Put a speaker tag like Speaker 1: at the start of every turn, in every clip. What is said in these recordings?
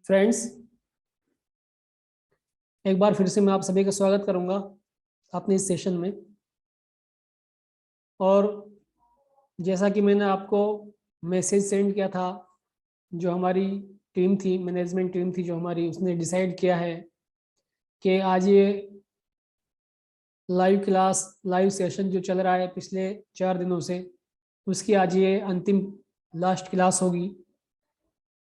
Speaker 1: Friends, एक बार फिर से मैं आप सभी का स्वागत करूंगा अपने इस सेशन में। और जैसा कि मैंने आपको मैसेज सेंड किया था, जो हमारी टीम थी, मैनेजमेंट टीम थी जो हमारी, उसने डिसाइड किया है कि आज ये लाइव सेशन जो चल रहा है पिछले 4 दिनों से, उसकी आज ये अंतिम लास्ट क्लास होगी।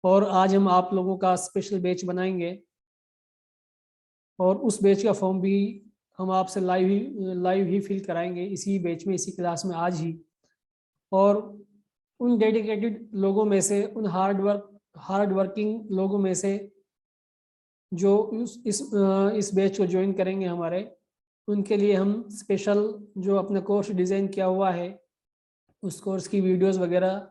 Speaker 1: और आज हम आप लोगों का स्पेशल बैच बनाएंगे और उस बैच का फॉर्म भी हम आपसे लाइव ही फिल कराएंगे इसी बैच में, इसी क्लास में आज ही। और उन डेडिकेटेड लोगों में से, उन हार्ड वर्किंग लोगों में से जो इस बैच को ज्वाइन करेंगे हमारे, उनके लिए हम स्पेशल जो अपना कोर्स डिज़ाइन किया हुआ है, उस कोर्स की वीडियोस वगैरह,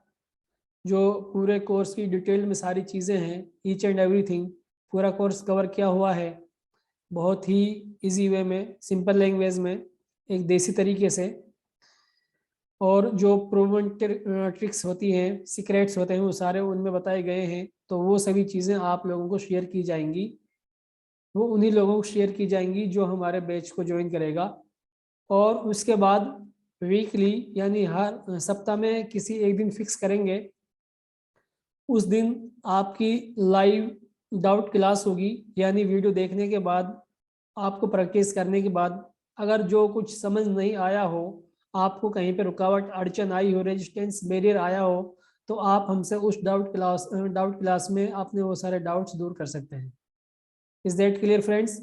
Speaker 1: जो पूरे कोर्स की डिटेल में सारी चीज़ें हैं, ईच एंड एवरीथिंग, पूरा कोर्स कवर किया हुआ है बहुत ही इजी वे में, सिंपल लैंग्वेज में, एक देसी तरीके से। और जो प्रूवन ट्रिक्स होती हैं, सीक्रेट्स होते हैं, वो सारे उनमें बताए गए हैं। तो वो सभी चीज़ें आप लोगों को शेयर की जाएंगी, वो उन्हीं लोगों को शेयर की जाएंगी जो हमारे बैच को ज्वाइन करेगा। और उसके बाद वीकली, यानी हर सप्ताह में किसी एक दिन फिक्स करेंगे, उस दिन आपकी लाइव डाउट क्लास होगी। यानी वीडियो देखने के बाद, आपको प्रैक्टिस करने के बाद, अगर जो कुछ समझ नहीं आया हो, आपको कहीं पे रुकावट अड़चन आई हो, रेजिस्टेंस बैरियर आया हो, तो आप हमसे उस डाउट क्लास में अपने वो सारे डाउट्स दूर कर सकते हैं। Is that clear friends?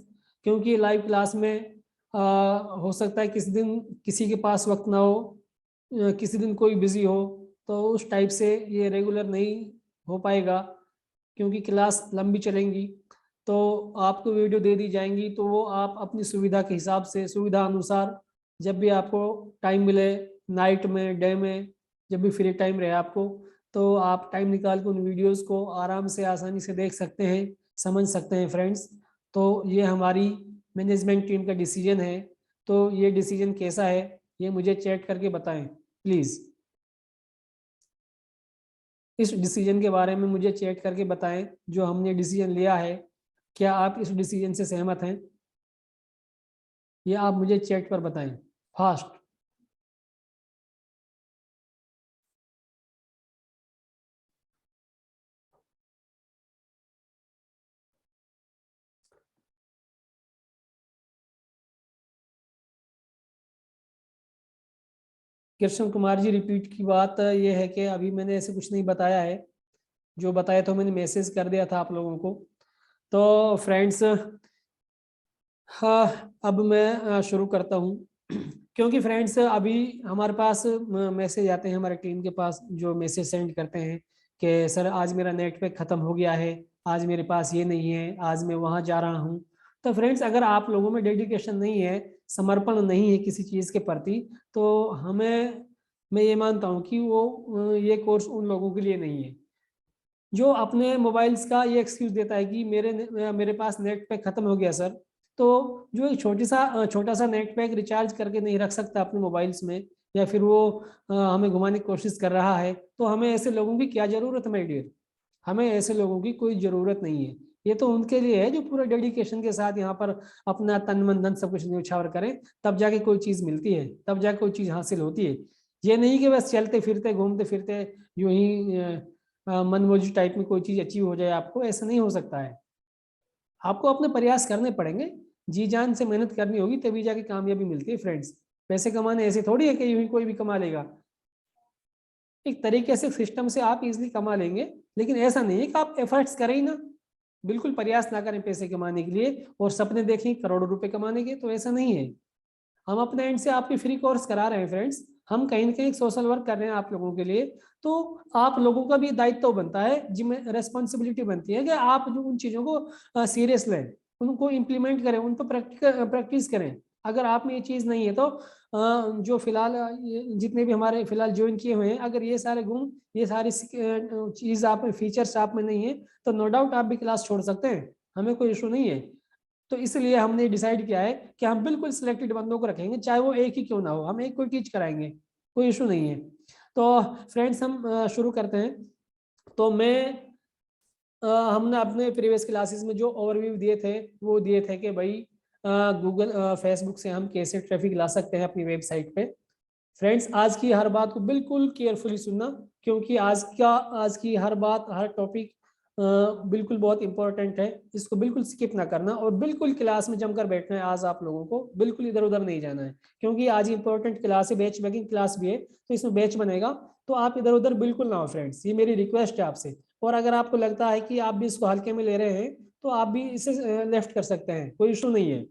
Speaker 1: क्योंकि लाइव क्लास में हो सकता है किसी दिन किसी के पास वक्त ना हो, किसी दिन कोई बिजी हो, तो उस टाइप से ये रेगुलर नहीं हो पाएगा, क्योंकि क्लास लंबी चलेंगी। तो आपको वीडियो दे दी जाएंगी, तो वो आप अपनी सुविधा के हिसाब से, सुविधा अनुसार, जब भी आपको टाइम मिले, नाइट में, डे में, जब भी फ्री टाइम रहे आपको, तो आप टाइम निकाल के उन वीडियोस को आराम से, आसानी से देख सकते हैं, समझ सकते हैं फ्रेंड्स। तो ये हमारी मैनेजमेंट टीम का डिसीजन है। तो ये डिसीजन कैसा है, ये मुझे चैट करके बताएं प्लीज़। इस डिसीजन के बारे में मुझे चैट करके बताएं, जो हमने डिसीजन लिया है, क्या आप इस डिसीजन से सहमत हैं? ये आप मुझे चैट पर बताएं फास्ट। कृष्ण कुमार जी, रिपीट की बात यह है कि अभी मैंने ऐसे कुछ नहीं बताया है, जो बताया तो मैंने मैसेज कर दिया था आप लोगों को। तो फ्रेंड्स, हाँ, अब मैं शुरू करता हूँ। क्योंकि फ्रेंड्स, अभी हमारे पास मैसेज आते हैं, हमारे टीम के पास जो मैसेज सेंड करते हैं कि सर आज मेरा नेट पैक ख़त्म हो गया है, आज मेरे पास ये नहीं है, आज मैं वहाँ जा रहा हूँ। तो फ्रेंड्स, अगर आप लोगों में डेडिकेशन नहीं है, समर्पण नहीं है किसी चीज़ के प्रति, तो मैं ये मानता हूँ कि वो ये कोर्स उन लोगों के लिए नहीं है जो अपने मोबाइल्स का ये एक्सक्यूज देता है कि मेरे पास नेट पैक खत्म हो गया सर। तो जो एक छोटा सा नेट पैक रिचार्ज करके नहीं रख सकता अपने मोबाइल्स में, या फिर वो हमें घुमाने की कोशिश कर रहा है, तो हमें ऐसे लोगों की क्या जरूरत है माय डियर? हमें ऐसे लोगों की कोई जरूरत नहीं है। ये तो उनके लिए है जो पूरे डेडिकेशन के साथ यहाँ पर अपना तन मन धन सब कुछ न्यौछावर करें, तब जाके कोई चीज मिलती है, तब जाके कोई चीज हासिल होती है। ये नहीं कि बस चलते फिरते घूमते फिरते यूं ही मनमौजी टाइप में कोई चीज अचीव हो जाए आपको, ऐसा नहीं हो सकता है। आपको अपने प्रयास करने पड़ेंगे, जी जान से मेहनत करनी होगी, तभी जाके कामयाबी मिलती है फ्रेंड्स। पैसे कमाने ऐसे थोड़ी है कि यूं ही कोई भी कमा लेगा। एक तरीके से, सिस्टम से आप इजिली कमा लेंगे, लेकिन ऐसा नहीं है कि आप एफर्ट्स करें ही ना, बिल्कुल प्रयास ना करें पैसे कमाने के लिए और सपने देखें करोड़ों रुपए कमाने के, तो ऐसा नहीं है। हम अपने एंड से आपके फ्री कोर्स करा रहे हैं फ्रेंड्स, हम कहीं ना कहीं सोशल वर्क कर रहे हैं आप लोगों के लिए। तो आप लोगों का भी दायित्व बनता है, जिम्मे रेस्पॉन्सिबिलिटी बनती है कि आप जो उन चीज़ों को सीरियस लें, उनको इम्प्लीमेंट करें, उन पर प्रैक्टिस करें। अगर आप में ये चीज़ नहीं है तो जो फिलहाल जितने भी हमारे फिलहाल ज्वाइन किए हुए हैं, अगर ये सारे गुण, ये सारी चीज़ आप में, फीचर्स आप में नहीं है, तो नो डाउट आप भी क्लास छोड़ सकते हैं, हमें कोई इशू नहीं है। तो इसलिए हमने डिसाइड किया है कि हम बिल्कुल सिलेक्टेड बंदों को रखेंगे, चाहे वो एक ही क्यों ना हो, हम एक को टीच कराएंगे, कोई इशू नहीं है। तो फ्रेंड्स हम शुरू करते हैं। तो हमने अपने प्रीवियस क्लासेस में जो ओवरव्यू दिए थे वो दिए थे कि भाई गूगल फेसबुक से हम कैसे ट्रैफिक ला सकते हैं अपनी वेबसाइट पे। फ्रेंड्स आज की हर बात को बिल्कुल केयरफुली सुनना, क्योंकि आज की हर बात, हर टॉपिक बिल्कुल बहुत इंपॉर्टेंट है। इसको बिल्कुल स्किप ना करना और बिल्कुल क्लास में जमकर बैठना है। आज आप लोगों को बिल्कुल इधर उधर नहीं जाना है, क्योंकि आज इंपॉर्टेंट क्लास है, बैच मेकिंग क्लास भी है, तो इसमें बैच बनेगा। तो आप इधर उधर बिल्कुल ना हो फ्रेंड्स, ये मेरी रिक्वेस्ट है आपसे। और अगर आपको लगता है कि आप भी इसको हल्के में ले रहे हैं तो आप भी इसे लेफ्ट कर सकते हैं, कोई इशू नहीं है।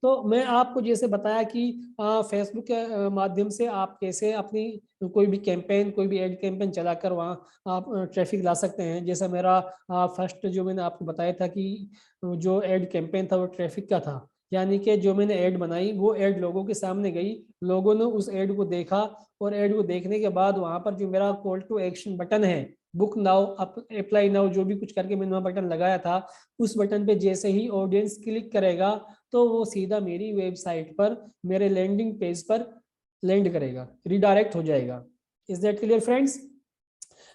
Speaker 1: तो मैं आपको जैसे बताया कि फेसबुक के माध्यम से आप कैसे अपनी कोई भी कैंपेन, कोई भी एड कैंपेन चलाकर वहाँ आप ट्रैफिक ला सकते हैं। जैसा मेरा फर्स्ट जो मैंने आपको बताया था कि जो एड कैंपेन था वो ट्रैफिक का था, यानी कि जो मैंने ऐड बनाई वो ऐड लोगों के सामने गई, लोगों ने उस ऐड को देखा, और ऐड को देखने के बाद वहाँ पर जो मेरा कॉल टू एक्शन बटन है, बुक नाउ, अप्लाई नाउ, जो भी कुछ करके मैंने वहाँ बटन लगाया था, उस बटन पे जैसे ही ऑडियंस क्लिक करेगा तो वो सीधा मेरी वेबसाइट पर, मेरे लैंडिंग पेज पर लैंड करेगा, रिडायरेक्ट हो जाएगा। Is that clear friends?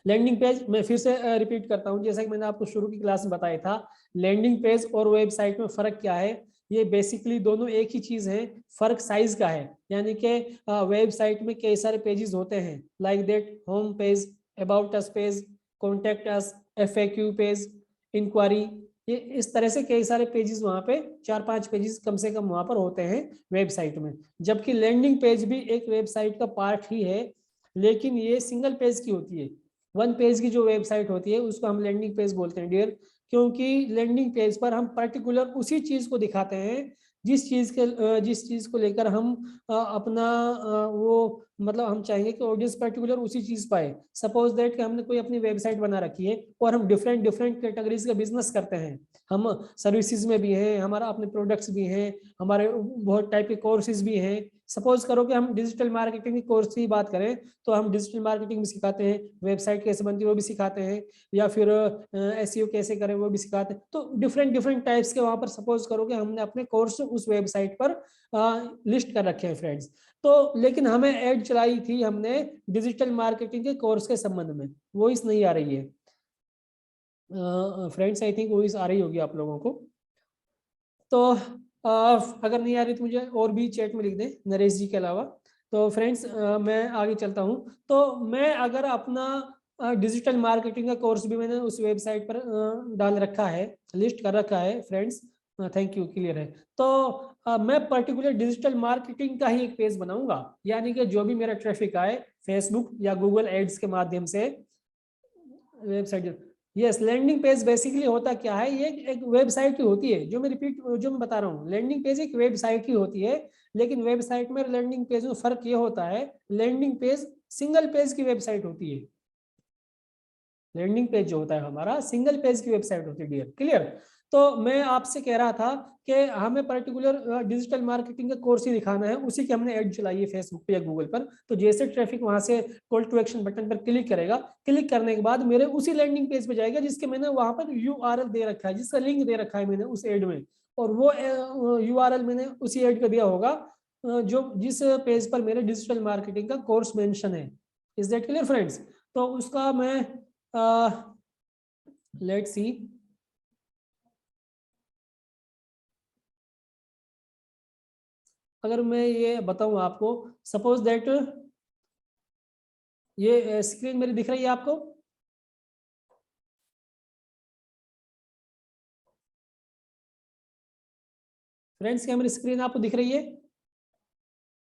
Speaker 1: Landing page मैं फिर से रिपीट करता हूं, जैसा कि मैंने आपको शुरू की क्लास में बताया था, लैंडिंग पेज और वेबसाइट में फर्क क्या है। ये बेसिकली दोनों एक ही चीज है, फर्क साइज का है। यानी कि वेबसाइट में कई सारे पेजेस होते हैं, like that home page, about us page, contact us, FAQ page, inquiry, ये इस तरह से कई सारे पेजेस वहां पे, 4-5 पेजेस कम से कम वहां पर होते हैं वेबसाइट में। जबकि लैंडिंग पेज भी एक वेबसाइट का पार्ट ही है, लेकिन ये सिंगल पेज की होती है। वन पेज की जो वेबसाइट होती है उसको हम लैंडिंग पेज बोलते हैं डियर, क्योंकि लैंडिंग पेज पर हम पर्टिकुलर उसी चीज को दिखाते हैं जिस चीज को लेकर हम अपना वो मतलब हम चाहेंगे कि ऑडियंस पर्टिकुलर उसी चीज पाए। सपोज दैट कि हमने कोई अपनी वेबसाइट बना रखी है और हम डिफरेंट डिफरेंट कैटेगरीज का बिजनेस करते हैं, हम सर्विसेज में भी हैं, हमारा अपने प्रोडक्ट्स भी हैं, हमारे बहुत टाइप के कोर्सेज भी हैं। सपोज करो कि हम डिजिटल मार्केटिंग की कोर्स की बात करें तो हम डिजिटल मार्केटिंग भी सिखाते हैं, वेबसाइट कैसे बनती है वो भी सिखाते हैं, या फिर SEO कैसे करें वो भी सिखाते हैं। तो डिफरेंट डिफरेंट टाइप्स के वहां पर सपोज करो कि हमने अपने कोर्स उस वेबसाइट पर लिस्ट कर रखे हैं फ्रेंड्स। तो लेकिन हमें ऐड चलाई थी हमने डिजिटल मार्केटिंग के कोर्स के संबंध में, वो इस नहीं आ रही है फ्रेंड्स, आई थिंक वो इस आ रही होगी आप लोगों को। तो अगर नहीं आ रही तो मुझे और भी चैट में लिख दें नरेश जी के अलावा। तो फ्रेंड्स मैं आगे चलता हूं। तो मैं अगर अपना डिजिटल मार्केटिंग का कोर्स भी मैंने उस वेबसाइट पर डाल रखा है, लिस्ट कर रखा है फ्रेंड्स, थैंक यू, क्लियर है। तो मैं पर्टिकुलर डिजिटल मार्केटिंग का ही एक पेज बनाऊंगा, यानी कि जो भी मेरा ट्रैफिक आए फेसबुक या गूगल एड्स के माध्यम से website. Yes, landing page basically होता क्या है, ये एक वेबसाइट ही होती है, जो मैं बता रहा हूँ, लैंडिंग पेज एक वेबसाइट ही होती है। लेकिन वेबसाइट में लैंडिंग पेज में फर्क ये होता है, लैंडिंग पेज सिंगल पेज की वेबसाइट होती है। लैंडिंग पेज जो होता है हमारा सिंगल पेज की वेबसाइट होती है डियर, क्लियर? तो मैं आपसे कह रहा था कि हमें पर्टिकुलर डिजिटल मार्केटिंग का कोर्स ही दिखाना है, उसी की हमने ऐड चलाई है फेसबुक पे या गूगल पर। तो जैसे ट्रैफिक वहां से कॉल टू एक्शन बटन पर क्लिक करेगा, क्लिक करने के बाद मेरे उसी लैंडिंग पेज पे जाएगा जिसके मैंने वहां पर URL दे रखा है, जिसका लिंक दे रखा है मैंने उस एड में, और वो URL मैंने उसी एड का दिया होगा जो जिस पेज पर मेरे डिजिटल मार्केटिंग का कोर्स मेंशन है। Is that clear friends? तो उसका मैं लेट्स सी, अगर मैं ये बताऊं आपको, सपोज दैट ये स्क्रीन मेरी दिख रही है आपको? फ्रेंड्स क्या मेरी स्क्रीन आपको दिख रही है?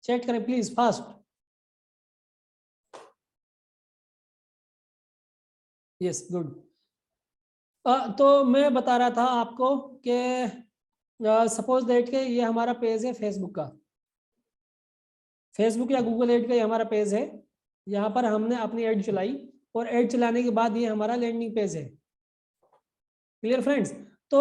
Speaker 1: चेक करें प्लीज फास्ट। Yes, good. तो मैं बता रहा था आपको कि सपोज दैट के ये हमारा पेज है फेसबुक का, फेसबुक या गूगल एड का ये हमारा पेज है। यहाँ पर हमने अपनी एड चलाई और एड चलाने के बाद ये हमारा लैंडिंग पेज है। Clear friends? तो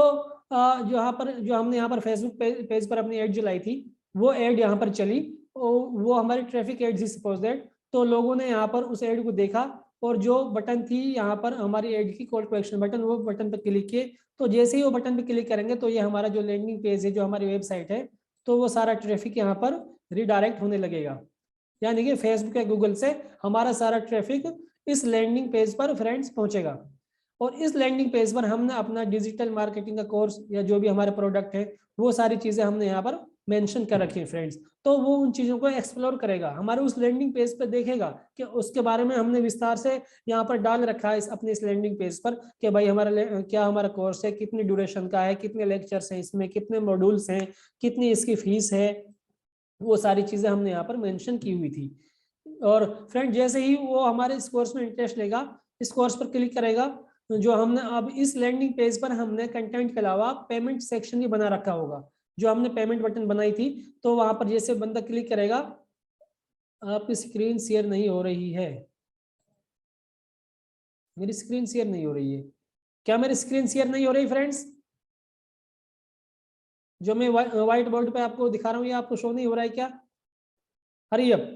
Speaker 1: जो यहाँ पर जो हमने यहाँ पर फेसबुक पेज पर अपनी एड चलाई थी, वो एड यहाँ पर चली, वो हमारी ट्रैफिक एड थी सपोज दैट। तो लोगों ने यहाँ पर उस एड को देखा, और जो बटन थी यहाँ पर हमारी ऐड की कॉल टू एक्शन बटन, वो बटन पर क्लिक किए। तो जैसे ही वो बटन पर क्लिक करेंगे तो ये हमारा जो लैंडिंग पेज है, जो हमारी वेबसाइट है, तो वो सारा ट्रैफिक यहाँ पर रिडायरेक्ट होने लगेगा। यानी कि फेसबुक या गूगल से हमारा सारा ट्रैफिक इस लैंडिंग पेज पर फ्रेंड्स पहुंचेगा। और इस लैंडिंग पेज पर हमने अपना डिजिटल मार्केटिंग का कोर्स या जो भी हमारे प्रोडक्ट है, वो सारी चीजें हमने यहाँ पर मेंशन कर रखी है फ्रेंड्स। तो वो उन चीजों को एक्सप्लोर करेगा, हमारे उस लैंडिंग पेज पर देखेगा कि उसके बारे में हमने विस्तार से यहाँ पर डाल रखा है अपने इस लैंडिंग पेज पर कि भाई क्या हमारा कोर्स है, कितनी ड्यूरेशन का है, कितने लेक्चर्स हैं इसमें, कितने मॉड्यूल्स हैं, कितनी इसकी फीस है, वो सारी चीजें हमने यहाँ पर मेंशन की हुई थी। और फ्रेंड जैसे ही वो हमारे इस कोर्स में इंटरेस्ट लेगा, इस कोर्स पर क्लिक करेगा, जो हमने अब इस लैंडिंग पेज पर हमने कंटेंट के अलावा पेमेंट सेक्शन भी बना रखा होगा, जो हमने पेमेंट बटन बनाई थी। तो वहां पर जैसे बंदा क्लिक करेगा, आपकी स्क्रीन शेयर नहीं हो रही है, मेरी स्क्रीन शेयर नहीं हो रही है क्या? मेरी स्क्रीन शेयर नहीं हो रही फ्रेंड्स? जो मैं व्हाइट बोर्ड पे आपको दिखा रहा हूँ, ये आपको शो नहीं हो रहा है क्या? हरी अप,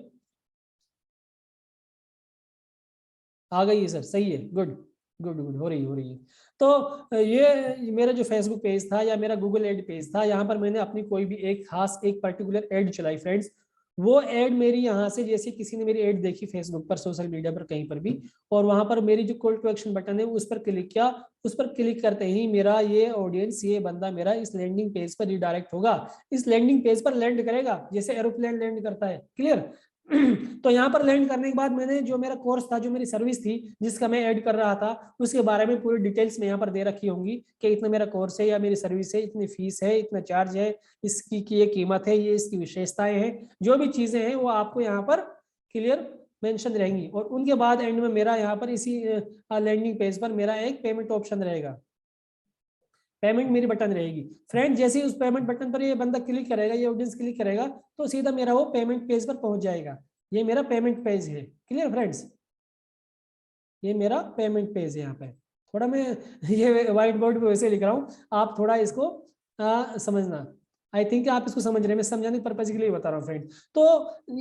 Speaker 1: आ गई है सर, सही है, गुड गुड गुड, हो रही है। तो ये मेरा जो फेसबुक पेज था या मेरा गूगल एड पेज था, यहाँ पर मैंने अपनी कोई भी एक खास एक पर्टिकुलर एड चलाई फ्रेंड्स। वो एड मेरी यहाँ से, जैसे किसी ने मेरी एड देखी फेसबुक पर, सोशल मीडिया पर, कहीं पर भी, और वहां पर मेरी जो कॉल टू एक्शन बटन है उस पर क्लिक किया, उस पर क्लिक करते ही मेरा ये ऑडियंस, ये बंदा मेरा इस लैंडिंग पेज पर रिडायरेक्ट होगा, इस लैंडिंग पेज पर लैंड करेगा जैसे एरोप्लेन लैंड करता है। क्लियर? तो यहाँ पर लैंड करने के बाद मैंने जो मेरा कोर्स था, जो मेरी सर्विस थी जिसका मैं ऐड कर रहा था, उसके बारे में पूरी डिटेल्स में यहाँ पर दे रखी होंगी कि इतना मेरा कोर्स है या मेरी सर्विस है, इतनी फीस है, इतना चार्ज है, इसकी की ये कीमत है, ये इसकी विशेषताएं हैं, जो भी चीजें हैं वो आपको यहाँ पर क्लियर मेंशन रहेंगी। और उनके बाद एंड में मेरा यहाँ पर इसी लैंडिंग पेज पर मेरा एक पेमेंट ऑप्शन रहेगा, पेमेंट मेरी बटन रहेगी। फ्रेंड जैसे ही उस पेमेंट बटन पर ये बंदा क्लिक करेगा, ये ऑडियंस क्लिक करेगा, तो सीधा मेरा वो पेमेंट पेज पर पहुंच जाएगा। ये मेरा पेमेंट पेज है। Clear friends? ये मेरा पेमेंट पेज है। यहाँ पे थोड़ा मैं ये व्हाइट बोर्ड पे वैसे लिख रहा हूँ, आप थोड़ा इसको समझना। आई थिंक आप इसको समझ रहे हैं, मैं समझाने के पर्पज के लिए बता रहा हूँ फ्रेंड। तो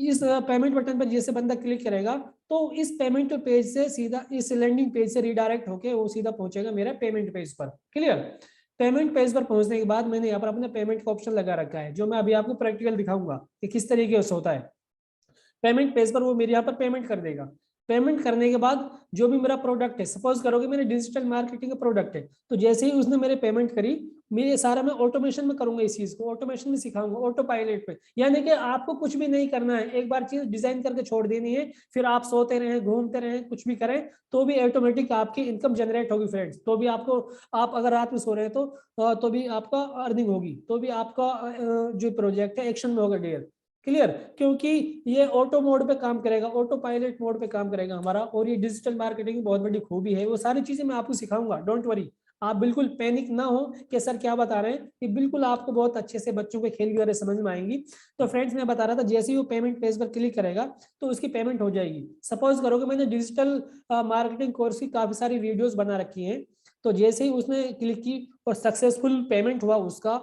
Speaker 1: इस पेमेंट बटन पर जैसे बंदा क्लिक करेगा, तो इस पेमेंट पेज से सीधा इस लैंडिंग पेज से रिडायरेक्ट होके वो सीधा पहुंचेगा मेरा पेमेंट पेज पर। क्लियर? पेमेंट पेज पर पहुंचने के बाद मैंने यहाँ पर अपना पेमेंट का ऑप्शन लगा रखा है, जो मैं अभी आपको प्रैक्टिकल दिखाऊंगा कि किस तरीके से होता है। पेमेंट पेज पर वो मेरे यहाँ पर पेमेंट कर देगा। पेमेंट करने के बाद जो भी मेरा प्रोडक्ट है, सपोज करो कि मेरे डिजिटल मार्केटिंग का प्रोडक्ट है, तो जैसे ही उसने मेरे पेमेंट करी, मैं सारा मैं ऑटोमेशन में करूंगा, इस चीज को ऑटोमेशन में सिखाऊंगा, ऑटो पायलट पे। यानी कि आपको कुछ भी नहीं करना है, एक बार चीज डिजाइन करके छोड़ देनी है, फिर आप सोते रहे, घूमते रहे, कुछ भी करें, तो भी ऑटोमेटिक आपकी इनकम जनरेट होगी फ्रेंड्स। तो भी आपको, आप अगर रात में सो रहे हैं तो भी आपका अर्निंग होगी, तो भी आपका जो प्रोजेक्ट है एक्शन में होगा डेयर। क्लियर? क्योंकि ये ऑटो मोड पे काम करेगा, ऑटो पायलट मोड पे काम करेगा हमारा। और ये डिजिटल मार्केटिंग की बहुत बड़ी खूबी है, वो सारी चीजें मैं आपको सिखाऊंगा, डोंट वरी। आप बिल्कुल पैनिक ना हो कि सर क्या बता रहे हैं, ये बिल्कुल आपको बहुत अच्छे से बच्चों के खेल की तरह समझ में आएंगी। तो फ्रेंड्स मैं बता रहा था, जैसे ही वो पेमेंट पेज पर क्लिक करेगा तो उसकी पेमेंट हो जाएगी। सपोज करो कि मैंने डिजिटल मार्केटिंग कोर्स की काफी सारी वीडियोस बना रखी हैं, तो जैसे ही उसने क्लिक की और सक्सेसफुल पेमेंट हुआ उसका,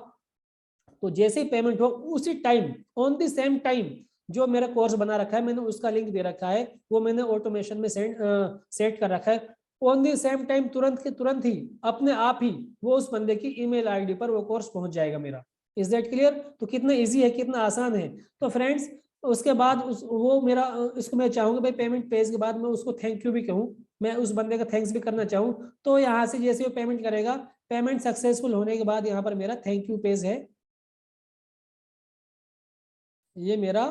Speaker 1: तो जैसे ही पेमेंट हो उसी time, on the same time, जो मेरा कोर्स बना रखा है मैंने, उसका लिंक दे रखा है, वो मैंने ऑटोमेशन में सेट कर रखा है, ऑन द सेम टाइम, तुरंत के तुरंत ही अपने आप ही वो उस बंदे की ईमेल आईडी पर वो कोर्स पहुंच जाएगा मेरा। Is that clear? तो कितना इजी है, कितना आसान है। तो फ्रेंड्स उसके बाद वो मेरा इसको मैं चाहूंगा भाई पेमेंट पेज के बाद मैं उसको थैंक यू भी कहूँ, मैं उस बंदे का थैंक्स भी करना चाहूँ, तो यहाँ से जैसे वो पेमेंट करेगा, पेमेंट सक्सेसफुल होने के बाद यहाँ पर मेरा थैंक यू पेज है, ये मेरा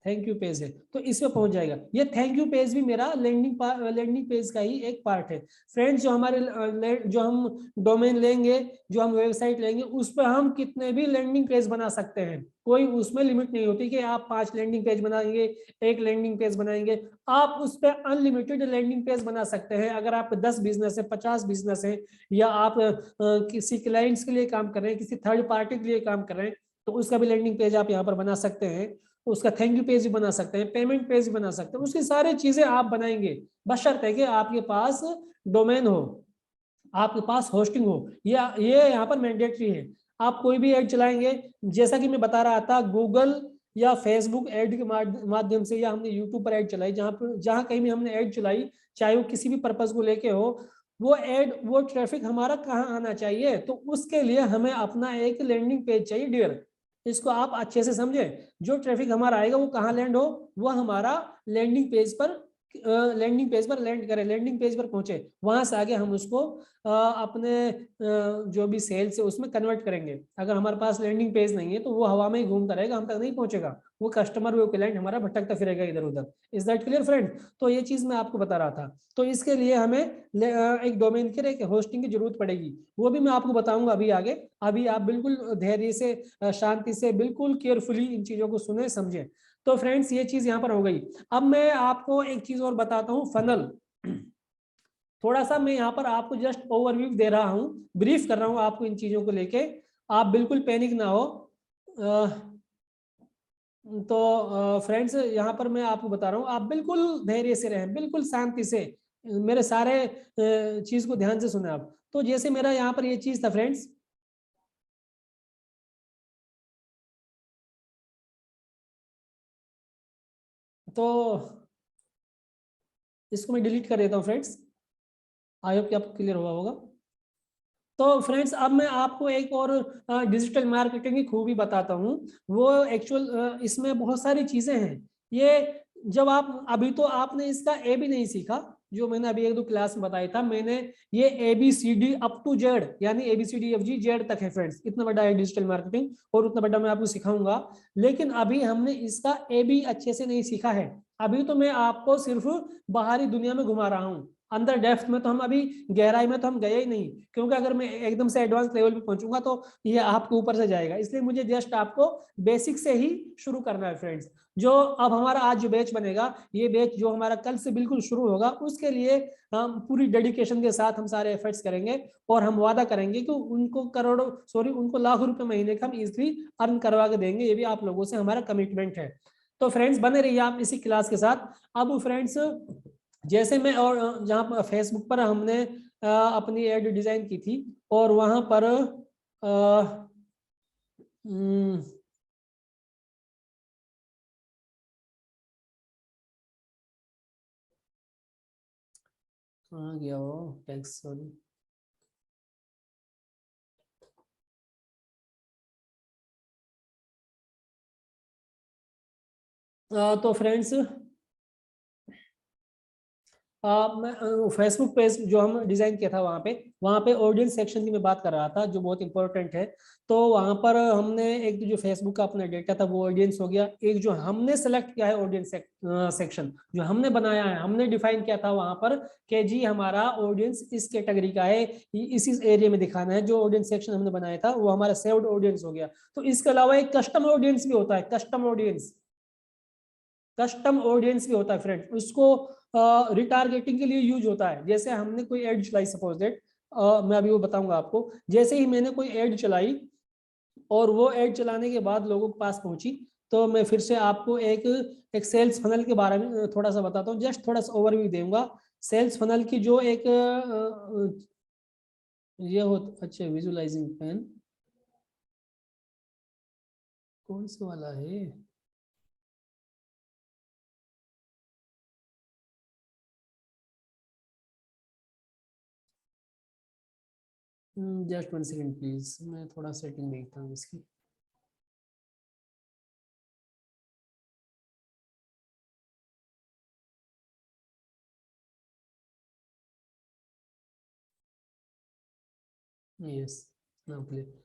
Speaker 1: थैंक यू पेज है, तो इसमें पहुंच जाएगा। ये थैंक यू पेज भी मेरा लैंडिंग पेज का ही एक पार्ट है फ्रेंड्स। जो हमारे जो हम डोमेन लेंगे, जो हम वेबसाइट लेंगे, उस पर हम कितने भी लैंडिंग पेज बना सकते हैं, कोई उसमें लिमिट नहीं होती कि आप 5 लैंडिंग पेज बनाएंगे, 1 लैंडिंग पेज बनाएंगे। आप उस पर अनलिमिटेड लैंडिंग पेज बना सकते हैं। अगर आप 10 बिजनेस है, 50 बिजनेस है, या आप किसी क्लाइंट्स के लिए काम कर रहे हैं, किसी थर्ड पार्टी के लिए काम कर रहे हैं, तो उसका भी लैंडिंग पेज आप यहाँ पर बना सकते हैं, उसका थैंक यू पेज भी बना सकते हैं, पेमेंट पेज भी बना सकते हैं, उसकी सारी चीजें आप बनाएंगे, बशर्ते कि आपके पास डोमेन हो, आपके पास होस्टिंग हो। ये यहाँ पर मैंडेटरी है। आप कोई भी ऐड चलाएंगे, जैसा कि मैं बता रहा था, गूगल या फेसबुक ऐड के माध्यम से, या हमने यूट्यूब पर ऐड चलाई, जहां कहीं भी हमने ऐड चलाई, चाहे वो किसी भी पर्पज को लेके हो, वो ऐड, वो ट्रैफिक हमारा कहाँ आना चाहिए, तो उसके लिए हमें अपना एक लैंडिंग पेज चाहिए डियर। इसको आप अच्छे से समझे, जो ट्रैफिक हमारा आएगा वो कहाँ लैंड हो, वो हमारा लैंडिंग पेज पर लैंड करे, लैंडिंग पेज पर पहुंचे, वहां से आगे हम उसको अपने जो भी सेल्स है उसमें कन्वर्ट करेंगे। अगर हमारे पास लैंडिंग पेज नहीं है तो वो हवा में ही घूमता रहेगा, हम तक नहीं पहुंचेगा, वो कस्टमर, वो क्लाइंट हमारा भटकता फिरेगा इधर उधर। Is that clear friend? तो ये चीज मैं आपको बता रहा था। तो इसके लिए हमें एक डोमेन के एक होस्टिंग की जरूरत पड़ेगी, वो भी मैं आपको बताऊंगा अभी आगे। अभी आप बिल्कुल धैर्य से, शांति से, बिल्कुल केयरफुली इन चीजों को सुने समझे। तो फ्रेंड्स ये चीज यहाँ पर हो गई। अब मैं आपको एक चीज और बताता हूँ, फनल। थोड़ा सा मैं यहाँ पर आपको जस्ट ओवरव्यू दे रहा हूँ, ब्रीफ कर रहा हूँ आपको इन चीजों को लेके, आप बिल्कुल पैनिक ना हो। तो फ्रेंड्स यहाँ पर मैं आपको बता रहा हूँ, आप बिल्कुल धैर्य से रहें, बिल्कुल शांति से मेरे सारे चीज को ध्यान से सुने आप। तो जैसे मेरा यहाँ पर ये चीज था फ्रेंड्स, तो इसको मैं डिलीट कर देता हूँ फ्रेंड्स, आई होप कि आपको क्लियर हुआ होगा। तो फ्रेंड्स अब मैं आपको एक और डिजिटल मार्केटिंग की खूबी बताता हूँ। वो एक्चुअल इसमें बहुत सारी चीजें हैं। ये जब आप, अभी तो आपने इसका ए भी नहीं सीखा, जो मैंने अभी एक दो क्लास में बताया था मैंने, ये ABCD अप टू जेड, यानी ABCDFG जेड तक है फ्रेंड्स, इतना बड़ा है डिजिटल मार्केटिंग, और उतना बड़ा मैं आपको सिखाऊंगा। लेकिन अभी हमने इसका ए भी अच्छे से नहीं सीखा है। अभी तो मैं आपको सिर्फ बाहरी दुनिया में घुमा रहा हूँ, अंदर डेप्थ में तो हम अभी, गहराई में तो हम गए ही नहीं, क्योंकि अगर मैं एकदम से एडवांस लेवल पे पहुंचूंगा तो ये आपके ऊपर से जाएगा। इसलिए मुझे जस्ट आपको बेसिक से ही शुरू करना है फ्रेंड्स। जो अब हमारा आज जो बैच बनेगा, ये बैच जो हमारा कल से बिल्कुल शुरू होगा, उसके लिए हम पूरी डेडिकेशन के साथ हम सारे एफर्ट्स करेंगे, और हम वादा करेंगे कि उनको करोड़ों, सॉरी, उनको लाखों रुपए महीने का हम इजिली अर्न करवा के देंगे। ये भी आप लोगों से हमारा कमिटमेंट है। तो फ्रेंड्स बने रहिए आप इसी क्लास के साथ। अब फ्रेंड्स जैसे मैं, और जहाँ पर फेसबुक पर हमने अपनी एड डिजाइन की थी, और वहां पर हम्म, कहाँ गया वो टेक्स्ट, सॉरी। तो फ्रेंड्स मैं फेसबुक पेज जो हम डिजाइन किया था, वहाँ पे ऑडियंस सेक्शन की मैं बात कर रहा था, जो बहुत इंपॉर्टेंट है। तो वहाँ पर हमने एक तो जो फेसबुक का अपना डेटा था वो ऑडियंस हो गया, एक जो हमने सेलेक्ट किया है ऑडियंस सेक्शन जो हमने बनाया है, हमने डिफाइन किया था वहाँ पर कि जी हमारा ऑडियंस इस कैटेगरी का है, इसी एरिया में दिखाना है। जो ऑडियंस सेक्शन हमने बनाया था वो हमारा सेव्ड ऑडियंस हो गया। तो इसके अलावा एक कस्टम ऑडियंस भी होता है, कस्टम ऑडियंस भी होता है फ्रेंड, उसको रिटारगेटिंग के लिए यूज होता है। जैसे हमने कोई एड चलाई, सपोज दैट, मैं अभी वो बताऊंगा आपको। जैसे ही मैंने कोई एड चलाई और वो एड चलाने के बाद लोगों के पास पहुंची, तो मैं फिर से आपको एक एक सेल्स फनल के बारे में थोड़ा सा बताता हूँ, जस्ट थोड़ा सा ओवरव्यू दूंगा। सेल्स फनल की जो एक ये हो, अच्छा, विजुअलाइजिंग पेन कौन सा वाला है? जस्ट वन सेकंड प्लीज, मैं थोड़ा सेटिंग देखता हूँ इसकी। Yes, now clear.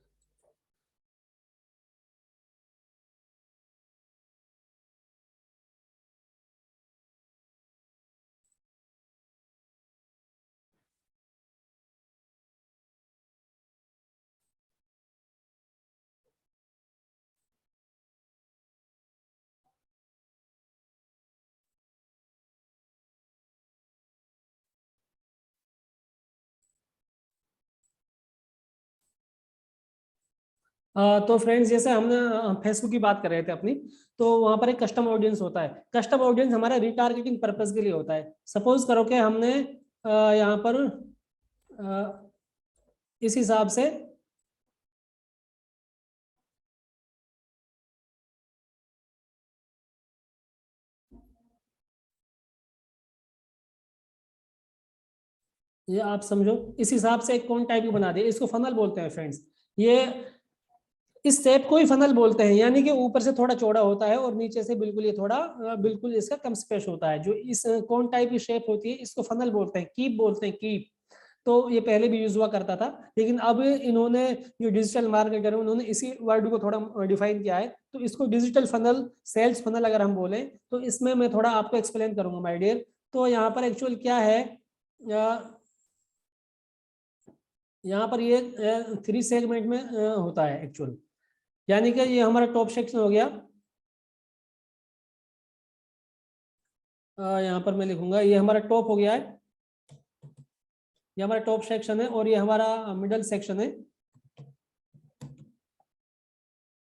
Speaker 1: तो फ्रेंड्स जैसे हमने फेसबुक की बात कर रहे थे अपनी, तो वहां पर एक कस्टम ऑडियंस होता है। कस्टम ऑडियंस हमारा रिटारगेटिंग पर्पस के लिए होता है। सपोज करो कि हमने यहाँ पर अ, इस हिसाब से ये आप समझो, इस हिसाब से एक कौन टाइप की बना दे, इसको फनल बोलते हैं फ्रेंड्स। ये इस शेप को ही फनल बोलते हैं, यानी कि ऊपर से थोड़ा चौड़ा होता है और नीचे से बिल्कुल ये थोड़ा बिल्कुल इसका कम स्पेस होता है। जो इस कौन टाइप की शेप होती है इसको फनल बोलते हैं, कीप बोलते हैं, कीप। तो ये पहले भी यूज हुआ करता था, लेकिन अब इन्होंने जो डिजिटल मार्केटर है उन्होंने इसी वर्ड को थोड़ा डिफाइन किया है, तो इसको डिजिटल फनल, सेल्स फनल अगर हम बोले तो इसमें मैं थोड़ा आपको एक्सप्लेन करूंगा माय डियर। तो यहाँ पर एक्चुअल क्या है, यहाँ पर ये 3 सेगमेंट में होता है एक्चुअल, यानी कि ये हमारा टॉप सेक्शन हो गया। यहाँ पर मैं लिखूंगा ये हमारा टॉप हो गया है, ये हमारा टॉप सेक्शन है, और ये हमारा मिडल सेक्शन है।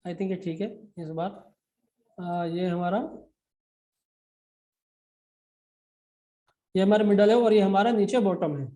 Speaker 1: आई थिंक ये ठीक है इस बार। ये हमारा मिडल है और ये हमारा नीचे बॉटम है।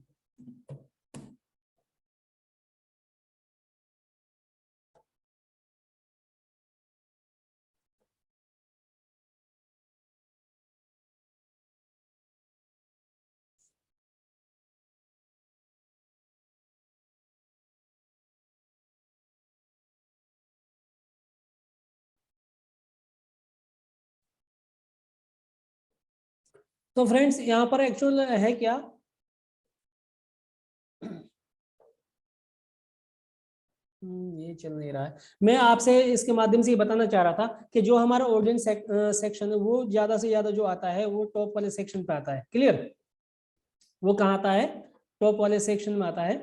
Speaker 1: तो फ्रेंड्स यहाँ पर एक्चुअल है क्या, ये चल नहीं रहा है। मैं आपसे इसके माध्यम से ये बताना चाह रहा था कि जो हमारा ऑडियंस सेक्शन है वो ज्यादा से ज्यादा जो आता है वो टॉप वाले सेक्शन पे आता है। क्लियर? वो कहाँ आता है? टॉप वाले सेक्शन में आता है।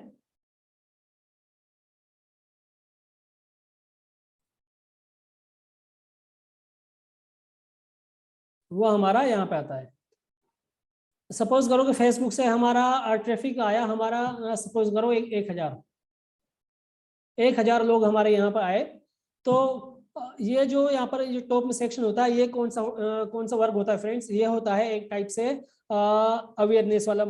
Speaker 1: वो हमारा यहाँ पे आता है। सपोज करो कि फेसबुक से हमारा ट्रैफिक आया, हमारा सपोज करो 1,000 लोग हमारे यहाँ पर आए। तो ये जो यहाँ पर ये टॉप में सेक्शन होता है, ये कौन सा वर्क होता है फ्रेंड्स? ये होता है एक टाइप से अवेयरनेस वाला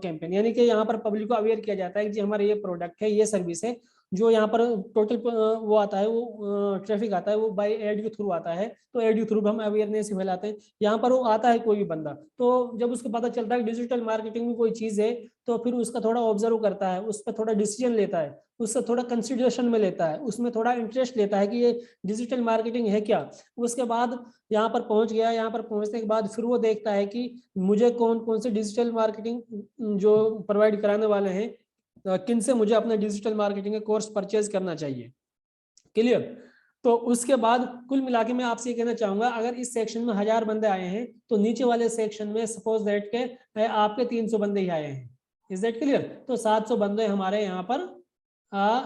Speaker 1: कैंपेन, यानी कि यहाँ पर पब्लिक को अवेयर किया जाता है कि जी हमारा ये प्रोडक्ट है, ये सर्विस है। जो यहाँ पर टोटल वो आता है, वो ट्रैफिक आता है, वो बाय एड के थ्रू आता है। तो एड के थ्रू हम अवेयरनेस फैलाते हैं। यहाँ पर वो आता है कोई भी बंदा, तो जब उसको पता चलता है कि डिजिटल मार्केटिंग में कोई चीज़ है, तो फिर उसका थोड़ा ऑब्जर्व करता है, उस पर थोड़ा डिसीजन लेता है, उससे थोड़ा कंसिडरेशन में लेता है, उसमें थोड़ा इंटरेस्ट लेता है कि ये डिजिटल मार्केटिंग है क्या। उसके बाद यहाँ पर पहुंच गया, यहाँ पर पहुंचने के बाद फिर वो देखता है कि मुझे कौन कौन से डिजिटल मार्केटिंग जो प्रोवाइड कराने वाले हैं, किन से मुझे अपना डिजिटल मार्केटिंग का कोर्स परचेज करना चाहिए। क्लियर? तो उसके बाद कुल मिला के मैं आपसे ये कहना चाहूंगा, अगर इस सेक्शन में 1,000 बंदे आए हैं तो नीचे वाले सेक्शन में सपोज दैट के आपके 300 बंदे ही आए हैं। Is that clear? तो 700 बंदे हमारे यहाँ पर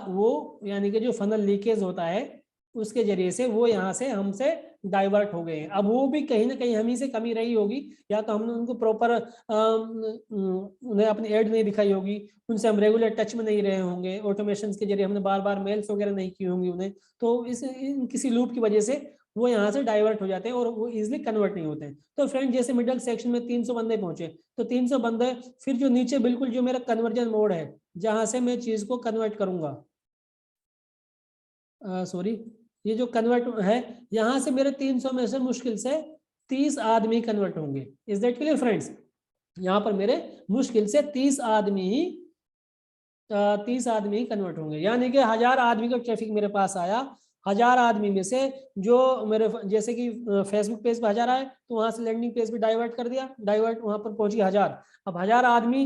Speaker 1: वो यानी कि जो फनल लीकेज होता है उसके जरिए से वो यहाँ से हमसे डाइवर्ट हो गए हैं। अब वो भी कहीं ना कहीं हम ही से कमी रही होगी, या तो हमने उनको प्रॉपर उन्हें अपनी एड नहीं दिखाई होगी, उनसे हम रेगुलर टच में नहीं रहे होंगे, ऑटोमेशन के जरिए हमने बार बार मेल्स वगैरह नहीं की होंगी उन्हें। तो किसी लूप की वजह से वो यहाँ से डाइवर्ट हो जाते हैं और वो इजिली कन्वर्ट नहीं होते हैं। तो फ्रेंड जैसे मिडिल सेक्शन में 300 बंदे पहुंचे, तो 300 बंदे फिर जो नीचे बिल्कुल जो मेरा कन्वर्जन मोड है, जहां से मैं चीज को कन्वर्ट करूंगा, सॉरी, ये जो कन्वर्ट है, यहां से मेरे 300 में से मुश्किल से 30 आदमी कन्वर्ट होंगे। Is that clear friends? यहाँ पर मेरे मुश्किल से 30 आदमी ही कन्वर्ट होंगे, यानी कि 1,000 आदमी का ट्रैफिक मेरे पास आया। 1,000 आदमी में से जो मेरे जैसे कि फेसबुक पेज पे 1,000 आए, तो वहां से लैंडिंग पेज पे डाइवर्ट कर दिया, डाइवर्ट वहां पर पहुंच गया 1,000। अब 1,000 आदमी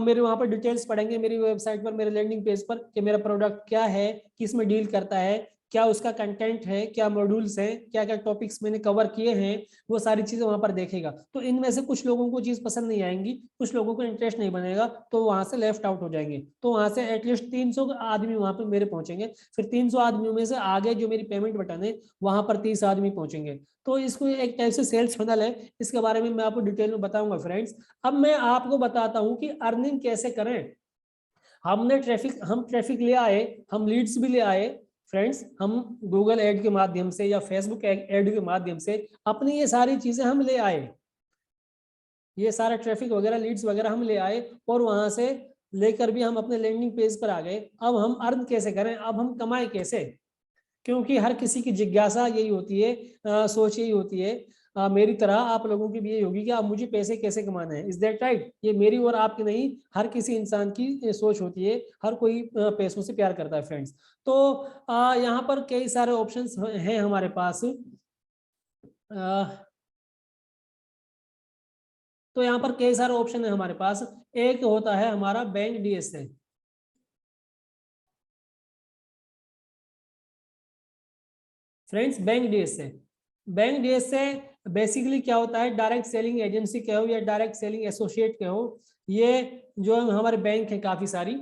Speaker 1: मेरे वहां पर डिटेल्स पढ़ेंगे मेरी वेबसाइट पर, मेरे लैंडिंग पेज पर, कि मेरा प्रोडक्ट क्या है, किस में डील करता है, क्या उसका कंटेंट है, क्या मॉड्यूल्स हैं, क्या क्या टॉपिक्स मैंने कवर किए हैं, वो सारी चीजें वहां पर देखेगा। तो इनमें से कुछ लोगों को चीज पसंद नहीं आएंगी, कुछ लोगों को इंटरेस्ट नहीं बनेगा, तो वहां से लेफ्ट आउट हो जाएंगे। तो वहां से एटलीस्ट 300 आदमी वहां पर मेरे पहुंचेंगे। फिर 300 आदमियों में से आगे जो मेरी पेमेंट बटन है वहां पर 30 आदमी पहुंचेंगे। तो इसको एक टाइप से सेल्स फनल है, इसके बारे में मैं आपको डिटेल में बताऊंगा फ्रेंड्स। अब मैं आपको बताता हूं कि अर्निंग कैसे करें। हम ट्रैफिक ले आए, हम लीड्स भी ले आए फ्रेंड्स, हम गूगल एड के माध्यम से या फेसबुक एड के माध्यम से अपनी ये सारी चीजें हम ले आए, ये सारा ट्रैफिक वगैरह लीड्स वगैरह हम ले आए, और वहां से लेकर भी हम अपने लैंडिंग पेज पर आ गए। अब हम अर्न कैसे करें, अब हम कमाएं कैसे? क्योंकि हर किसी की जिज्ञासा यही होती है, सोच यही होती है मेरी तरह आप लोगों की भी ये होगी कि आप मुझे पैसे कैसे कमाने हैं। Is that right? ये मेरी और आपकी नहीं, हर किसी इंसान की सोच होती है। हर कोई पैसों से प्यार करता है फ्रेंड्स। तो यहाँ पर कई सारे ऑप्शंस हैं हमारे पास। तो यहाँ पर कई सारे ऑप्शन है हमारे पास। एक होता है हमारा bank DSA. Friends, bank DSA basically क्या होता है, डायरेक्ट सेलिंग एजेंसी कहो या डायरेक्ट सेलिंग एसोसिएट कहो, ये जो हमारे बैंक है काफी सारी,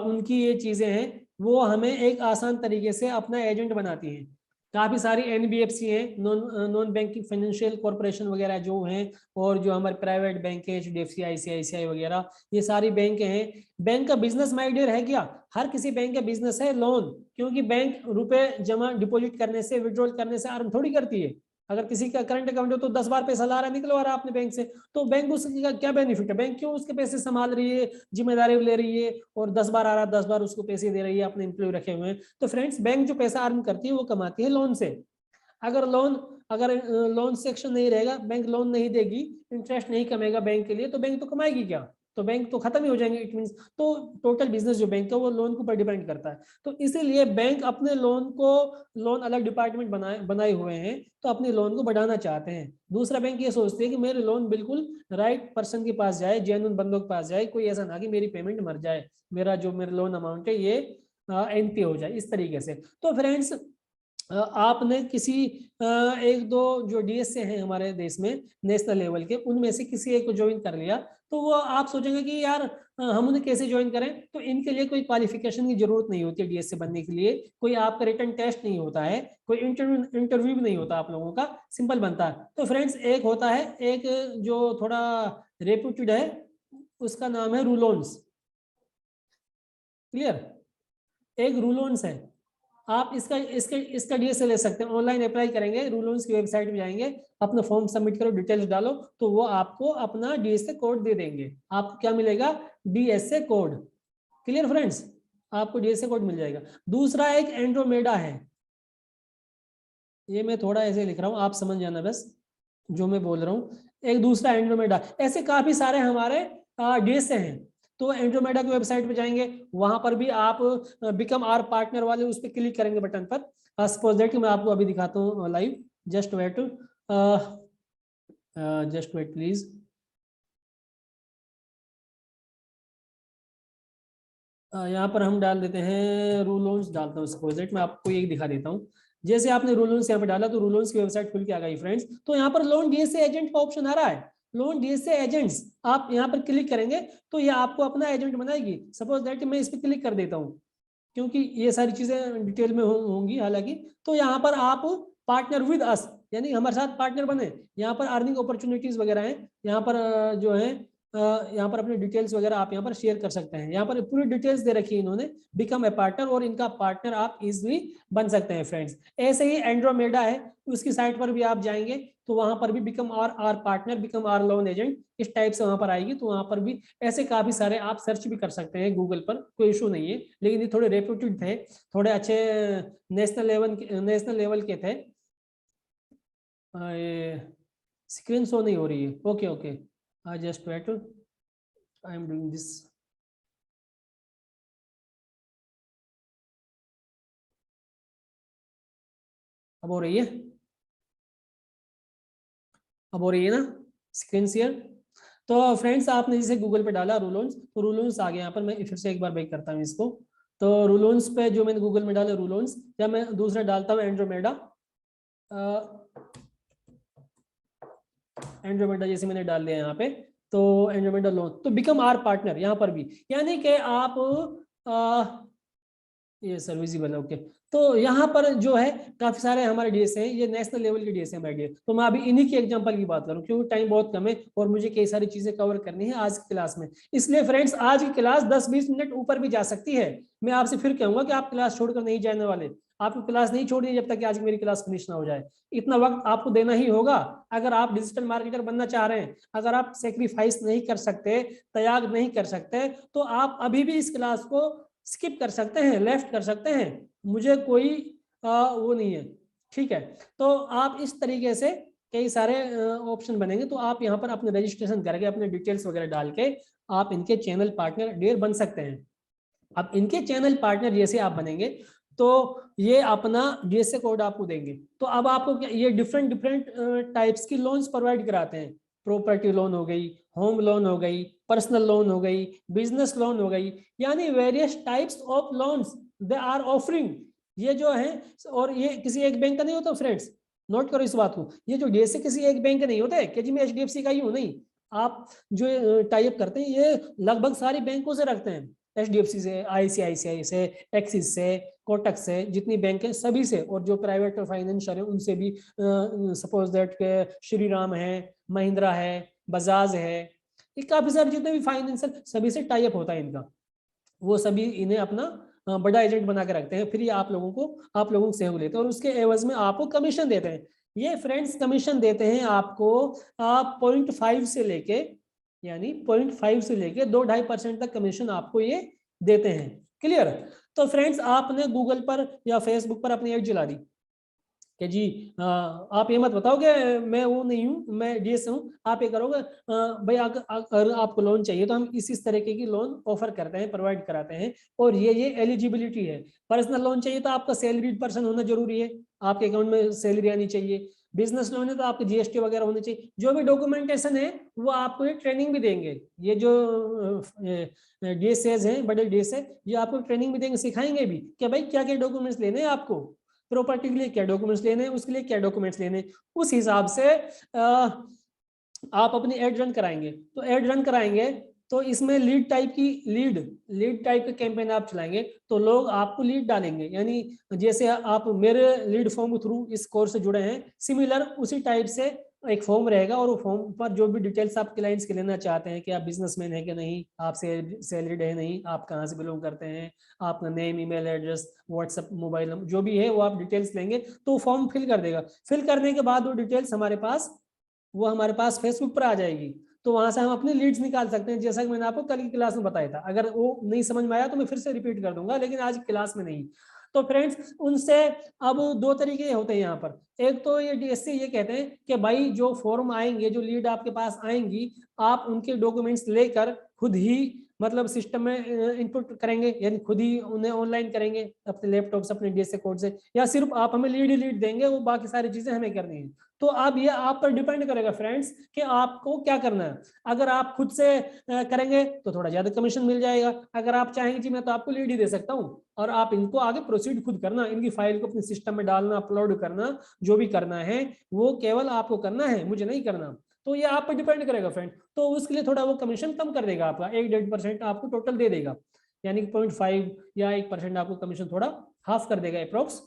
Speaker 1: उनकी ये चीजें हैं, वो हमें एक आसान तरीके से अपना एजेंट बनाती हैं। काफी सारी एनबीएफसी हैं, नॉन बैंकिंग फाइनेंशियल कॉर्पोरेशन वगैरह जो हैं, और जो हमारे प्राइवेट बैंक है एचडीएफसी आईसीआईसीआई वगैरह, ये सारी बैंक हैं। बैंक का बिजनेस माय डियर है क्या? हर किसी बैंक का बिजनेस है लोन, क्योंकि बैंक रुपए जमा डिपॉजिट करने से, विड्रॉल करने से अर्न थोड़ी करती है। अगर किसी का करंट अकाउंट हो तो 10 बार पैसा ला रहा है, निकलवा रहा है अपने बैंक से, तो बैंक उसका क्या बेनिफिट है? बैंक क्यों उसके पैसे संभाल रही है, जिम्मेदारी ले रही है, और 10 बार आ रहा है, 10 बार उसको पैसे दे रही है, अपने एम्प्लॉय रखे हुए हैं। तो फ्रेंड्स, बैंक जो पैसा अर्न करती है वो कमाती है लोन से। अगर लोन सेक्शन नहीं रहेगा, बैंक लोन नहीं देगी, इंटरेस्ट नहीं कमेगा बैंक के लिए, तो बैंक तो कमाएगी क्या? तो बैंक तो खत्म ही हो जाएंगे। इट मींस तो टोटल बिजनेस जो बैंक का वो लोन के ऊपर डिपेंड करता है। तो इसीलिए बैंक अपने लोन अलग डिपार्टमेंट बनाए हुए हैं, तो अपने लोन को बढ़ाना चाहते हैं। दूसरा बैंक ये सोचते हैं कि मेरे लोन बिल्कुल राइट पर्सन के पास जाए, जेन्युइन बंदों के पास जाए, कोई ऐसा ना कि मेरी पेमेंट मर जाए, मेरा लोन अमाउंट है ये एनपी हो जाए, इस तरीके से। तो फ्रेंड्स, आपने किसी एक दो जो डीएसए हैं हमारे देश में नेशनल लेवल के, उनमें से किसी एक को ज्वाइन कर लिया, तो वो आप सोचेंगे कि यार हम उन्हें कैसे ज्वाइन करें? तो इनके लिए कोई क्वालिफिकेशन की जरूरत नहीं होती है डीएसए बनने के लिए। कोई आपका रिटन टेस्ट नहीं होता है, कोई इंटरव्यू भी नहीं होता आप लोगों का, सिंपल बनता है। तो फ्रेंड्स, एक होता है, एक जो थोड़ा रेप्यूटेड है, उसका नाम है रूलोन्स। क्लियर? एक रूलोन्स है, आप इसका डीएसए ले सकते हैं। ऑनलाइन अप्लाई करेंगे, रूलोन्स की वेबसाइट पे जाएंगे, अपना फॉर्म सबमिट करो, डिटेल्स डालो, तो वो आपको अपना डीएसए कोड दे देंगे। आपको क्या मिलेगा? DSA code. Clear friends? आपको डीएसए कोड मिल जाएगा। दूसरा एक एंड्रोमेडा है, ये मैं थोड़ा ऐसे लिख रहा हूँ, आप समझ जाना बस जो मैं बोल रहा हूँ। एक दूसरा एंड्रोमेडा, ऐसे काफी सारे हमारे डीएसए हैं। तो एंड्रोमेडा की वेबसाइट पे जाएंगे, वहां पर भी आप बिकम आवर पार्टनर वाले उस पर क्लिक करेंगे बटन पर। सपोज दैट कि मैं आपको अभी दिखाता हूँ लाइव। Just wait please. यहाँ पर हम डाल देते हैं रूलोन्स, डालता हूँ सपोज दैट, मैं आपको एक दिखा देता हूँ। जैसे आपने रूलोन्स यहाँ पे डाला, तो रूलोन्स की वेबसाइट खुल के आ गई फ्रेंड्स। तो यहाँ पर लोन डीएसए एजेंट का ऑप्शन आ रहा है, लोन डीएसए एजेंट्स। आप यहाँ पर क्लिक करेंगे तो ये आपको अपना एजेंट बनाएगी। सपोज दैट मैं इस पर क्लिक कर देता हूँ, क्योंकि ये सारी चीजें डिटेल में होंगी हालांकि। तो यहाँ पर आप पार्टनर विद अस, यानी हमारे साथ पार्टनर बने। यहाँ पर अर्निंग अपॉर्चुनिटीज वगैरह हैं, यहाँ पर जो है यहाँ पर अपने डिटेल्स वगैरह आप यहाँ पर शेयर कर सकते हैं। यहाँ पर पूरी डिटेल्स दे रखी है इन्होंने, बिकम ए पार्टनर, और इनका पार्टनर आप इजीली बन सकते हैं फ्रेंड्स। ऐसे ही एंड्रोमेडा है, उसकी साइट पर भी आप जाएंगे तो वहां पर भी become our partner, become our loan agent, इस टाइप से वहां पर आएगी। तो वहां पर भी ऐसे काफी सारे आप सर्च भी कर सकते हैं गूगल पर, कोई इशू नहीं है। लेकिन ये थोड़े रेप्यूटेड थे, थोड़े अच्छे नेशनल लेवल के थे। स्क्रीन शो नहीं हो रही है, okay okay, I just wait, I am doing this. अब हो रही है? अब हो रही है ना स्क्रीन शेयर? तो फ्रेंड्स, आपने जैसे गूगल पे डाला रूलोन्स, तो रूलोन्स आ गया। यहाँ पर मैं फिर से एक बार बैक करता हूँ इसको। तो रूलोन्स पे जो मैंने गूगल में डाला रूलोन्स, या मैं दूसरा डालता हूँ एंड्रोमेडा। एंड्रोमेडा जैसे मैंने डाल दिया यहाँ पे, तो एंड्रोमेडा लोन, तो बिकम आर पार्टनर यहाँ पर भी, यानी कि आप ये सर्विसिबल है, ओके। तो यहाँ पर जो है काफी सारे हमारे डीएसए हैं, ये नेशनल लेवल के डीएसए हमारे डीएसए। तो मैं अभी इन्हीं की एग्जांपल की बात करूँ, क्योंकि टाइम बहुत कम है और मुझे कई सारी चीजें कवर करनी है आज की क्लास में। इसलिए फ्रेंड्स, आज की क्लास 10-20 मिनट ऊपर भी जा सकती है। मैं आपसे फिर कहूंगा कि आप क्लास छोड़कर नहीं जाने वाले, आपको क्लास नहीं छोड़नी जब तक कि आज की मेरी क्लास फिनिश ना हो जाए। इतना वक्त आपको देना ही होगा अगर आप डिजिटल मार्केटर बनना चाह रहे हैं। अगर आप सेक्रीफाइस नहीं कर सकते, त्याग नहीं कर सकते, तो आप अभी भी इस क्लास को स्किप कर सकते हैं, लेफ्ट कर सकते हैं। मुझे कोई वो नहीं है, ठीक है, तो आप इस तरीके से कई सारे ऑप्शन बनेंगे, तो आप यहाँ पर अपने रजिस्ट्रेशन करके अपने डिटेल्स वगैरह डाल के आप इनके चैनल पार्टनर डियर बन सकते हैं। अब इनके चैनल पार्टनर जैसे आप बनेंगे तो ये अपना डीएसए कोड आपको देंगे। तो अब आपको क्या, ये डिफरेंट डिफरेंट टाइप्स की लोन्स प्रोवाइड कराते हैं। प्रॉपर्टी लोन हो गई, होम लोन हो गई, पर्सनल लोन हो गई, बिजनेस लोन हो गई, यानी various types of loans they are offering. ये जो है, और ये किसी एक बैंक का नहीं होता फ्रेंड्स, नोट करो इस बात को। ये जो डीएसए किसी एक बैंक का नहीं होता है कि जी मैं एचडीएफसी का ही हूं, नहीं। आप जो टाइप करते हैं ये लगभग सारी बैंकों से रखते हैं, एचडीएफसी से, आईसीआईसीआई से, एक्सिस से, कोटक से, जितनी बैंक है सभी से, और जो प्राइवेट फाइनेंशियल है उनसे भी, सपोज दैट के श्रीराम है, महिंद्रा है, बजाज है, ये काफी सारे जितने भी फाइनेंशियल सभी से टाई अप होता है इनका। वो सभी इन्हें अपना बड़ा एजेंट बना के रखते हैं, फिर ये आप लोगों को सहयोग लेते हैं और उसके एवज में आपको कमीशन देते हैं। ये फ्रेंड्स कमीशन देते हैं आपको 0.5 से लेके, यानी 0.5 से लेके 2-2.5% तक कमीशन आपको ये देते हैं। क्लियर? तो फ्रेंड्स आपने गूगल पर या फेसबुक पर अपनी एड चला दी कि जी आप ये मत बताओ कि मैं वो नहीं हूँ, मैं डीएस हूँ। आप ये करोगे भाई अगर आपको लोन चाहिए तो हम इस तरीके की लोन ऑफर करते हैं, प्रोवाइड कराते हैं, और ये एलिजिबिलिटी है। पर्सनल लोन चाहिए तो आपका सैलरीड पर्सन होना जरूरी है, आपके अकाउंट में सैलरी आनी चाहिए। बिजनेस लोन है तो आपके जीएसटी वगैरह होने चाहिए। जो भी डॉक्यूमेंटेशन है वो आपको ये ट्रेनिंग भी देंगे। ये जो डीएसएस हैं, बड़े डीएस है, ये आपको ट्रेनिंग भी देंगे, सिखाएंगे भी कि भाई क्या क्या डॉक्यूमेंट्स लेने हैं आपको, प्रॉपर्टी के लिए क्या डॉक्यूमेंट्स लेने हैं, उसके लिए क्या डॉक्यूमेंट्स लेने, उस हिसाब से आप अपनी एड रन कराएंगे। तो एड रन कराएंगे तो इसमें लीड टाइप का कैंपेन आप चलाएंगे तो लोग आपको लीड डालेंगे, यानी जैसे आप मेरे लीड फॉर्म के थ्रू इस कोर्स से जुड़े हैं, सिमिलर उसी टाइप से एक फॉर्म रहेगा, और वो फॉर्म पर जो भी डिटेल्स आप क्लाइंट्स के लेना चाहते हैं कि आप बिजनेसमैन है कि नहीं, आप सैलरीड है नहीं, आप कहाँ से बिलोंग करते हैं, आपका name, email address, WhatsApp, mobile number, जो भी है वो आप डिटेल्स लेंगे तो फॉर्म फिल कर देगा। फिल करने के बाद वो डिटेल्स हमारे पास फेसबुक पर आ जाएगी। तो वहां से हम अपने लीड्स निकाल सकते हैं, जैसा कि मैंने आपको कल की क्लास में बताया था। अगर वो नहीं समझ में आया तो मैं फिर से रिपीट कर दूंगा, लेकिन आज क्लास में नहीं। तो फ्रेंड्स उनसे अब दो तरीके होते हैं यहाँ पर। एक तो ये डीएससी ये कहते हैं कि भाई जो फॉर्म आएंगे, जो लीड आपके पास आएंगी, आप उनके डॉक्यूमेंट्स लेकर खुद ही मतलब सिस्टम में इनपुट करेंगे, यानी खुद ही उन्हें ऑनलाइन करेंगे अपने लैपटॉप से, अपने डीएसए कोड से, या सिर्फ आप हमें लीड ही लीड देंगे, वो बाकी सारी चीजें हमें करनी है। तो अब ये आप पर डिपेंड करेगा फ्रेंड्स कि आपको क्या करना है। अगर आप खुद से करेंगे तो थोड़ा ज्यादा कमीशन मिल जाएगा। अगर आप चाहेंगे जी मैं तो आपको लीड ही दे सकता हूँ और आप इनको आगे प्रोसीड खुद करना, इनकी फाइल को अपने सिस्टम में डालना, अपलोड करना, जो भी करना है वो केवल आपको करना है, मुझे नहीं करना। तो ये आप पर डिपेंड करेगा फ्रेंड। तो उसके लिए थोड़ा वो कमीशन कम कर देगा आपका, 1-1.5% आपको टोटल दे देगा, यानी 0.5 या 1% आपको कमीशन थोड़ा हाफ कर देगा अप्रोक्स।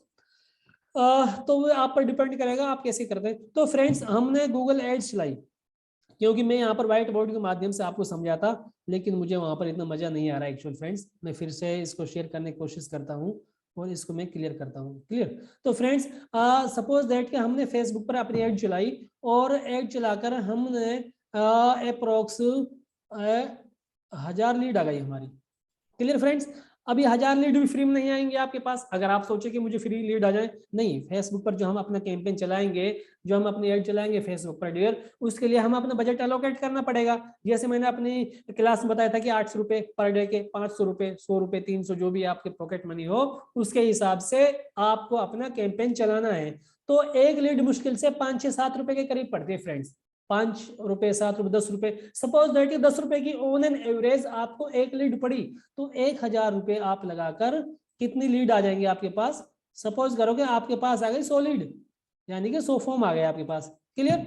Speaker 1: तो वो आप पर डिपेंड करेगा आप कैसे करते हैं। तो फ्रेंड्स हमने गूगल एड्स चलाई, क्योंकि मैं यहाँ पर व्हाइट बोर्ड के माध्यम से आपको समझाता, लेकिन मुझे वहां पर इतना मजा नहीं आ रहा एक्चुअल फ्रेंड्स। मैं फिर से इसको शेयर करने की कोशिश करता हूँ और इसको मैं क्लियर करता हूँ। क्लियर? तो फ्रेंड्स सपोज दैट कि हमने फेसबुक पर अपनी एड चलाई और एड चलाकर हमने अप्रोक्स 1000 लीड आ गई हमारी। Clear friends? अभी 1000 लीड भी फ्री में नहीं आएंगे आपके पास। अगर आप सोचे कि मुझे फ्री लीड आ जाए, नहीं, फेसबुक पर जो हम अपना कैंपेन चलाएंगे, जो हम अपनी एड चलाएंगे फेसबुक पर डियर, उसके लिए हम अपना बजट एलोकेट करना पड़ेगा। जैसे मैंने अपनी क्लास में बताया था कि 800 रुपए पर डे के, 500 रुपए, 100 रुपए, 300, जो भी आपके पॉकेट मनी हो उसके हिसाब से आपको अपना कैंपेन चलाना है। तो एक लीड मुश्किल से 5-6-7 रुपए के करीब पड़ते हैं फ्रेंड्स। 5 रुपए, 7 रुपए, 10 रुपए, सपोज दैट 10 रुपए की ऑन एन एवरेज आपको एक लीड पड़ी, तो 1000 रुपए आप लगाकर कितनी लीड आ जाएंगे आपके पास? सपोज करो कि आपके पास आ गई 100 लीड, यानी कि 100 फॉर्म आ गए आपके पास। क्लियर?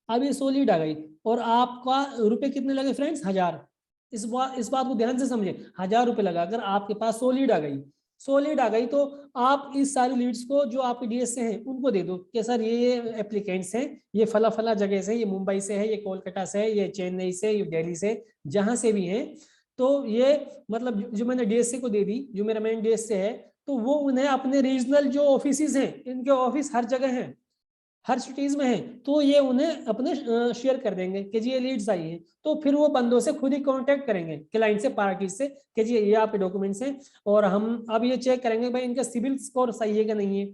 Speaker 1: अब ये 100 लीड आ गई और आपका रुपए कितने लगे फ्रेंड्स? 1000। इस बात को ध्यान से समझे, 1000 रुपए लगाकर आपके पास 100 लीड आ गई। 100 लीड आ गई तो आप इस सारी लीड्स को जो आपके डीएस से हैं उनको दे दो कि सर ये एप्लीकेंट्स हैं, ये फला फला जगह से, ये मुंबई से है, ये कोलकाता से है, ये चेन्नई से, ये दिल्ली से, जहां से भी हैं। तो ये मतलब जो मैंने डीएसए को दे दी, जो मेरा मेन डीएस से है, तो वो उन्हें अपने रीजनल जो ऑफिस हैं, इनके ऑफिस हर जगह हैं, हर सिटीज में है, तो ये उन्हें अपने शेयर कर देंगे कि जी ये लीड्स आई हैं। तो फिर वो बंदों से खुद ही कांटेक्ट करेंगे, क्लाइंट से, पार्टी से, कि जी ये आपके डॉक्यूमेंट्स हैं और हम अब ये चेक करेंगे भाई इनका सिविल स्कोर सही है कि नहीं है।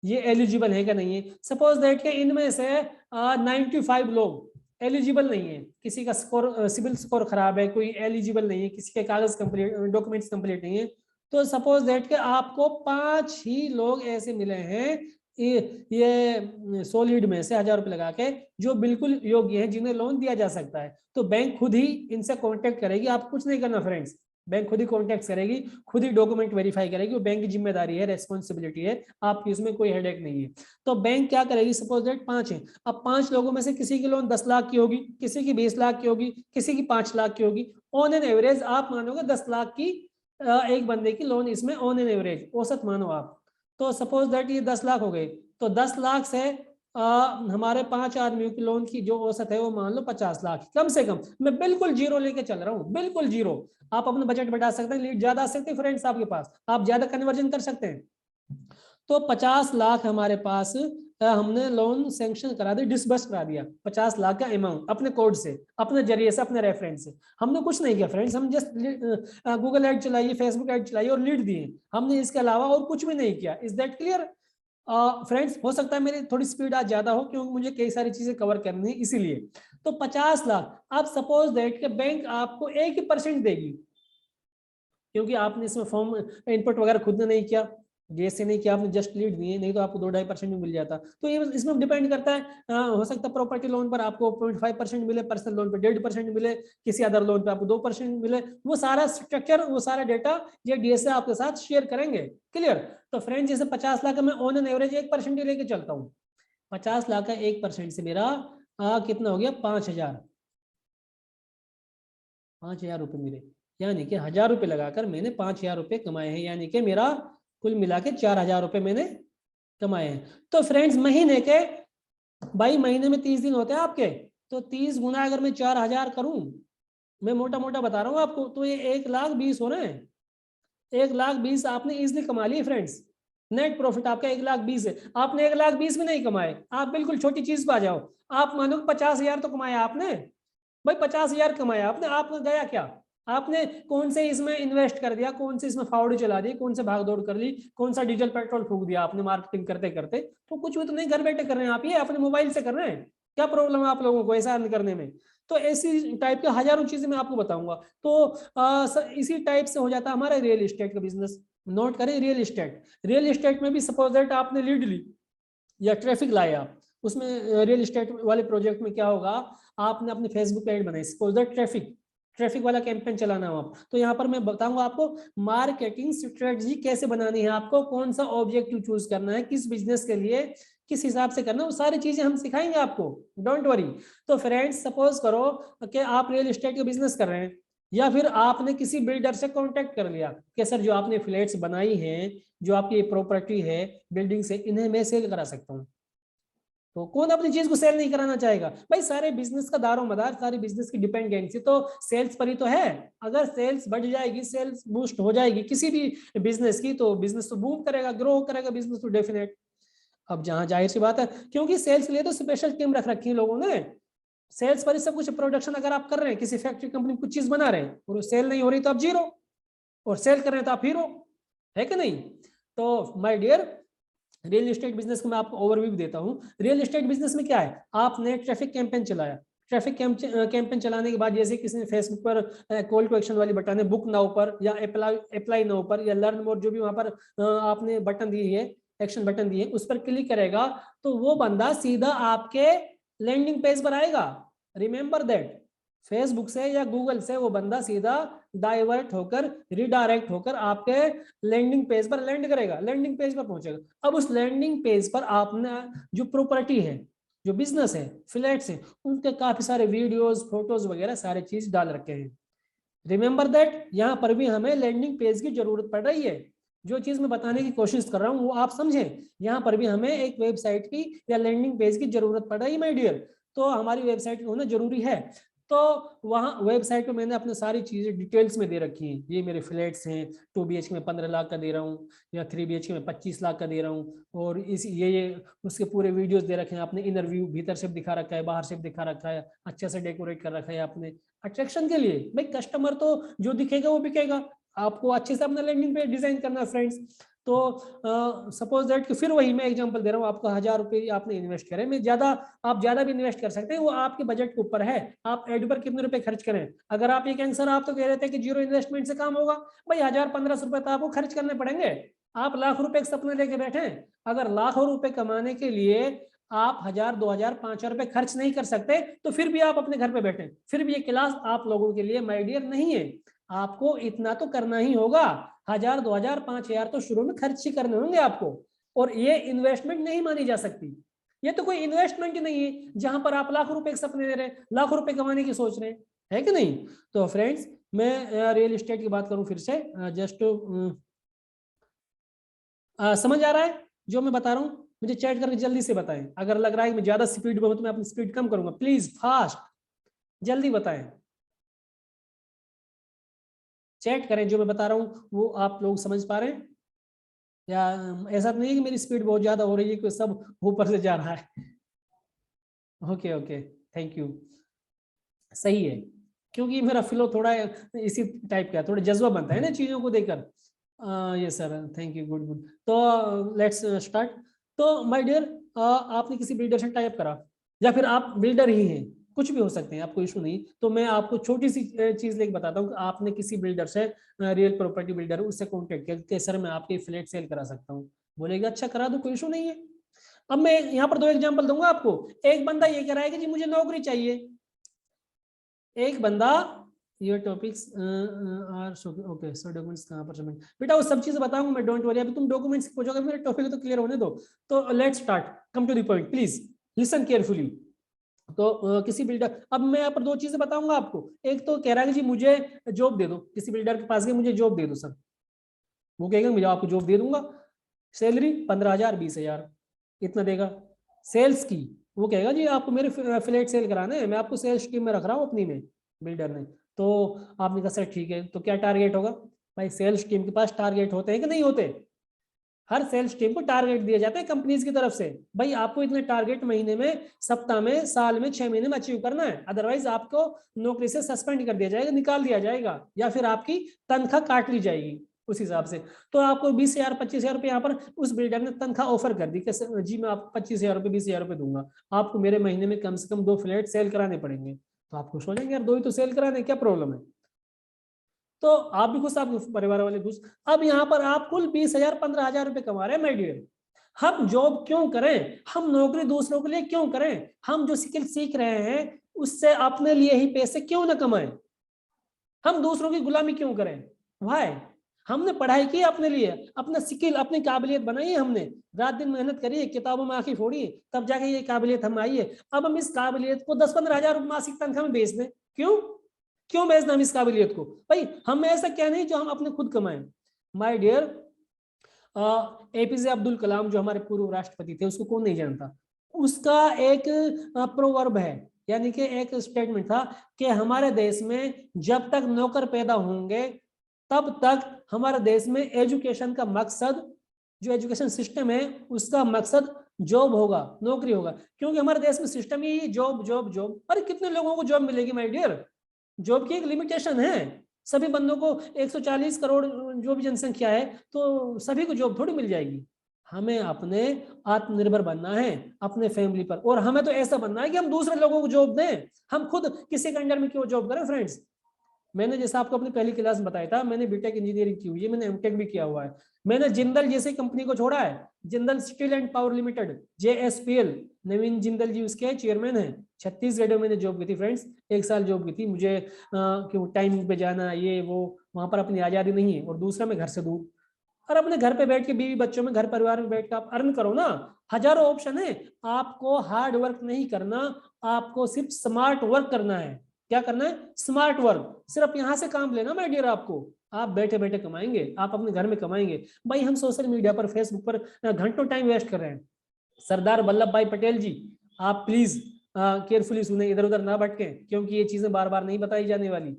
Speaker 1: ये एलिजिबल है क्या नहीं है। सपोज दैट के इनमें से 95 लोग एलिजिबल नहीं है, किसी का स्कोर सिविल स्कोर खराब है, कोई एलिजिबल नहीं है, किसी के कागज कंप्लीट डॉक्यूमेंट्स कंप्लीट नहीं है, तो सपोज दैट के आपको 5 ही लोग ऐसे मिले हैं ये सॉलिड में से 1000 रुपए लगा के जो बिल्कुल योग्य है, जिन्हें लोन दिया जा सकता है। तो बैंक खुद ही इनसे कांटेक्ट करेगी, आप कुछ नहीं करना फ्रेंड्स, बैंक खुद ही कांटेक्ट करेगी, खुद ही डॉक्यूमेंट वेरीफाई करेगी, वो बैंक की जिम्मेदारी है, रेस्पॉन्सिबिलिटी है, आपकी उसमें कोई हेडेक नहीं है। तो बैंक क्या करेगी, सपोज दैट 5 है, अब 5 लोगों में से किसी की लोन 10 लाख की होगी, किसी की 20 लाख की होगी, किसी की 5 लाख की होगी, ऑन एन एवरेज आप मानोगे 10 लाख की एक बंदे की लोन इसमें ऑन एन एवरेज औसत मानो आप। तो सपोज दैट ये 10 लाख हो गए, तो 10 लाख से हमारे 5 आदमियों की लोन की जो औसत है वो मान लो 50 लाख कम से कम। मैं बिल्कुल जीरो लेके चल रहा हूँ, बिल्कुल जीरो। आप अपना बजट बढ़ा सकते हैं, लीड ज्यादा आ सकते हैं फ्रेंड्स आपके पास, आप ज्यादा कन्वर्जन कर सकते हैं। तो 50 लाख हमारे पास हमने लोन सैंक्शन करा दी, डिसबर्स करा दिया 50 लाख का अमाउंट अपने कोड से, अपने जरिए से, अपने रेफरेंस से। हमने कुछ नहीं किया फ्रेंड्स, हम जस्ट गूगल एड चलाई, फेसबुक एड चलाई और लीड दिए, हमने इसके अलावा और कुछ भी नहीं किया। Is that clear friends? हो सकता है मेरी थोड़ी स्पीड आज ज्यादा हो क्योंकि मुझे कई सारी चीजें कवर करनी है इसीलिए। तो 50 लाख, अब सपोज दैट के बैंक आपको 1% देगी, क्योंकि आपने इसमें फॉर्म इनपुट वगैरह खुद ने नहीं किया, जैसे नहीं किया आपने, जस्ट लीड दिए, नहीं तो आपको 2-2.5% में मिल जाता। तो ये इसमें डिपेंड करता है, हो सकता है प्रॉपर्टी लोन पर आपको 0.5% मिले, पर्सनल लोन पर 1.5% मिले, किसी अदर लोन पर आपको 2% मिले। वो सारा स्ट्रक्चर, वो सारा डेटा ये डीएसए आपके साथ शेयर करेंगे। क्लियर? तो फ्रेंड्स जैसे 50 लाख का मैं ऑन एन एवरेज 1% लेके चलता हूँ, 50 लाख का 1% से मेरा कितना हो गया, 5,000 रुपए मिले, यानी कि 1000 रुपए लगाकर मैंने 5,000 रुपए कमाए हैं, यानी कि मेरा कुल मिला के 4,000 रुपए मैंने कमाए हैं। तो फ्रेंड्स महीने के, भाई महीने में 30 दिन होते हैं आपके, तो 30 गुना अगर मैं 4,000 करूं, मैं मोटा मोटा बता रहा हूं आपको, तो ये 1,20,000 हो रहे हैं। 1,20,000 आपने इजिली कमा लिए फ्रेंड्स। नेट प्रॉफिट आपका 1,20,000 है, आपने 1,20,000 भी नहीं कमाए, आप बिल्कुल छोटी चीज पर आ जाओ, आप मानो 50,000 तो कमाया आपने, भाई 50,000 कमाया आपने, आपने गया क्या, आपने कौन से इसमें इन्वेस्ट कर दिया, कौन से इसमें फाउड़ी चला दी, कौन से भागदौड़ कर ली, कौन सा डीजल पेट्रोल फूक दिया आपने मार्केटिंग करते करते। तो कुछ भी तो नहीं, घर बैठे कर रहे हैं आप, ये अपने मोबाइल से कर रहे हैं, क्या प्रॉब्लम है आप लोगों को ऐसा अर्न करने में। तो ऐसी टाइप के हजारों चीजें मैं आपको बताऊंगा। तो इसी टाइप से हो जाता है हमारा रियल एस्टेट का बिजनेस। नोट करें, रियल एस्टेट, रियल एस्टेट में भी सपोज दैट आपने लीड ली या ट्रैफिक लाया, उसमें रियल एस्टेट वाले प्रोजेक्ट में क्या होगा, आपने अपनी फेसबुक एड बनाई, सपोज दैट ट्रैफिक ट्रैफिक वाला कैंपेन चलाना हो आप, तो यहाँ पर मैं बताऊंगा आपको मार्केटिंग स्ट्रेटजी कैसे बनानी है, आपको कौन सा ऑब्जेक्टिव चूज करना है, किस बिजनेस के लिए किस हिसाब से करना है, वो सारी चीजें हम सिखाएंगे आपको, डोंट वरी। तो फ्रेंड्स सपोज करो कि आप रियल एस्टेट का बिजनेस कर रहे हैं, या फिर आपने किसी बिल्डर से कांटेक्ट कर लिया कि सर जो आपने फ्लैट्स बनाई हैं, जो आपकी प्रॉपर्टी है बिल्डिंग से, इन्हें मैं सेल करा सकता हूँ। तो कौन अपनी चीज को सेल नहीं कराना चाहेगा भाई, सारे बिजनेस का दारोमदार, सारी बिजनेस की डिपेंडेंसी तो सेल्स पर ही तो है। अगर सेल्स बढ़ जाएगी, सेल्स बूस्ट हो जाएगी किसी भी बिजनेस की, तो बिजनेस तो बूम करेगा, ग्रो करेगा बिजनेस तो डेफिनेट। अब जहां जाहिर सी बात है, क्योंकि सेल्स के लिए तो स्पेशल टीम रख रखी है लोगों ने, सेल्स पर ही सब कुछ। प्रोडक्शन अगर आप कर रहे हैं, किसी फैक्ट्री कंपनी कुछ चीज बना रहे हैं और सेल नहीं हो रही तो आप जीरो, और सेल कर रहे हैं तो आप हीरो, है कि नहीं। तो my dear, real estate business को मैं आपको ओवरव्यू देता हूं। रियल एस्टेट बिजनेस में क्या है, आपने ट्रैफिक कैंपेन चलाया, ट्रैफिक कैंपेन चलाने के बाद जैसे किसी ने फेसबुक पर कॉल टू एक्शन वाली बटन है, बुक नाउ पर या अप्लाई नाउ पर या लर्न मोर, जो भी वहां पर आपने बटन दी है, एक्शन बटन दिए, उस पर क्लिक करेगा तो वो बंदा सीधा आपके लैंडिंग पेज पर आएगा। रिमेंबर दैट, फेसबुक से या गूगल से वो बंदा सीधा डाइवर्ट होकर, रिडायरेक्ट होकर आपके लैंडिंग पेज पर लैंड करेगा, लैंडिंग पेज पर पहुंचेगा। अब उस लैंडिंग पेज पर आपने जो प्रॉपर्टी है, जो बिजनेस है, फ्लैट्स है, उनके काफी सारे वीडियोस, फोटोज वगैरह सारे चीज डाल रखे हैं। रिमेंबर दैट, यहां पर भी हमें लैंडिंग पेज की जरूरत पड़ रही है। जो चीज मैं बताने की कोशिश कर रहा हूं वो आप समझें, यहां पर भी हमें एक वेबसाइट की या लैंडिंग पेज की जरूरत पड़ रही है माय डियर। तो हमारी वेबसाइट होना जरूरी है। तो वहाँ वेबसाइट पे मैंने अपने सारी चीजें डिटेल्स में दे रखी हैं, ये मेरे फ्लैट्स हैं, 2 BHK में 15 लाख का दे रहा हूँ, या 3 BHK में 25 लाख का दे रहा हूँ, और इस ये उसके पूरे वीडियोस दे रखे हैं आपने, इनर व्यू भीतर से दिखा रखा है, बाहर से दिखा रखा है, अच्छे से डेकोरेट कर रखा है आपने अट्रैक्शन के लिए। भाई कस्टमर तो जो दिखेगा वो बिकेगा, आपको अच्छे से अपना लैंडिंग पेज डिजाइन करना है फ्रेंड्स। तो सपोज दैट कि फिर वही मैं एग्जांपल दे रहा हूँ आपको, 1000 रुपये आपने इन्वेस्ट करें, मैं ज्यादा, आप ज्यादा भी इन्वेस्ट कर सकते हैं, वो आपके बजट के ऊपर है, आप एड पर कितने रुपए खर्च करें। अगर आप ये कैंसर, आप तो कह रहे थे कि 0 इन्वेस्टमेंट से काम होगा, भाई 1000-1500 रुपए तो आपको खर्च करने पड़ेंगे। आप लाख रुपए के सपने लेके बैठे, अगर लाखों रुपए कमाने के लिए आप 1000, 2000, 5000 रुपए खर्च नहीं कर सकते, तो फिर भी आप अपने घर पे बैठे, फिर भी ये क्लास आप लोगों के लिए माय डियर नहीं है। आपको इतना तो करना ही होगा, 1000, 2000, 5000 तो शुरू में खर्च ही करने होंगे आपको, और ये इन्वेस्टमेंट नहीं मानी जा सकती। ये तो कोई इन्वेस्टमेंट ही नहीं है जहां पर आप लाख रुपए के सपने दे रहे हैं, लाख रुपए कमाने की सोच रहे हैं, है कि नहीं। तो फ्रेंड्स, मैं रियल एस्टेट की बात करूं फिर से, जस्ट समझ आ रहा है जो मैं बता रहा हूं, मुझे चैट करके जल्दी से बताएं। अगर लग रहा है कि मैं ज्यादा स्पीड में हूं तो मैं अपनी स्पीड कम करूंगा, प्लीज फास्ट जल्दी बताएं, चैट करें जो मैं बता रहा हूं वो आप लोग समझ पा रहे हैं, या ऐसा तो नहीं है कि मेरी स्पीड बहुत ज्यादा हो रही है कि सब ऊपर से जा रहा है। ओके ओके, थैंक यू, सही है, क्योंकि मेरा फ्लो थोड़ा इसी टाइप का, थोड़ा जज्बा बनता है ना चीजों को देखकर। ये sir, thank you, good good. तो लेट्स स्टार्ट। तो माय डियर, आपने किसी बिल्डर से टाइप करा, या फिर आप बिल्डर ही हैं, कुछ भी हो सकते हैं, आपको इशू नहीं, तो मैं आपको छोटी सी चीज लेके बताता हूँ कि आपने किसी बिल्डर से, रियल प्रॉपर्टी बिल्डर, उससे कॉन्टेक्ट किया कि सर मैं आपके फ्लैट सेल करा सकता हूँ, बोलेगा अच्छा करा दो, कोई इशू नहीं है। अब मैं यहाँ पर 2 एग्जाम्पल दूंगा आपको। एक बंदा ये कह रहा है कि जी मुझे नौकरी चाहिए, एक बंदा, ये topics are okay, so documents कहाँ पर सबमिट, बेटा वो सब चीजें बताऊंगा मैं, डोंट वरी, अभी तुम डॉक्यूमेंट्स पूछोगे, मेरे टॉपिक तो क्लियर होने दो। तो let's start, come to the point, please listen carefully. तो किसी बिल्डर, अब मैं यहाँ पर 2 चीजें बताऊंगा आपको। एक तो कह रहा है कि जी मुझे जॉब दे दो, किसी बिल्डर के पास गए, मुझे जॉब दे दो सर, वो कहेगा मुझे आपको जॉब दे दूंगा, सैलरी 15,000, 20,000 इतना देगा। सेल्स की, वो कहेगा जी आपको मेरे फ्लैट सेल कराने हैं, मैं आपको सेल्स टीम में रख रहा हूँ अपनी में, बिल्डर ने। तो आपने कहा सर ठीक है, तो क्या टारगेट होगा। भाई सेल्स टीम के पास टारगेट होते हैं कि नहीं होते, हर सेल्स टीम को टारगेट दिए जाते हैं कंपनीज की तरफ से, भाई आपको इतने टारगेट महीने में, सप्ताह में, साल में, 6 महीने में अचीव करना है, अदरवाइज आपको नौकरी से सस्पेंड कर दिया जाएगा, निकाल दिया जाएगा, या फिर आपकी तनख्वाह काट ली जाएगी उस हिसाब से। तो आपको 20,000, 25,000 रुपये यहाँ पर उस बिल्डर ने तनख्वाह ऑफर कर दी कि जी मैं आपको 25,000 रुपये, 20,000 रुपये दूंगा, आपको मेरे महीने में कम से कम 2 फ्लैट सेल कराने पड़ेंगे। तो आप खुश हो जाएंगे, यार 2 ही तो सेल कराने, क्या प्रॉब्लम है। तो आप भी खुश, आपके परिवार वाले खुश। अब यहाँ पर आप कुल 20,000, 15,000 रुपये कमा रहे हैं माय डियर। हम जॉब क्यों करें, हम नौकरी दूसरों के लिए क्यों करें, हम जो स्किल सीख रहे हैं उससे अपने लिए ही पैसे क्यों ना कमाएं, हम दूसरों की गुलामी क्यों करें। भाई हमने पढ़ाई की अपने लिए, अपना स्किल, अपनी काबिलियत बनाई है, हमने रात दिन मेहनत करी है, किताबों में आंखें फोड़ी है, तब जाके ये काबिलियत हम आई है। अब हम इस काबिलियत को 10-15,000 मासिक तनख्वाह में बेच दें, क्यों क्यों बेचना हम इस काबिलियत को। भाई हम ऐसा क्या नहीं जो हम अपने खुद कमाएं। My dear, APJ Abdul Kalam जो हमारे पूर्व राष्ट्रपति थे, उसको कौन नहीं जानता। उसका एक प्रोवर्ब है, यानी कि एक स्टेटमेंट था कि हमारे देश में जब तक नौकर पैदा होंगे तब तक हमारे देश में एजुकेशन का मकसद, जो एजुकेशन सिस्टम है उसका मकसद जॉब होगा, नौकरी होगा, क्योंकि हमारे देश में सिस्टम ही जॉब जॉब जॉब। अरे कितने लोगों को जॉब मिलेगी माय डियर, जॉब की एक लिमिटेशन है, सभी बंदों को 140 करोड़ जो भी जनसंख्या है, तो सभी को जॉब थोड़ी मिल जाएगी। हमें अपने आत्मनिर्भर बनना है अपने फैमिली पर, और हमें तो ऐसा बनना है कि हम दूसरे लोगों को जॉब दें, हम खुद किसी के अंडर में क्यों जॉब करें। फ्रेंड्स, मैंने जैसा आपको अपनी पहली क्लास में बताया था, मैंने बीटेक इंजीनियरिंग की हुई है, मैंने एमटेक भी किया हुआ है, मैंने जिंदल जैसी कंपनी को छोड़ा है, Jindal steel and power limited, JSPL, नवीन जिंदल जी उसके चेयरमैन है। छत्तीसगढ़ में मैंने जॉब की थी फ्रेंड्स, 1 साल जॉब की थी मुझे, क्यों टाइमिंग पे जाना, ये वो, वहां पर अपनी आजादी नहीं है, और दूसरा मैं घर से दूर। और अपने घर पे बैठ के बीवी बच्चों में, घर परिवार में बैठ के आप अर्न करो ना, हजारों ऑप्शन है। आपको हार्ड वर्क नहीं करना, आपको सिर्फ स्मार्ट वर्क करना है। क्या करना है, स्मार्ट वर्क, सिर्फ यहां से काम लेना माय डियर, आपको आप बैठे बैठे कमाएंगे, आप अपने घर में कमाएंगे। भाई हम सोशल मीडिया पर, फेसबुक पर घंटों टाइम वेस्ट कर रहे हैं। सरदार वल्लभ भाई पटेल जी, आप प्लीज केयरफुली सुने, इधर उधर ना भटके, क्योंकि ये चीजें बार बार नहीं बताई जाने वाली।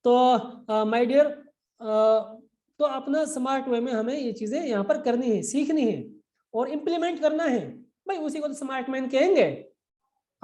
Speaker 1: तो माय डियर, तो अपना स्मार्ट वे में हमें ये चीजें यहाँ पर करनी है, सीखनी है और इम्प्लीमेंट करना है। भाई उसी को तो स्मार्ट मैन कहेंगे।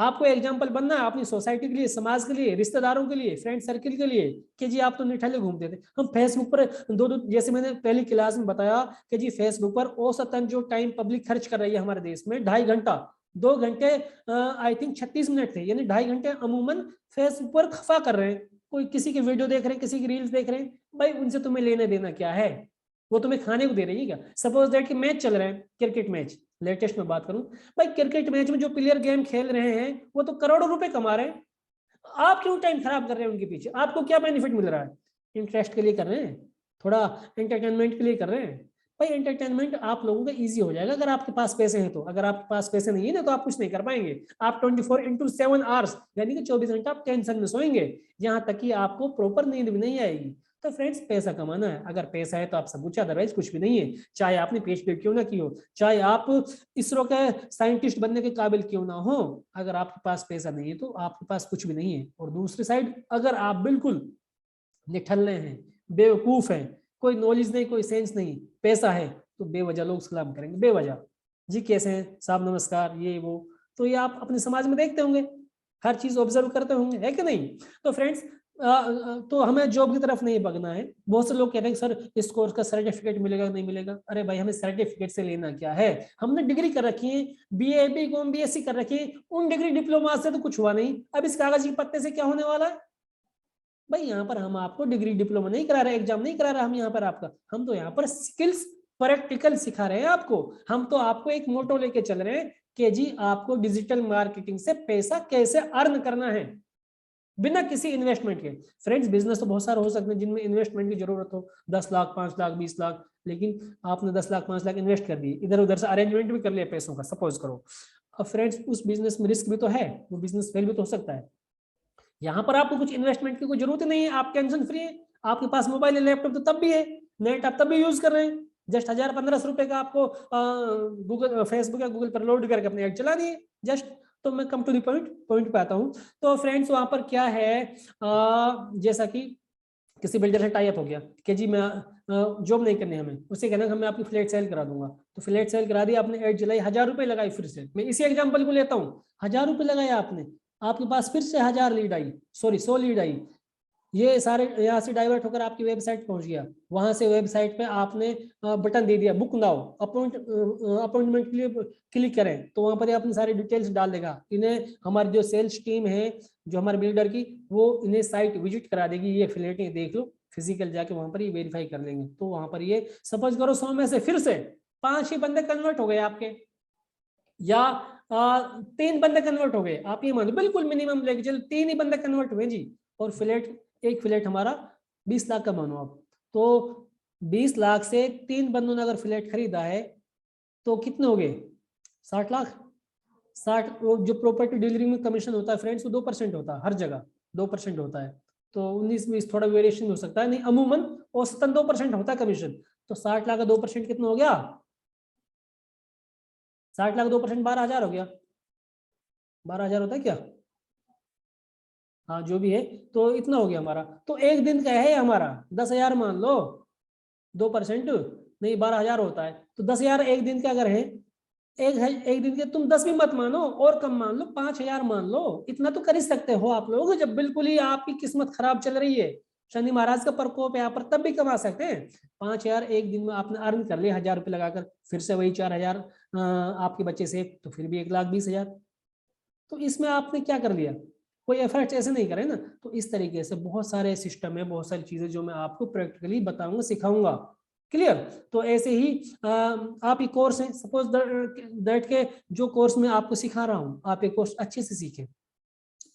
Speaker 1: आपको एग्जाम्पल बनना है अपनी सोसाइटी के लिए, समाज के लिए, रिश्तेदारों के लिए, फ्रेंड सर्किल के लिए कि जी आप तो निठल्ले घूमते थे। हम फेसबुक पर दो, जैसे मैंने पहली क्लास में बताया कि जी फेसबुक पर औसतन जो टाइम पब्लिक खर्च कर रही है हमारे देश में 2.5 घंटा, 2 घंटे आई थिंक 36 मिनट थे, यानी 2.5 घंटे अमूमन फेसबुक पर खफा कर रहे हैं। कोई किसी की वीडियो देख रहे हैं, किसी की रील्स देख रहे हैं, भाई उनसे तुम्हें लेने देना क्या है? वो तुम्हें खाने को दे रही है क्या? सपोज दैट कि मैच चल रहा है, क्रिकेट मैच, लेटेस्ट में बात करूं, भाई क्रिकेट मैच में जो प्लेयर गेम खेल रहे हैं वो तो करोड़ों रुपए कमा रहे हैं, आप क्यों टाइम खराब कर रहे हैं उनके पीछे? आपको क्या बेनिफिट मिल रहा है? इंटरेस्ट के लिए कर रहे हैं, थोड़ा एंटरटेनमेंट के लिए कर रहे हैं। भाई एंटरटेनमेंट आप लोगों का इजी हो जाएगा अगर आपके पास पैसे हैं तो, अगर आपके पास पैसे नहीं है ना तो आप कुछ नहीं कर पाएंगे। आप 24/7 आवर्स यानी कि 24 घंटा आप टेंशन में सोएंगे, यहाँ तक कि आपको प्रॉपर नींद भी नहीं आएगी। तो फ्रेंड्स पैसा कमाना है, अगर पैसा है तो आप सब कुछ, अदरवाइज कुछ भी नहीं है। चाहे आपने पीएचडी क्यों ना की हो, चाहे आप इसरो के साइंटिस्ट बनने के काबिल क्यों ना हो, अगर आपके पास पैसा नहीं है तो आपके पास कुछ भी नहीं है। और दूसरी साइड अगर आप बिल्कुल निठल्ले हैं, बेवकूफ हैं, कोई नॉलेज नहीं, कोई सेंस नहीं, पैसा है, तो बेवजह लोग सलाम करेंगे, बेवजह। जी कैसे हैं साहब, नमस्कार, ये वो। तो ये आप अपने समाज में देखते होंगे, हर चीज ऑब्जर्व करते होंगे, है कि नहीं? तो फ्रेंड्स तो हमें जॉब की तरफ नहीं भागना है। बहुत से लोग कहते हैं सर इस कोर्स का सर्टिफिकेट मिलेगा नहीं मिलेगा? अरे भाई हमें सर्टिफिकेट से लेना क्या है? हमने डिग्री कर रखी है, बीए बीकॉम बीएससी कर रखी है, उन डिग्री डिप्लोमा से तो कुछ हुआ नहीं, अब इस कागज के पत्ते से क्या होने वाला है? भाई यहाँ पर हम आपको डिग्री डिप्लोमा नहीं करा रहे, एग्जाम नहीं करा रहे हम यहाँ पर आपका, हम तो यहाँ पर स्किल्स प्रैक्टिकल सिखा रहे हैं आपको। हम तो आपको एक मोटो लेके चल रहे हैं कि जी आपको डिजिटल मार्केटिंग से पैसा कैसे अर्न करना है बिना किसी इन्वेस्टमेंट के। फ्रेंड्स बिजनेस तो बहुत सारे हो सकते हैं जिनमें इन्वेस्टमेंट की जरूरत हो, 10 लाख 5 लाख 20 लाख, लेकिन आपने 10 लाख 5 लाख इन्वेस्ट कर दिए, इधर उधर से अरेंजमेंट भी कर लिया पैसों का, सपोज करो। अब फ्रेंड्स उस बिजनेस में रिस्क भी तो है, वो बिजनेस फेल भी तो हो सकता है। यहाँ पर आपको कुछ इन्वेस्टमेंट की कोई जरूरत नहीं है, आप टेंशन फ्री है, आपके पास मोबाइल है, लैपटॉप तो तब भी है, नेट आप तब भी यूज कर रहे हैं, जस्ट 1000-1500 रुपए का आपको गूगल फेसबुक या गूगल पर लोड करके अपने ऐड चलानी है जस्ट। तो मैं कम टू द पॉइंट पे आता हूँ। तो फ्रेंड्स वहां पर क्या है, जैसा कि किसी बिल्डर से टाई अप हो गया कि जी मैं जॉब नहीं करनी हमें, उसे कहना कि मैं आपकी फ्लैट सेल करा दूंगा, तो फ्लैट सेल करा दी आपने, एड चलाई, 1000 रुपए लगाई, फिर से मैं इसी एग्जांपल को लेता हूँ, 1000 रुपए लगाया आपने, आपके पास फिर से 1000 lead I, sorry 100 lead I, ये सारे यहाँ से डाइवर्ट होकर आपकी वेबसाइट पहुंच गया, वहां से वेबसाइट पे आपने बटन दे दिया बुक नाउ, अपॉइंटमेंट के लिए क्लिक करें, तो वहां पर ये अपनी सारी डिटेल्स डाल देगा। इन्हें हमारी जो सेल्स टीम है जो हमारे बिल्डर की, वो इन्हें साइट विजिट करा देगी, ये फ्लैट है देख लो, फिजिकल जाके वहां पर ये वेरीफाई कर लेंगे। तो वहां पर ये सपोज करो 100 में से फिर से 5 ही बंदे कन्वर्ट हो गए आपके, या 3 बंदे कन्वर्ट हो गए, आप ये मान लो बिल्कुल मिनिमम लेके चलो 3 ही बंदे कन्वर्ट हुए जी, और फ्लैट एक फ्लैट हमारा 20 लाख का मानो आप, तो 20 लाख से 3 बंदों ने अगर फ्लैट खरीदा है तो कितने हो गए? 60 लाख। 60, जो प्रॉपर्टी डीलरिंग में कमीशन होता है फ्रेंड्स वो 2% होता है, हर जगह 2% होता है, तो 19-20 थोड़ा वेरिएशन हो सकता है, नहीं अमूमन औसतन 2% होता है कमीशन। तो 60 लाख का 2% कितना हो गया? 60 लाख 2% 12,000 हो गया, 12,000 होता है क्या? हाँ जो भी है, तो इतना हो गया हमारा। तो एक दिन का है हमारा 10,000 मान लो, 2% नहीं 12,000 होता है, तो 10,000 एक दिन का अगर है, एक दिन के तुम 10 भी मत मानो और कम मान लो, 5,000 मान लो, इतना तो कर ही सकते हो आप लोग, जब बिल्कुल ही आपकी किस्मत खराब चल रही है, शनि महाराज का प्रकोप है यहाँ पर, तब भी कमा सकते हैं। 5,000 एक दिन में आपने अर्न कर लिया 1,000 रुपये लगाकर, फिर से वही 4,000 आपके बच्चे से, तो फिर भी 1,20,000। तो इसमें आपने क्या कर लिया? कोई एफर्ट ऐसे नहीं करे ना। तो इस तरीके से बहुत सारे सिस्टम है, बहुत सारी चीजें जो मैं आपको प्रैक्टिकली बताऊंगा, सिखाऊंगा। क्लियर? तो ऐसे ही आप एक कोर्स है, सपोज दैट के जो कोर्स मैं आपको सिखा रहा हूँ, आप एक कोर्स अच्छे से सीखें,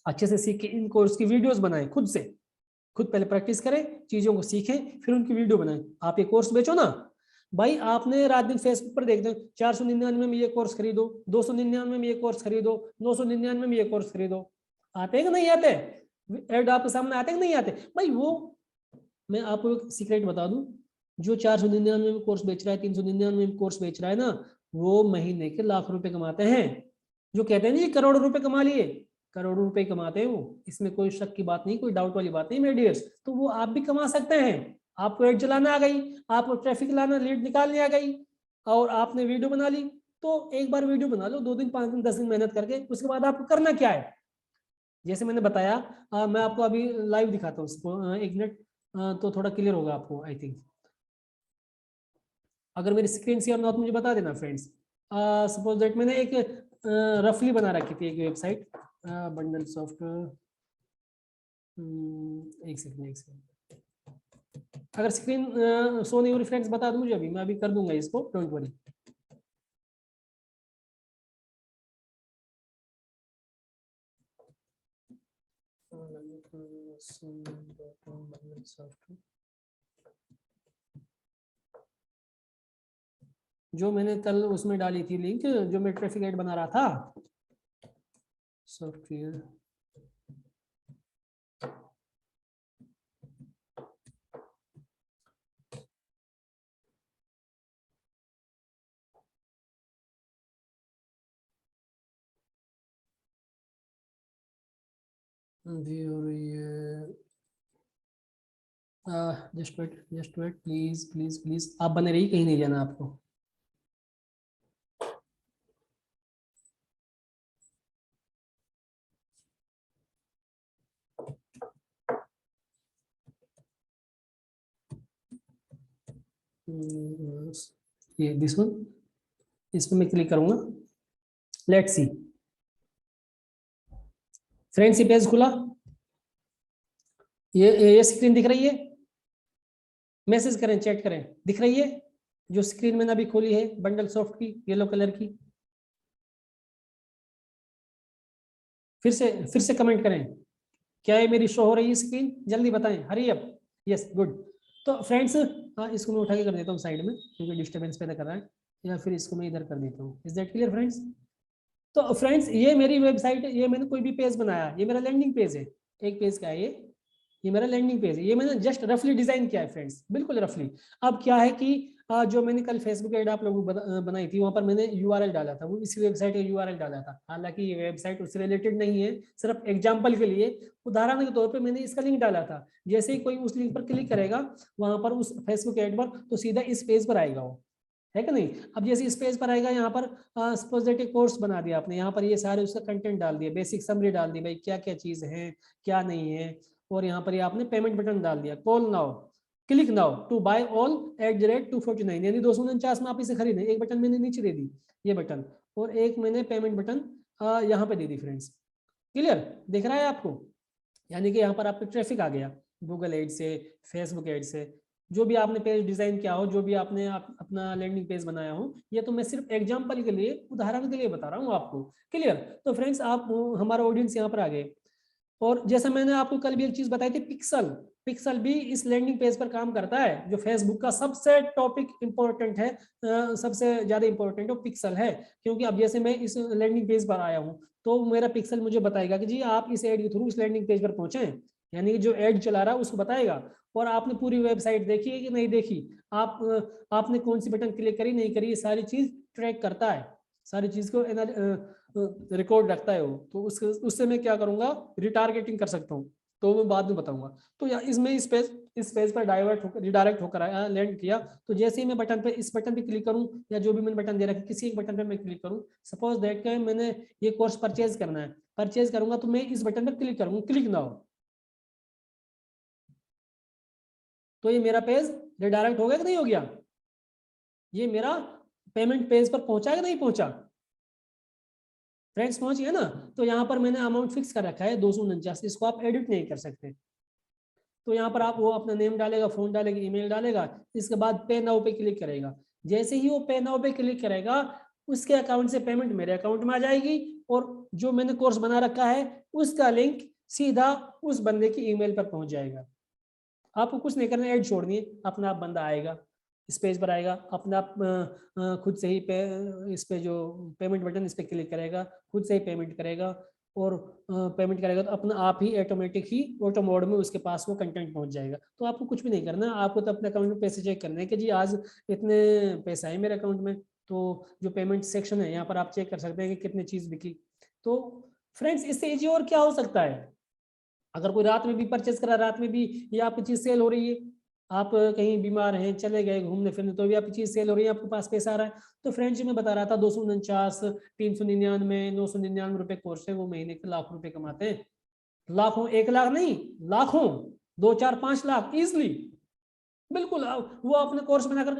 Speaker 1: अच्छे से सीख के इन कोर्स की वीडियोस बनाएं खुद से, खुद पहले प्रैक्टिस करें, चीजों को सीखें, फिर उनकी वीडियो बनाएं। आप ये कोर्स बेचो ना भाई, आपने रात दिन फेसबुक पर देखते हैं 499 में ये कोर्स खरीदो, 299 में ये कोर्स खरीदो, 999 में ये कोर्स खरीदो, आते हैं कि नहीं आते? ऐड आपके सामने आते हैं कि नहीं आते? भाई वो मैं आपको एक सीक्रेट बता दूं, जो 499 में कोर्स बेच रहा है, 399 में कोर्स बेच रहा है ना, वो महीने के लाख रुपए कमाते हैं। जो कहते हैं ना जी करोड़ों रुपए कमा लिए, करोड़ों रुपए कमाते हैं वो, इसमें कोई शक की बात नहीं, कोई डाउट वाली बात नहीं मेरे डियर्स। तो वो आप भी कमा सकते हैं। आपको एड चलाना आ गई, आपको ट्रैफिक लाना, लीड निकालने आ गई, और आपने वीडियो बना ली, तो एक बार वीडियो बना लो, 2 दिन 5 दिन 10 दिन मेहनत करके, उसके बाद आपको करना क्या है, जैसे मैंने बताया, मैं आपको अभी लाइव दिखाता हूँ उसको, 1 मिनट, तो थोड़ा क्लियर होगा आपको आई थिंक। अगर मेरी स्क्रीन शेयर ना हो तो मुझे बता देना फ्रेंड्स। सपोज दैट मैंने एक रफली बना रखी थी एक वेबसाइट, बंडल सॉफ्ट, एक सेकंड, अगर स्क्रीन शो नहीं हो रही फ्रेंड्स बता दो मुझे, अभी मैं अभी कर दूंगा इसको, डोंट वरी। जो मैंने कल उसमें डाली थी लिंक, जो मैं ट्रैफिक एड बना रहा था, सॉफ्टवेयर, भी हो रही है, just wait please please please, आप बने रहिए, कहीं नहीं जाना आपको। ये दिस वन, इस पर मैं क्लिक करूंगा, लेट्स सी फ्रेंड्स, ये पेज खुला, ये स्क्रीन दिख रही है, मैसेज करें, चैट करें, दिख रही है जो स्क्रीन मैंने अभी खोली है बंडल सॉफ्ट की, येलो कलर की, फिर से कमेंट करें, क्या ये मेरी शो हो रही है स्क्रीन, जल्दी बताएं, हरी अप, यस गुड। तो फ्रेंड्स, इसको मैं उठा के कर देता हूँ साइड में क्योंकि डिस्टर्बेंस पैदा कर रहा है, या फिर इसको मैं इधर कर देता हूँ, इज दैट क्लियर फ्रेंड्स। तो फ्रेंड्स, ये मेरी वेबसाइट है, ये मैंने कोई भी पेज बनाया, ये मेरा लैंडिंग पेज है, एक पेज का है ये मेरा लैंडिंग पेज है, ये मैंने जस्ट रफली डिजाइन किया है फ्रेंड्स, बिल्कुल रफली। अब क्या है कि जो मैंने कल फेसबुक ऐड आप लोगों को बनाई थी, वहां पर मैंने यूआरएल डाला था, वो इसी वेबसाइट का यूआरएल डाला था, हालांकि ये वेबसाइट उससे रिलेटेड नहीं है, सिर्फ एग्जांपल के लिए, उदाहरण के तौर पे मैंने इसका लिंक डाला था, जैसे ही कोई उस लिंक पर क्लिक करेगा वहां पर उस फेसबुक ऐड पर, तो सीधा इस पेज पर आएगा वो, है कि नहीं। अब जैसे इस पेज पर आएगा, यहाँ पर सपोज दैट एक कोर्स बना दिया आपने, यहाँ पर ये सारे उसका कंटेंट डाल दिया, बेसिक समरी डाल दी भाई क्या क्या चीज है क्या नहीं है, और यहाँ पर ये आपने पेमेंट बटन डाल दिया, call now, click now to buy all @249, यानी 249 में आप इसे खरीदें, एक बटन मैंने नीचे दे दी, ये बटन, और एक मैंने पेमेंट बटन यहाँ पे दे दी फ्रेंड्स, क्लियर दिख रहा है आपको, यानी कि यहाँ पर आपको ट्रैफिक आ गया गूगल एड से, फेसबुक एड से, जो भी आपने पेज डिजाइन किया हो, जो भी आपने अपना लैंडिंग पेज बनाया हो, ये तो मैं सिर्फ एग्जांपल के लिए, उदाहरण के लिए बता रहा हूँ आपको, क्लियर। तो फ्रेंड्स, आप हमारा ऑडियंस यहाँ पर आ गए, और जैसा मैंने आपको कल भी एक चीज बताई थी, पिक्सल, पिक्सल भी इस लैंडिंग पेज पर काम करता है, जो फेसबुक का सबसे टॉपिक इंपॉर्टेंट है, सबसे ज्यादा इंपॉर्टेंट वो पिक्सल है, क्योंकि अब जैसे मैं इस लैंडिंग पेज पर आया हूँ, तो मेरा पिक्सल मुझे बताएगा कि जी आप इस एड के थ्रू इस लैंडिंग पेज पर पहुंचे, यानी कि जो एड चला रहा है उसको बताएगा, और आपने पूरी वेबसाइट देखी है कि नहीं देखी, आप आपने कौन सी बटन क्लिक करी नहीं करी, ये सारी चीज ट्रैक करता है, सारी चीज को रिकॉर्ड रखता है वो, तो उससे मैं क्या करूंगा, रिटारगेटिंग कर सकता हूँ, तो मैं बाद में बताऊंगा। तो या इसमें इस पेज पर डाइवर्ट होकर रिडायरेक्ट होकर आया, लैंड किया, तो जैसे ही मैं बटन पे इस बटन पे क्लिक करूं, या जो भी मैंने बटन दे रखा है किसी एक बटन पे मैं क्लिक करूं, सपोज दैट कि मैंने ये कोर्स परचेज करना है, परचेज करूंगा तो मैं इस बटन पर क्लिक करूंगा, क्लिक नाउ, तो ये मेरा पेज रिडायरेक्ट हो गया कि नहीं हो गया, ये मेरा पेमेंट पेज पर पहुंचा कि नहीं पहुंचा फ्रेंड्स, पहुंच गया ना। तो यहाँ पर मैंने अमाउंट फिक्स कर रखा है 249, इसको आप एडिट नहीं कर सकते, तो यहाँ पर आप वो अपना नेम डालेगा, फोन डालेगा, ईमेल डालेगा, इसके बाद पे नाउ पे क्लिक करेगा, जैसे ही वो पे नाउ पे क्लिक करेगा, उसके अकाउंट से पेमेंट मेरे अकाउंट में आ जाएगी, और जो मैंने कोर्स बना रखा है उसका लिंक सीधा उस बंदे की ईमेल पर पहुंच जाएगा, आपको कुछ नहीं करना, ऐड छोड़नी है, अपना आप बंदा आएगा, इस पेज पर आएगा, अपना आप खुद से ही इस पे जो पेमेंट बटन इस पे क्लिक करेगा, खुद से ही पेमेंट करेगा, और पेमेंट करेगा तो अपना आप ही ऑटोमेटिक ही ऑटो मोड में उसके पास वो कंटेंट पहुंच जाएगा, तो आपको कुछ भी नहीं करना, आपको तो अपने अकाउंट में पैसे चेक करने हैं कि जी आज इतने पैसे आए मेरे अकाउंट में, तो जो पेमेंट सेक्शन है यहाँ पर आप चेक कर सकते हैं कि कितनी चीज बिकी। तो फ्रेंड्स, इससे ईजी और क्या हो सकता है, अगर कोई रात में भी परचेस करा, रात में भी ये आपकी चीज सेल हो रही है, आप कहीं बीमार हैं, चले गए घूमने फिरने, तो भी आपकी चीज सेल हो रही है, आपके पास पैसा आ रहा है। तो फ्रेंड्स मैं बता रहा था 249, 399, 999 रुपए कोर्स है, वो महीने के लाख रुपए कमाते हैं। लाखों, 1 लाख नहीं, लाखों, 2 4 5 लाख इजिली। बिल्कुल वो अपने कोर्स बनाकर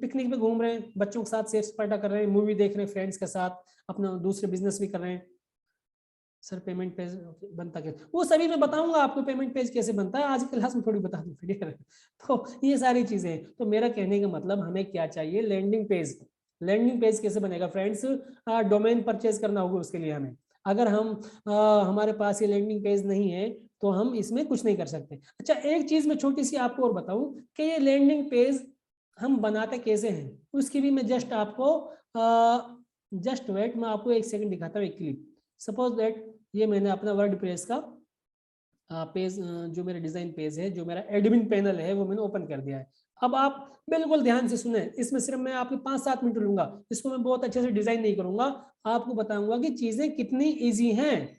Speaker 1: पिकनिक पे घूम रहे हैं, बच्चों के साथ सेर सपाटा कर रहे हैं, मूवी देख रहे हैं फ्रेंड्स के साथ, अपना दूसरे बिजनेस भी कर रहे हैं। सर पेमेंट पेज बनता कैसे, वो सभी मैं बताऊंगा आपको पेमेंट पेज कैसे बनता है, आज की क्लास में थोड़ी बता दूं क्लियर। तो ये सारी चीजें हैं। तो मेरा कहने का मतलब हमें क्या चाहिए, लैंडिंग पेज। लैंडिंग पेज कैसे बनेगा फ्रेंड्स, डोमेन परचेज करना होगा उसके लिए हमें। अगर हम हमारे पास ये लैंडिंग पेज नहीं है तो हम इसमें कुछ नहीं कर सकते। अच्छा एक चीज मैं छोटी सी आपको और बताऊं कि ये लैंडिंग पेज हम बनाते कैसे हैं, उसकी भी मैं जस्ट आपको जस्ट वेट, मैं आपको 1 सेकंड दिखाता हूँ, एक क्लिप। सपोज दैट ये मैंने अपना वर्डप्रेस का पेज, जो मेरा डिजाइन पेज है, जो मेरा एडमिन पैनल है, वो मैंने ओपन कर दिया है। अब आप बिल्कुल ध्यान से सुने, इसमें सिर्फ मैं आपके 5-7 मिनट लूंगा, इसको मैं बहुत अच्छे से डिजाइन नहीं करूंगा, आपको बताऊंगा कि चीजें कितनी इजी हैं।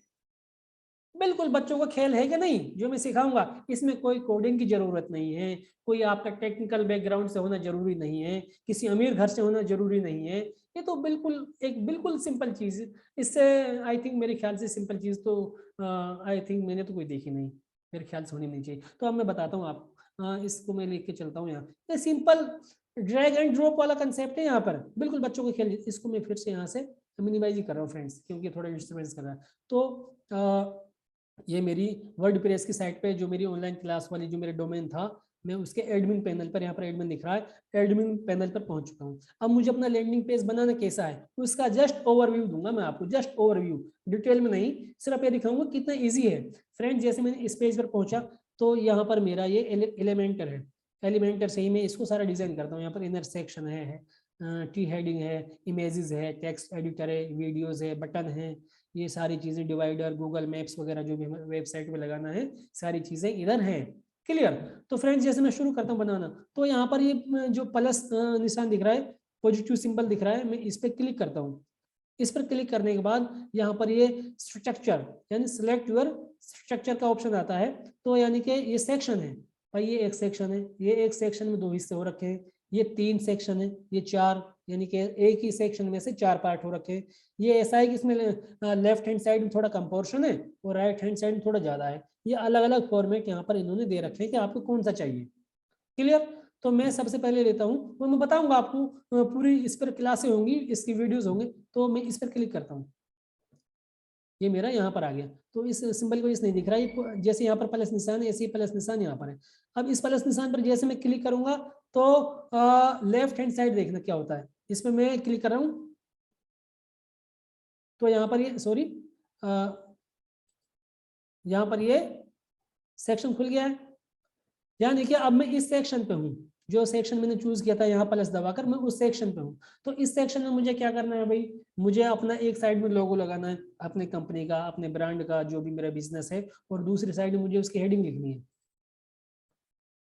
Speaker 1: बिल्कुल बच्चों का खेल है कि नहीं जो मैं सिखाऊंगा, इसमें कोई कोडिंग की जरूरत नहीं है, कोई आपका टेक्निकल बैकग्राउंड से होना जरूरी नहीं है, किसी अमीर घर से होना जरूरी नहीं है। ये तो बिल्कुल एक बिल्कुल सिंपल चीज, इससे आई थिंक मेरे ख्याल से सिंपल चीज तो आई थिंक मैंने तो कोई देखी नहीं, मेरे ख्याल से होनी नहीं चाहिए। तो अब मैं बताता हूँ आप, इसको मैं लेके चलता हूँ यहाँ, ये सिंपल ड्रैग एंड ड्रॉप वाला कंसेप्ट है यहाँ पर, बिल्कुल बच्चों को खेल। इसको मैं फिर से यहाँ से मिनिमाइज ही कर रहा हूँ फ्रेंड्स, क्योंकि थोड़ा डिस्टर्बेंस कर रहा है। तो ये मेरी वर्डप्रेस की साइट पे जो मेरी ऑनलाइन क्लास वाली जो मेरा डोमेन था, मैं उसके एडमिन पैनल पर, यहाँ पर एडमिन दिख रहा है, एडमिन पैनल पर पहुंच चुका हूँ। अब मुझे अपना लैंडिंग पेज बनाना कैसा है, उसका जस्ट ओवरव्यू दूंगा मैं आपको, जस्ट ओवरव्यू, डिटेल में नहीं, सिर्फ ये दिखाऊंगा कितना ईजी है। फ्रेंड जैसे मैंने इस पेज पर पहुंचा, तो यहाँ पर मेरा ये एलिमेंटर है, एलिमेंटर से ही मैं इसको सारा डिजाइन करता हूँ। यहाँ पर इनर सेक्शन है, टी हेडिंग है, इमेजेस है, टेक्स्ट एडिटर है, वीडियोस है, बटन है, ये सारी चीजें, डिवाइडर, गूगल मैप्स वगैरह जो भी हमें वेबसाइट पे लगाना है, सारी चीजें इधर हैं। क्लियर। तो फ्रेंड्स जैसे मैं शुरू करता हूँ बनाना, तो यहाँ पर ये जो प्लस निशान दिख रहा है, पॉजिटिव सिंबल दिख रहा है, मैं इस पर क्लिक करता हूँ। इस पर क्लिक करने के बाद यहाँ पर ये स्ट्रक्चर यानी सिलेक्ट योर स्ट्रक्चर का ऑप्शन आता है। तो यानी कि ये सेक्शन है भाई, ये एक सेक्शन है, ये एक सेक्शन में 2 हिस्से हो रखे हैं, ये 3 सेक्शन है, ये 4, यानी कि एक ही सेक्शन में से 4 पार्ट हो रखे हैं। ये ऐसा है कि इसमें लेफ्ट हैंड साइड में थोड़ा कम पोर्शन है और राइट हैंड साइड में थोड़ा ज्यादा है। ये अलग अलग फॉर्मेट यहाँ पर इन्होंने दे रखे हैं कि आपको कौन सा चाहिए। क्लियर। तो मैं सबसे पहले लेता हूँ, वो मैं बताऊंगा आपको, पूरी इस पर क्लासें होंगी, इसकी वीडियोस होंगे, तो मैं इस पर क्लिक करता हूँ। ये मेरा यहाँ पर आ गया, तो इस सिंबल को इस नहीं दिख रहा है, जैसे यहाँ पर प्लस निशान है ऐसे ही प्लस निशान यहाँ पर है। अब इस प्लस निशान पर जैसे मैं क्लिक करूंगा तो लेफ्ट हैंड साइड देखना क्या होता है, इसमें मैं क्लिक कर रहा हूँ, तो यहाँ पर ये सॉरी यहाँ पर ये सेक्शन खुल गया है। यानी कि अब मैं इस सेक्शन पे हूँ, जो सेक्शन मैंने चूज किया था यहाँ प्लस दबाकर, मैं उस सेक्शन पे हूँ। तो इस सेक्शन में मुझे क्या करना है भाई, मुझे अपना एक साइड में लोगो लगाना है अपने कंपनी का, अपने ब्रांड का, जो भी मेरा बिजनेस है, और दूसरी साइड में मुझे उसकी हेडिंग लिखनी है।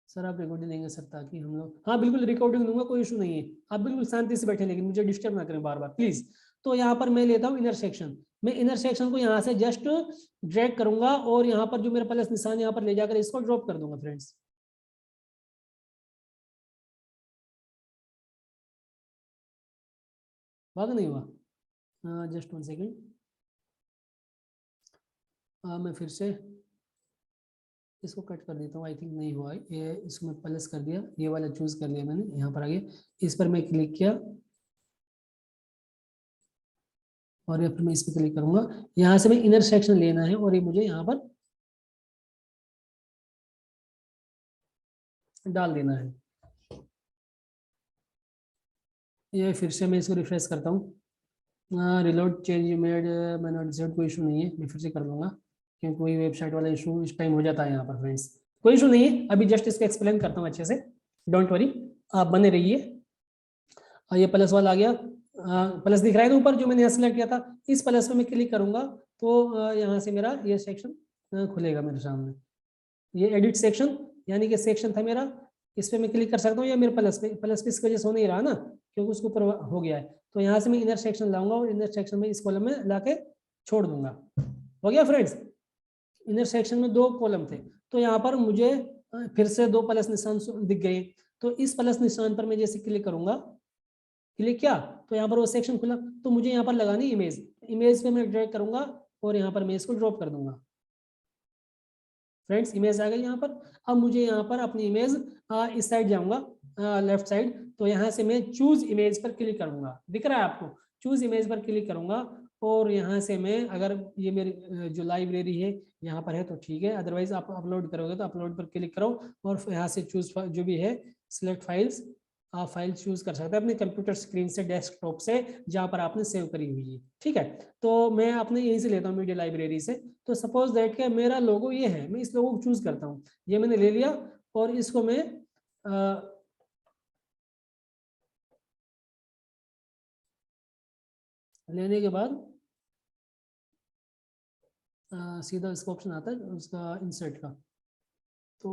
Speaker 1: सर आप रिकॉर्डिंग देंगे सर, ताकि हम लोग, हाँ बिल्कुल रिकॉर्डिंग दूंगा, कोई इशू नहीं है, आप बिल्कुल शांति से बैठे, लेकिन मुझे डिस्टर्ब ना करें बार बार प्लीज। तो यहाँ पर मैं लेता हूँ इनर सेक्शन, मैं इनर सेक्शन को यहाँ से जस्ट ड्रैग करूंगा और यहाँ पर जो मेरा प्लस निशान यहाँ पर ले जाकर इसको ड्रॉप कर दूंगा फ्रेंड्स। भाग नहीं हुआ, जस्ट 1 सेकेंड, मैं फिर से इसको कट कर देता हूँ, आई थिंक नहीं हुआ, ये इसको मैं प्लस कर दिया, ये वाला चूज कर लिया मैंने, यहाँ पर आ गया, इस पर मैं क्लिक किया और ये फिर मैं इस पर क्लिक करूंगा, यहाँ से मैं इनर सेक्शन लेना है और ये मुझे यहाँ पर डाल देना है। ये फिर से मैं इसको रिफ्रेश करता हूँ, रिलोड चेंज मेड, मैंने डिसाइड, कोई इशू नहीं है, मैं फिर से कर लूँगा, क्योंकि कोई वेबसाइट वाला इशू इस टाइम हो जाता है यहाँ पर फ्रेंड्स। कोई इशू नहीं है, अभी जस्ट इसको एक्सप्लेन करता हूँ अच्छे से, डोंट वरी, आप बने रहिए। ये प्लस वाला आ गया, प्लस दिख रहा है ना ऊपर, जो मैंने यहाँ सेलेक्ट किया था, इस प्लस पे मैं क्लिक करूंगा तो यहाँ से मेरा ये सेक्शन खुलेगा मेरे सामने, ये एडिट सेक्शन, यानी कि सेक्शन था मेरा, इस पर मैं क्लिक कर सकता हूँ, या मेरे प्लस पे इस वजह से हो नहीं रहा ना, क्योंकि उसके ऊपर हो गया है। तो यहाँ से मैं इनर सेक्शन लाऊंगा और इनर सेक्शन में इस कॉलम में ला के छोड़ दूंगा। हो गया फ्रेंड्स, इनर सेक्शन में 2 कॉलम थे, तो यहाँ पर मुझे फिर से 2 प्लस निशान दिख गए। तो इस प्लस निशान पर मैं जैसे क्लिक करूंगा, क्लिक किया तो यहाँ पर वो सेक्शन खुला, तो मुझे यहाँ पर लगानी इमेज, इमेज पे मैं ड्रैग करूंगा और यहाँ पर मैं इसको ड्रॉप कर दूंगा। फ्रेंड्स इमेज आ गई यहाँ पर। अब मुझे यहाँ पर अपनी इमेज इस साइड जाऊंगा, लेफ्ट साइड, तो यहाँ से मैं चूज इमेज पर क्लिक करूंगा, दिख रहा है आपको, चूज इमेज पर क्लिक करूंगा और यहाँ से मैं, अगर ये मेरी जो लाइब्रेरी है यहाँ पर है तो ठीक है, अदरवाइज आप अपलोड करोगे तो अपलोड पर क्लिक करो और यहाँ से चूज जो भी है सिलेक्ट फाइल्स, आप फाइल चूज कर सकते हैं अपने कंप्यूटर स्क्रीन से, डेस्कटॉप से, जहाँ पर आपने सेव करी हुई है, ठीक है। तो मैं अपने यहीं से लेता हूँ मीडिया लाइब्रेरी से। तो सपोज दैट के मेरा लोगो ये है, मैं इस लोगो को चूज करता हूँ, ये मैंने ले लिया और इसको मैं लेने के बाद सीधा इसका ऑप्शन आता है उसका इंसर्ट का, तो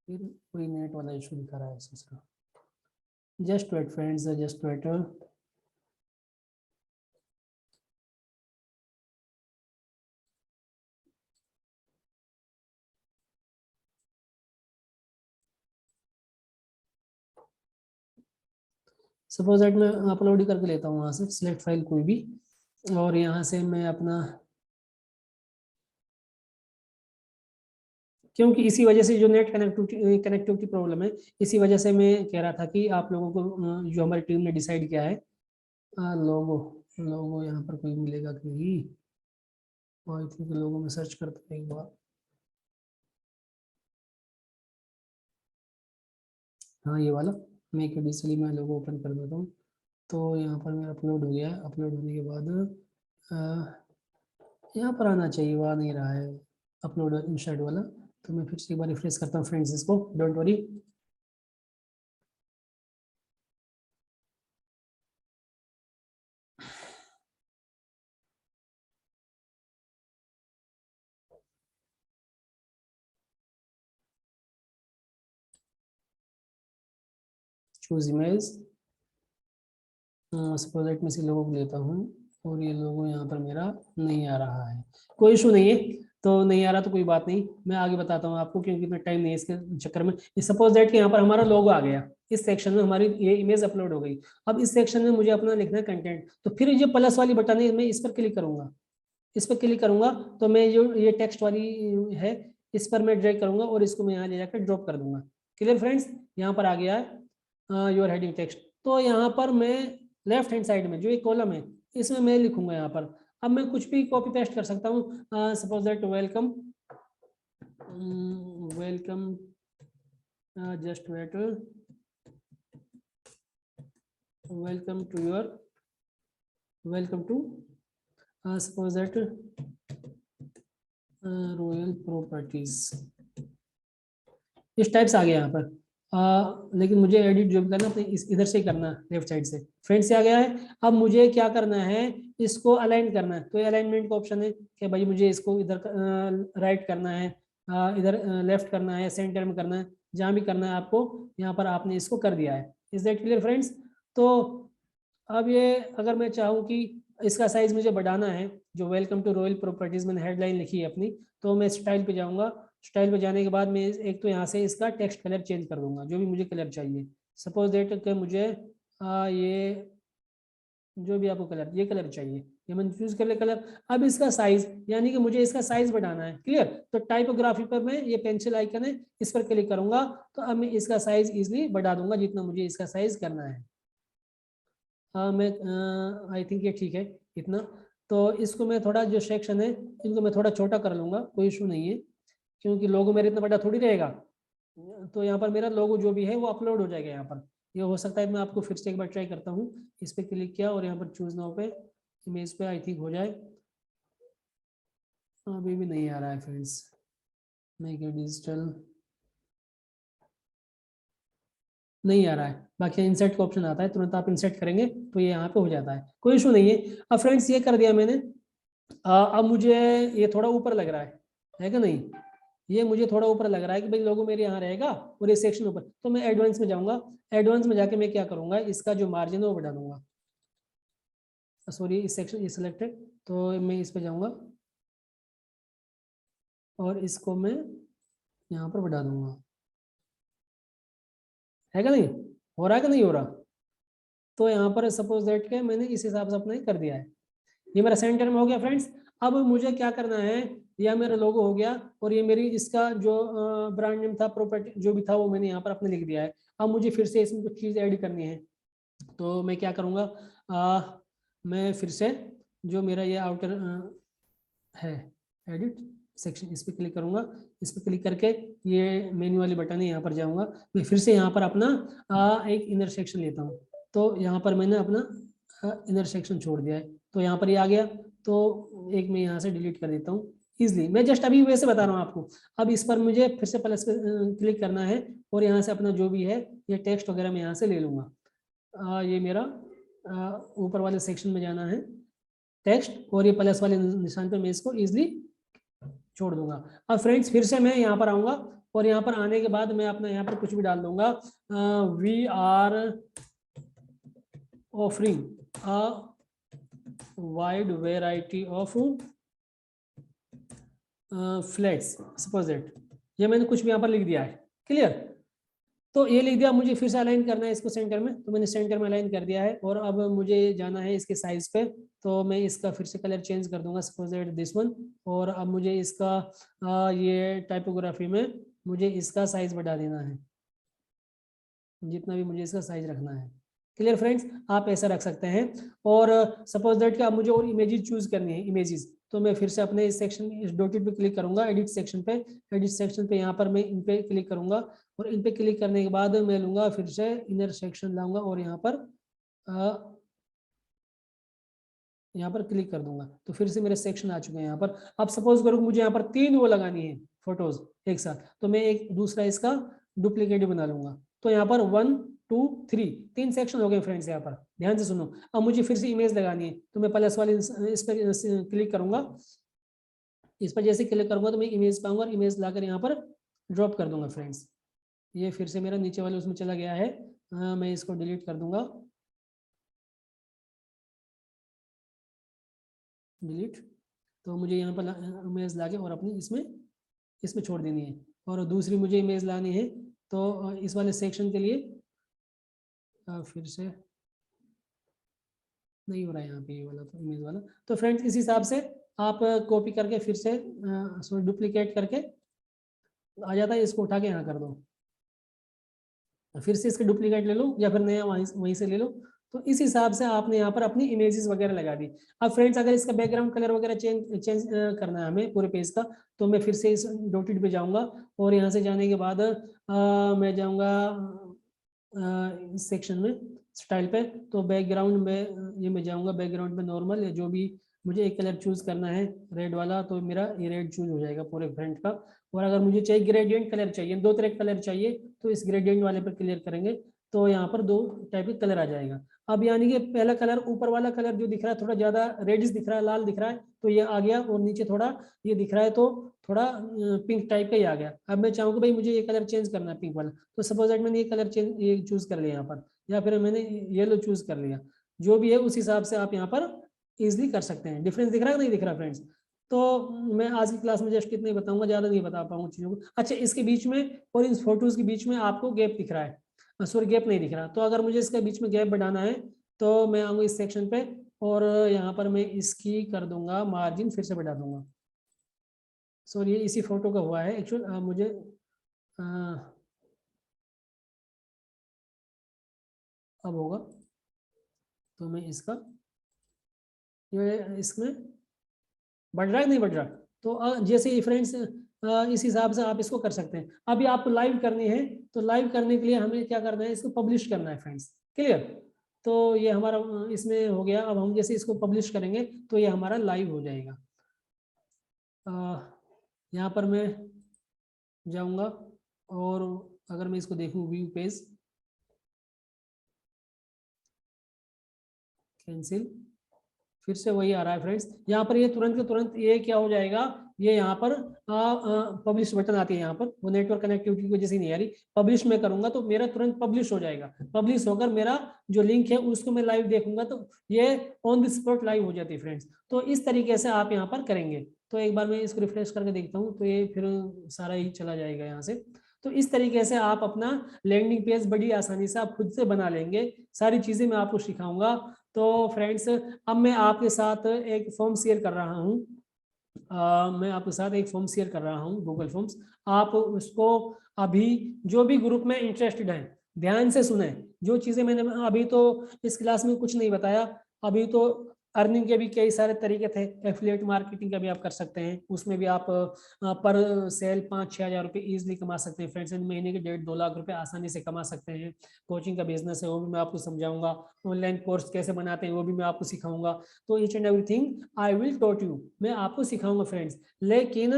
Speaker 1: फिर कोई नेट वाला इशू दिखा रहा है इसका। Just wait friends, just wait. Suppose that मैं अपलोड ही करके लेता हूँ वहाँ से सिलेक्ट फाइल कोई भी, और यहाँ से मैं अपना, क्योंकि इसी वजह से जो नेट कनेक्टिविटी प्रॉब्लम है, इसी वजह से मैं कह रहा था कि आप लोगों को जो हमारी टीम ने डिसाइड किया है, लोगो, लोगो यहाँ पर कोई मिलेगा कि नहीं, आई थिंक लोगो में सर्च करता हूँ एक बार। हाँ ये वाला मेक इट डिजिटली, मैं लोगो ओपन कर देता हूँ। तो यहाँ पर मेरा अपलोड हो गया है, अपलोड होने के बाद यहाँ पर आना चाहिए, वहाँ नहीं रहा है अपलोड इंसर्ट वाला। तो मैं फिर से एक बार रिफ्रेश करता हूँ फ्रेंड्स इसको, don't worry. Choose image, suppose that मैं इसी लोगो को लेता हूँ और ये लोगो यहाँ पर मेरा नहीं आ रहा है, कोई इशू नहीं है। तो नहीं आ रहा तो कोई बात नहीं, मैं आगे बताता हूँ आपको, क्योंकि इतना टाइम नहीं है इसके चक्कर में। सपोज दैट कि यहाँ पर हमारा लोगो आ गया, इस सेक्शन में हमारी ये इमेज अपलोड हो गई। अब इस सेक्शन में मुझे अपना लिखना है कंटेंट, तो फिर ये प्लस वाली बटन है, मैं इस पर क्लिक करूंगा, इस पर क्लिक करूंगा तो मैं जो ये टेक्स्ट वाली है इस पर मैं ड्रैग करूंगा और इसको मैं यहाँ ले जाकर ड्रॉप कर दूंगा। क्लियर फ्रेंड्स, यहाँ पर आ गया है योर हेडिंग टेक्स्ट। तो यहाँ पर मैं लेफ्ट हैंड साइड में जो एक कॉलम है इसमें मैं लिखूंगा यहाँ पर। अब मैं कुछ भी कॉपी पेस्ट कर सकता हूँ, suppose that welcome, welcome, just wait, welcome to your, welcome to, suppose that royal properties, इस टाइप से आ गया यहाँ पर। लेकिन मुझे एडिट जो भी करना है इस इधर से ही करना है, लेफ्ट साइड से। फ्रेंड से आ गया है। अब मुझे क्या करना है, इसको अलाइन करना है। तो ये अलाइनमेंट का ऑप्शन है कि भाई मुझे इसको इधर राइट करना है, इधर लेफ्ट करना है, सेंटर में करना है, जहाँ भी करना है आपको, यहाँ पर आपने इसको कर दिया है। Is that clear friends? तो अब ये अगर मैं चाहूँ कि इसका साइज मुझे बढ़ाना है, जो वेलकम टू रॉयल प्रॉपर्टीज मैंने हेडलाइन लिखी है अपनी, तो मैं स्टाइल पे जाऊँगा। स्टाइल पे जाने के बाद मैं एक तो यहाँ से इसका टेक्स्ट कलर चेंज कर दूंगा, जो भी मुझे कलर चाहिए। सपोज दैट कि मुझे ये जो भी आपको कलर, ये कलर चाहिए, ये मैंने चूज कर लिया कलर। अब इसका साइज, यानी कि मुझे इसका साइज बढ़ाना है। क्लियर? तो टाइपोग्राफी पर मैं, ये पेंसिल आइकन है, इस पर क्लिक करूंगा तो अब मैं इसका साइज इजिली बढ़ा दूंगा जितना मुझे इसका साइज करना है। मैं आई थिंक ये ठीक है इतना। तो इसको मैं थोड़ा, जो सेक्शन है इनको मैं थोड़ा छोटा कर लूंगा, कोई इशू नहीं है, क्योंकि लोगो मेरा इतना बड़ा थोड़ी रहेगा। तो यहाँ पर मेरा लोगो जो भी है वो अपलोड हो जाएगा यहाँ पर। ये हो सकता है, मैं आपको फिर से एक बार ट्राई करता हूँ। इस पर क्लिक किया और यहाँ पर चूज नाउ पे, इमेज पे आई थिंक हो जाए। अभी भी नहीं आ रहा है फ्रेंड्स, मेक इट डिजिटल, नहीं आ रहा है। बाकी इंसर्ट का ऑप्शन आता है, तुरंत आप इंसर्ट करेंगे तो ये यहाँ पे हो जाता है, कोई इशू नहीं है। अब फ्रेंड्स ये कर दिया मैंने। अब मुझे ये थोड़ा ऊपर लग रहा है कि नहीं? ये मुझे थोड़ा ऊपर लग रहा है कि भाई लोगो मेरे यहाँ रहेगा और ये सेक्शन ऊपर, तो मैं एडवांस में जाऊंगा। एडवांस में जाके मैं क्या करूंगा, इसका जो मार्जिन है वो बढ़ा दूंगा। सॉरी, इस सेक्शन ये सिलेक्ट है, तो मैं इस पे जाऊंगा और इसको मैं यहाँ पर बढ़ा दूंगा, है क्या नहीं हो रहा है कि नहीं हो रहा। तो यहाँ पर सपोज दैट के मैंने इस हिसाब से अपना ही कर दिया है, ये मेरा सेंटर में हो गया फ्रेंड्स। अब मुझे क्या करना है, यह मेरा लोगो हो गया और ये मेरी इसका जो ब्रांड नेम था, प्रॉपर्टी जो भी था वो मैंने यहाँ पर अपने लिख दिया है। अब मुझे फिर से इसमें कुछ चीज़ ऐड करनी है, तो मैं क्या करूँगा, मैं फिर से जो मेरा ये आउटर है एडिट सेक्शन, इस पर क्लिक करूंगा। इस पर क्लिक करके ये मेन्यू वाली बटन है, यहाँ पर जाऊंगा। मैं फिर से यहाँ पर अपना एक इनर सेक्शन लेता हूँ। तो यहाँ पर मैंने अपना इनर सेक्शन छोड़ दिया है, तो यहाँ पर ये आ गया। तो एक मैं यहाँ से डिलीट कर देता हूँ इजली, मैं जस्ट अभी वैसे बता रहा हूँ आपको। अब इस पर मुझे फिर से प्लस पे क्लिक करना है और यहाँ से अपना जो भी है ये टेक्स्ट वगैरह मैं यहाँ से ले लूँगा। ये मेरा ऊपर वाले सेक्शन में जाना है टेक्स्ट, और ये प्लस वाले निशान पे मैं इसको इजीली छोड़ दूंगा। अब फ्रेंड्स फिर से मैं यहाँ पर आऊंगा और यहाँ पर आने के बाद मैं अपना यहाँ पर कुछ भी डाल दूंगा, we are offering a wide variety of flats, suppose that. ये मैंने कुछ भी यहाँ पर लिख दिया है, क्लियर। तो ये लिख दिया, मुझे फिर से अलाइन करना है इसको सेंटर में, तो मैंने सेंटर में अलाइन कर दिया है। और अब मुझे जाना है इसके साइज पे, तो मैं इसका फिर से कलर चेंज कर दूंगा, सपोज दैट दिस वन। और अब मुझे इसका ये टाइपोग्राफी में मुझे इसका साइज बढ़ा देना है, जितना भी मुझे इसका साइज रखना है। क्लियर फ्रेंड्स, आप ऐसा रख सकते हैं। और सपोज दैट कि अब मुझे और इमेजेस चूज करनी है, इमेजेस, तो मैं फिर से अपने इस सेक्शन, इस डॉटेड पे क्लिक करूंगा, एडिट सेक्शन पे। एडिट सेक्शन पे यहाँ पर मैं इन पे क्लिक करूंगा और इन पे क्लिक करने के बाद मैं लूंगा फिर से इनर सेक्शन लाऊंगा और यहाँ पर क्लिक कर दूंगा, तो फिर से मेरे सेक्शन आ चुके हैं यहाँ पर। अब सपोज करूँ मुझे यहाँ पर 3 वो लगानी है फोटोज एक साथ, तो मैं एक दूसरा इसका डुप्लीकेट बना लूंगा। तो यहाँ पर 1 2 3 3 सेक्शन हो गए फ्रेंड्स। यहाँ पर ध्यान से सुनो, अब मुझे फिर से इमेज लगानी है, तो मैं प्लस वाले इस पर क्लिक करूंगा। इस पर जैसे क्लिक करूंगा तो मैं इमेज पाऊंगा और इमेज लाकर यहाँ पर ड्रॉप कर दूंगा फ्रेंड्स। ये फिर से मेरा नीचे वाले उसमें चला गया है, मैं इसको डिलीट कर दूंगा, डिलीट। तो मुझे यहाँ पर इमेज लाके और अपनी इसमें छोड़ देनी है। और दूसरी मुझे इमेज लानी है, तो इस वाले सेक्शन के लिए फिर से नहीं हो रहा है यहाँ पे ये वाला, तो इमेज वाला। तो फ्रेंड्स इस हिसाब से आप कॉपी करके फिर से डुप्लीकेट करके आ जाता है, इसको उठा के यहाँ कर दो, फिर से इसके डुप्लीकेट ले लो या फिर नया वहीं से ले लो। तो इस हिसाब से आपने यहाँ पर अपनी इमेजेस वगैरह लगा दी। अब फ्रेंड्स अगर इसका बैकग्राउंड कलर वगैरह चेंज करना है हमें पूरे पेज का, तो मैं फिर से इस डॉटेड पे जाऊंगा और यहाँ से जाने के बाद मैं जाऊंगा इस सेक्शन में स्टाइल पे। तो बैकग्राउंड में ये मैं जाऊंगा बैकग्राउंड में नॉर्मल, या जो भी मुझे एक कलर चूज करना है रेड वाला, तो मेरा ये रेड चूज हो जाएगा पूरे फ्रंट का। और अगर मुझे चाहिए ग्रेडियंट कलर चाहिए, 2 तरह के कलर चाहिए, तो इस ग्रेडियंट वाले पर क्लियर करेंगे तो यहाँ पर 2 टाइप के कलर आ जाएगा। अब यानी कि पहला कलर, ऊपर वाला कलर जो दिख रहा है थोड़ा ज्यादा रेडिश दिख रहा है, लाल दिख रहा है, तो ये आ गया। और नीचे थोड़ा ये दिख रहा है तो थोड़ा पिंक टाइप का ही आ गया। अब मैं चाहूँगा भाई मुझे ये कलर चेंज करना है पिंक वाला, तो सपोज दैट मैंने ये कलर चेंज ये चूज कर लिया यहाँ पर, या फिर मैंने येलो चूज कर लिया। जो भी है उस हिसाब से आप यहाँ पर इजिली कर सकते हैं। डिफरेंस दिख रहा है नहीं दिख रहा फ्रेंड्स। तो मैं आज की क्लास में जस्ट इतना ही बताऊंगा, ज्यादा नहीं बता पाऊंगा चीजों को। अच्छा, इसके बीच में और इन फोटोज के बीच में आपको गैप दिख रहा है, सॉरी गैप नहीं दिख रहा। तो अगर मुझे इसके बीच में गैप बढ़ाना है तो मैं आऊंगा इस सेक्शन पे और यहाँ पर मैं इसकी कर दूंगा मार्जिन, फिर से बढ़ा दूंगा। सॉरी ये इसी फोटो का हुआ है एक्चुअल, मुझे अब होगा तो मैं इसका ये इसमें बढ़ रहा है नहीं बढ़ रहा, तो जैसे फ्रेंड्स इस हिसाब से आप इसको कर सकते हैं। अभी आपको लाइव करनी है, तो लाइव करने के लिए हमें क्या करना है, इसको पब्लिश करना है फ्रेंड्स, क्लियर। तो ये हमारा इसमें हो गया। अब हम जैसे इसको पब्लिश करेंगे तो ये हमारा लाइव हो जाएगा। यहाँ पर मैं जाऊँगा और अगर मैं इसको देखूँ व्यू पेज, कैंसिल, फिर से वही आ रहा है फ्रेंड्स। यहाँ पर ये तुरंत के तुरंत ये क्या हो जाएगा, ये यहाँ पर पब्लिश बटन आती है यहाँ पर, वो नेटवर्क कनेक्टिविटी की वजह से नहीं आ रही। पब्लिश में करूंगा तो मेरा तुरंत पब्लिश हो जाएगा। पब्लिश होकर मेरा जो लिंक है उसको मैं लाइव देखूंगा तो ये ऑन द स्पॉट लाइव हो जाती है फ्रेंड्स। तो इस तरीके से आप यहाँ पर करेंगे। तो एक बार मैं इसको रिफ्रेश करके देखता हूँ, तो ये फिर सारा ही चला जाएगा यहाँ से। तो इस तरीके से आप अपना लैंडिंग पेज बड़ी आसानी से आप खुद से बना लेंगे। सारी चीज़ें मैं आपको सिखाऊंगा। तो फ्रेंड्स, अब मैं आपके साथ एक फॉर्म शेयर कर रहा हूँ। मैं आपके साथ एक फॉर्म शेयर कर रहा हूँ, गूगल फॉर्म्स। आप उसको अभी जो भी ग्रुप में इंटरेस्टेड है ध्यान से सुने। जो चीज़ें मैंने अभी तो इस क्लास में कुछ नहीं बताया, अभी तो अर्निंग के भी कई सारे तरीके थे। एफिलिएट मार्केटिंग का भी आप कर सकते हैं, उसमें भी आप पर सेल 5-6 हज़ार रुपये ईजिली कमा सकते हैं फ्रेंड्स। महीने के 1.5-2 लाख रुपए आसानी से कमा सकते हैं। कोचिंग का बिजनेस है वो भी मैं आपको समझाऊंगा। ऑनलाइन कोर्स कैसे बनाते हैं वो भी मैं आपको सिखाऊंगा। तो each and everything I will taught you, मैं आपको सिखाऊंगा फ्रेंड्स। लेकिन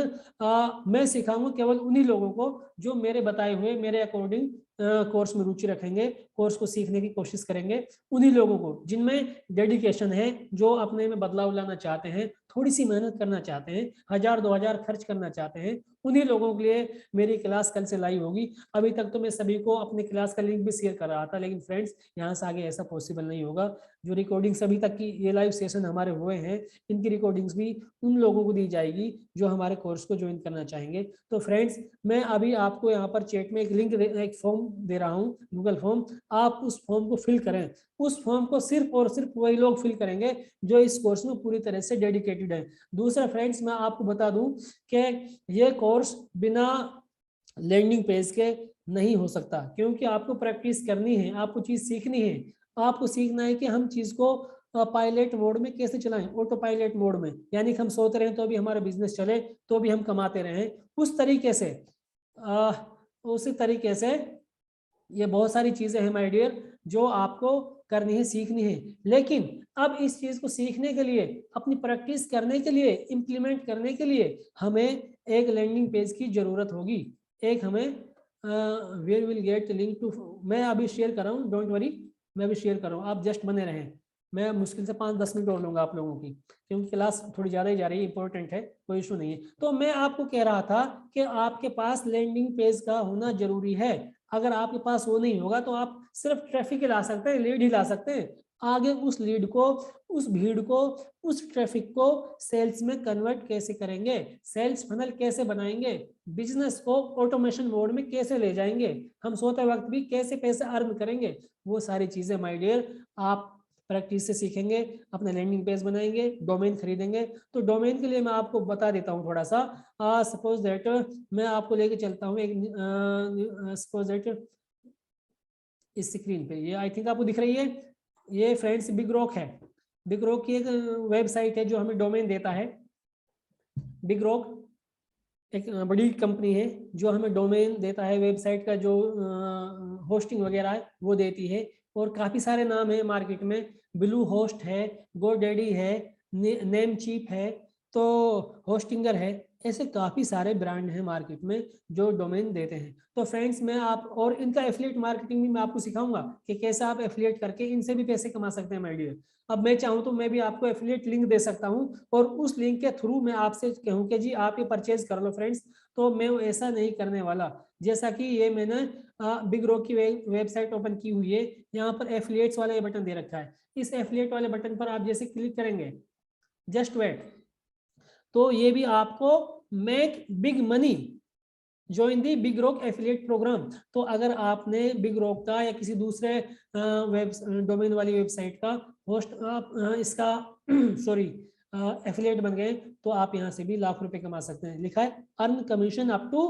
Speaker 1: मैं सिखाऊंगा केवल उन्हीं लोगों को जो मेरे बताए हुए, मेरे अकॉर्डिंग कोर्स में रुचि रखेंगे, कोर्स को सीखने की कोशिश करेंगे। उन्हीं लोगों को जिनमें डेडिकेशन है, जो अपने में बदलाव लाना चाहते हैं, थोड़ी सी मेहनत करना चाहते हैं, 1000-2000 खर्च करना चाहते हैं, उन्हीं लोगों के लिए मेरी क्लास कल से लाइव होगी। अभी तक तो मैं सभी को अपने क्लास का लिंक भी शेयर कर रहा था, लेकिन फ्रेंड्स यहाँ से आगे ऐसा पॉसिबल नहीं होगा। जो रिकॉर्डिंग्स अभी तक की ये लाइव सेशन हमारे हुए हैं, इनकी रिकॉर्डिंग्स भी उन लोगों को दी जाएगी जो हमारे कोर्स को ज्वाइन करना चाहेंगे। तो फ्रेंड्स, मैं अभी आपको यहाँ पर चैट में एक लिंक एक फॉर्म दे रहा हूँ, गूगल फॉर्म। आप उस फॉर्म को फिल करें। उस फॉर्म को सिर्फ और सिर्फ वही लोग फिल करेंगे जो इस कोर्स में पूरी तरह से डेडिकेटेड है। दूसरा फ्रेंड्स, मैं आपको बता दूं कि ये कोर्स बिना लैंडिंग पेज के नहीं हो सकता, क्योंकि आपको प्रैक्टिस करनी है, आपको चीज सीखनी है। आपको सीखना है कि हम चीज को पायलट मोड में कैसे चलाएं, ऑटो पायलट मोड में, यानी कि हम सोते रहें तो भी हमारा बिजनेस चले, तो भी हम कमाते रहें उस तरीके से। उसी तरीके से ये बहुत सारी चीजें हैं माय डियर जो आपको करनी है, सीखनी है। लेकिन अब इस चीज को सीखने के लिए, अपनी प्रैक्टिस करने के लिए, इम्प्लीमेंट करने के लिए हमें एक लैंडिंग पेज की जरूरत होगी। एक हमें where will get link to, मैं अभी शेयर कर रहा हूँ, डोंट वरी, मैं अभी शेयर कर रहा हूँ, आप जस्ट बने रहें। मैं मुश्किल से 5-10 मिनट और लूंगा आप लोगों की, क्योंकि क्लास थोड़ी ज़्यादा ही जा रही है, इंपॉर्टेंट है, कोई इशू नहीं है। तो मैं आपको कह रहा था कि आपके पास लैंडिंग पेज का होना जरूरी है। अगर आपके पास वो नहीं होगा तो आप सिर्फ ट्रैफिक ला सकते हैं, लीड ही ला सकते हैं। आगे उस लीड को, उस भीड़ को, उस ट्रैफिक को सेल्स में कन्वर्ट कैसे करेंगे, सेल्स फनल कैसे बनाएंगे, बिजनेस को ऑटोमेशन मोड में कैसे ले जाएंगे, हम सोते वक्त भी कैसे पैसे अर्न करेंगे, वो सारी चीजें माय डियर आप प्रैक्टिस से सीखेंगे। अपना लैंडिंग पेज बनाएंगे, डोमेन खरीदेंगे। तो डोमेन के लिए मैं आपको बता देता हूँ थोड़ा सा। सपोज दैट मैं आपको लेके चलता हूँ एक, सपोज दैट इस स्क्रीन पे ये आई थिंक आपको दिख रही है, ये फ्रेंड्स बिग रॉक है। बिग रॉक की एक वेबसाइट है जो हमें डोमेन देता है। बिग रॉक एक बड़ी कंपनी है जो हमें डोमेन देता है, वेबसाइट का जो होस्टिंग वगैरह है वो देती है। और काफ़ी सारे नाम है मार्केट में, ब्लू होस्ट है, गोडैडी है, नेम चीप है, तो होस्टिंगर है, ऐसे काफ़ी सारे ब्रांड हैं मार्केट में जो डोमेन देते हैं। तो फ्रेंड्स, मैं आप और इनका एफिलिएट मार्केटिंग भी मैं आपको सिखाऊंगा कि कैसे आप एफिलिएट करके इनसे भी पैसे कमा सकते हैं माय डियर। अब मैं चाहूँ तो मैं भी आपको एफिलिएट लिंक दे सकता हूँ और उस लिंक के थ्रू मैं आपसे कहूँ कि जी आप ये परचेज कर लो फ्रेंड्स। तो मैं ऐसा नहीं करने वाला। जैसा कि ये मैंने बिग रॉक की वेबसाइट ओपन की हुई है, यहाँ पर एफिलिएट्स वाला ये बटन दे रखा है। इस एफिलिएट वाले बटन पर आप जैसे क्लिक करेंगे, जस्ट वेट, तो ये भी आपको make big money join the big rock affiliate program. तो अगर आपने बिग रॉक का या किसी दूसरे वेब डोमेन वाली वेबसाइट का होस्ट आप इसका सॉरी एफिलिएट बन गए तो आप यहाँ से भी लाख रुपए कमा सकते हैं। लिखा है अर्न कमीशन अप टू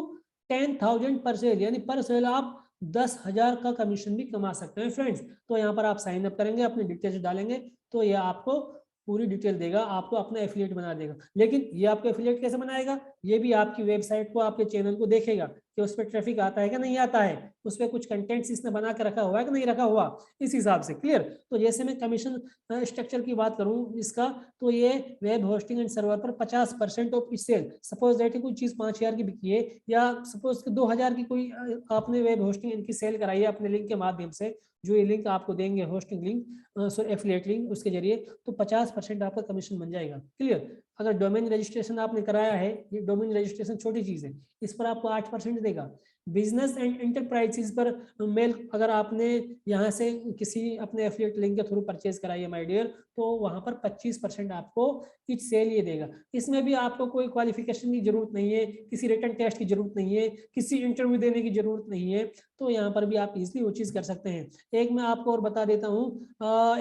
Speaker 1: 10,000 पर सेल, यानी पर सेल आप 10,000 का कमीशन भी कमा सकते हैं फ्रेंड्स। तो यहाँ पर आप साइन अप करेंगे, अपने डिटेल्स डालेंगे, तो ये आपको पूरी डिटेल देगा, आपको अपना एफिलिएट बना देगा। लेकिन ये आपको एफिलिएट कैसे बनाएगा, ये भी आपकी वेबसाइट को, आपके चैनल को देखेगा कि उस पर ट्रैफिक आता है कि नहीं आता है, उस पर कुछ कंटेंट्स इसने बना के रखा हुआ है कि नहीं रखा हुआ, इस हिसाब से। क्लियर। तो जैसे मैं कमीशन स्ट्रक्चर की बात करूं इसका, तो ये वेब होस्टिंग एंड सर्वर पर 50% ऑफ सेल, सपोज दैट कोई चीज 5,000 की बिकी है या सपोज 2,000 की कोई आपने वेब होस्टिंग इनकी सेल कराई है अपने लिंक के माध्यम से, जो ये लिंक आपको देंगे hosting link, sorry affiliate link, उसके जरिए, तो 50% आपका कमीशन बन जाएगा। क्लियर। अगर डोमेन रजिस्ट्रेशन आपने कराया है, ये डोमेन रजिस्ट्रेशन छोटी चीज है, इस पर आपको 8% देगा। बिजनेस एंड एंटरप्राइजेस पर मेल अगर आपने यहाँ से किसी अपने एफिलिएट लिंक के थ्रू परचेज कराई है माय डियर, तो वहाँ पर 25% आपको इच सेल ये देगा। इसमें भी आपको कोई क्वालिफिकेशन की जरूरत नहीं है, किसी रिटन टेस्ट की जरूरत नहीं है, किसी इंटरव्यू देने की जरूरत नहीं है। तो यहाँ पर भी आप इजिली वो चीज़ कर सकते हैं। एक मैं आपको और बता देता हूँ,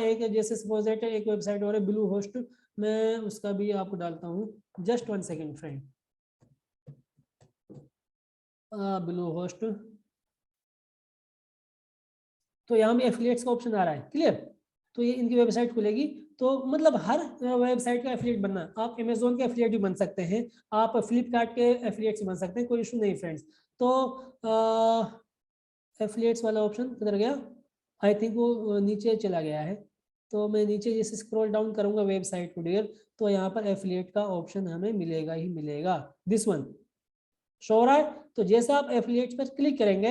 Speaker 1: एक जैसे सपोज दैट एक वेबसाइट और है ब्लू होस्ट, मैं उसका भी आपको डालता हूँ, just 1 second friend. Blue host, तो यहाँ भी एफिलिएट्स का ऑप्शन आ रहा है, क्लियर। तो ये इनकी वेबसाइट खुलेगी, तो मतलब हर वेबसाइट का एफिलिएट बनना, आप अमेजोन के एफिलिएट भी बन सकते हैं, आप फ्लिपकार्ट के एफिलिएट्स बन सकते हैं, कोई इशू नहीं फ्रेंड्स। तो एफिलिएट्स वाला ऑप्शन किधर गया, आई थिंक वो नीचे चला गया है। तो मैं नीचे जैसे स्क्रॉल डाउन करूंगा वेबसाइट को डियर, तो यहाँ पर एफिलिएट का ऑप्शन हमें मिलेगा ही मिलेगा, दिस वन शो रहा है। तो जैसे आप एफिलिएट्स पर क्लिक करेंगे,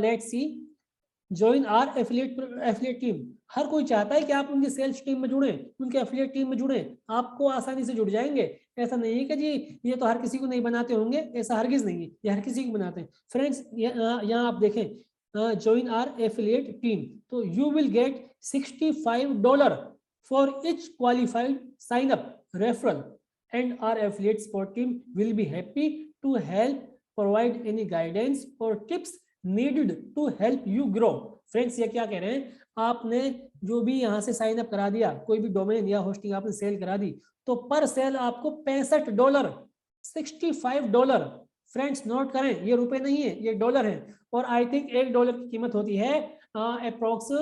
Speaker 1: let's see join our affiliate team. हर कोई चाहता है कि आप उनकी सेल्स टीम में जुड़े, उनके एफिलिएट टीम में जुड़े, आपको आसानी से जुड़ जाएंगे। ऐसा नहीं है कि जी ये तो हर किसी को नहीं बनाते होंगे, ऐसा हरगिज नहीं है, ये हर किसी को बनाते हैं फ्रेंड्स। यहाँ आप देखें ज्वाइन आर एफिलिएट टीम, तो you will get $65 for each qualified sign up referral, and our affiliate support team will be happy to help provide any guidance और tips needed to help you grow। Friends ये क्या कह रहे हैं, आपने जो भी यहाँ से साइन अप करा दिया, कोई भी डोमेन या होस्टिंग आपने सेल करा दी, तो पर सेल आपको $65, $65। फ्रेंड्स नोट करें, ये रुपए नहीं है, ये डॉलर है। और आई थिंक $1 की कीमत होती है अप्रोक्स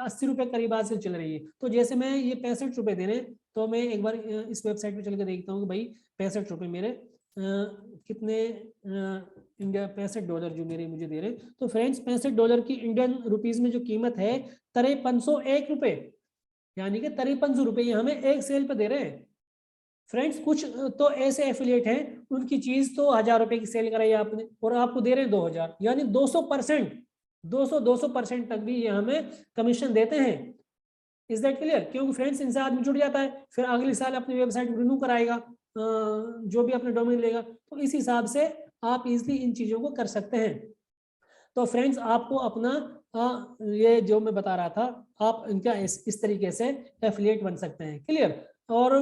Speaker 1: 80 रुपए करीब आज से चल रही है। तो जैसे मैं ये ₹65 दे रहे, तो मैं एक बार इस वेबसाइट पे चल के देखता हूँ कि भाई ₹65 मेरे कितने इंडिया $65 जो मेरे मुझे दे रहे। तो फ्रेंड्स $65 की इंडियन रुपीज में जो कीमत है ₹5301, यानी कि ₹5300 हमें एक सेल पे दे रहे हैं। फ्रेंड्स कुछ तो ऐसे एफिलिएट हैं, उनकी चीज तो ₹1000 की सेल कराई आपने और आपको दे रहे हैं 2000, यानी 200%, 200% तक भी ये हमें कमीशन देते हैं। Is that clear? क्योंकि फ्रेंड्स इनसे आदमी जुड़ जाता है, फिर अगले साल अपनी वेबसाइट रिन्यू कराएगा, जो भी अपने डोमेन लेगा। तो इस हिसाब से आप इजिली इन चीजों को कर सकते हैं। तो फ्रेंड्स आपको अपना ये जो मैं बता रहा था, आप इनका इस तरीके से एफिलिएट बन सकते हैं, क्लियर। और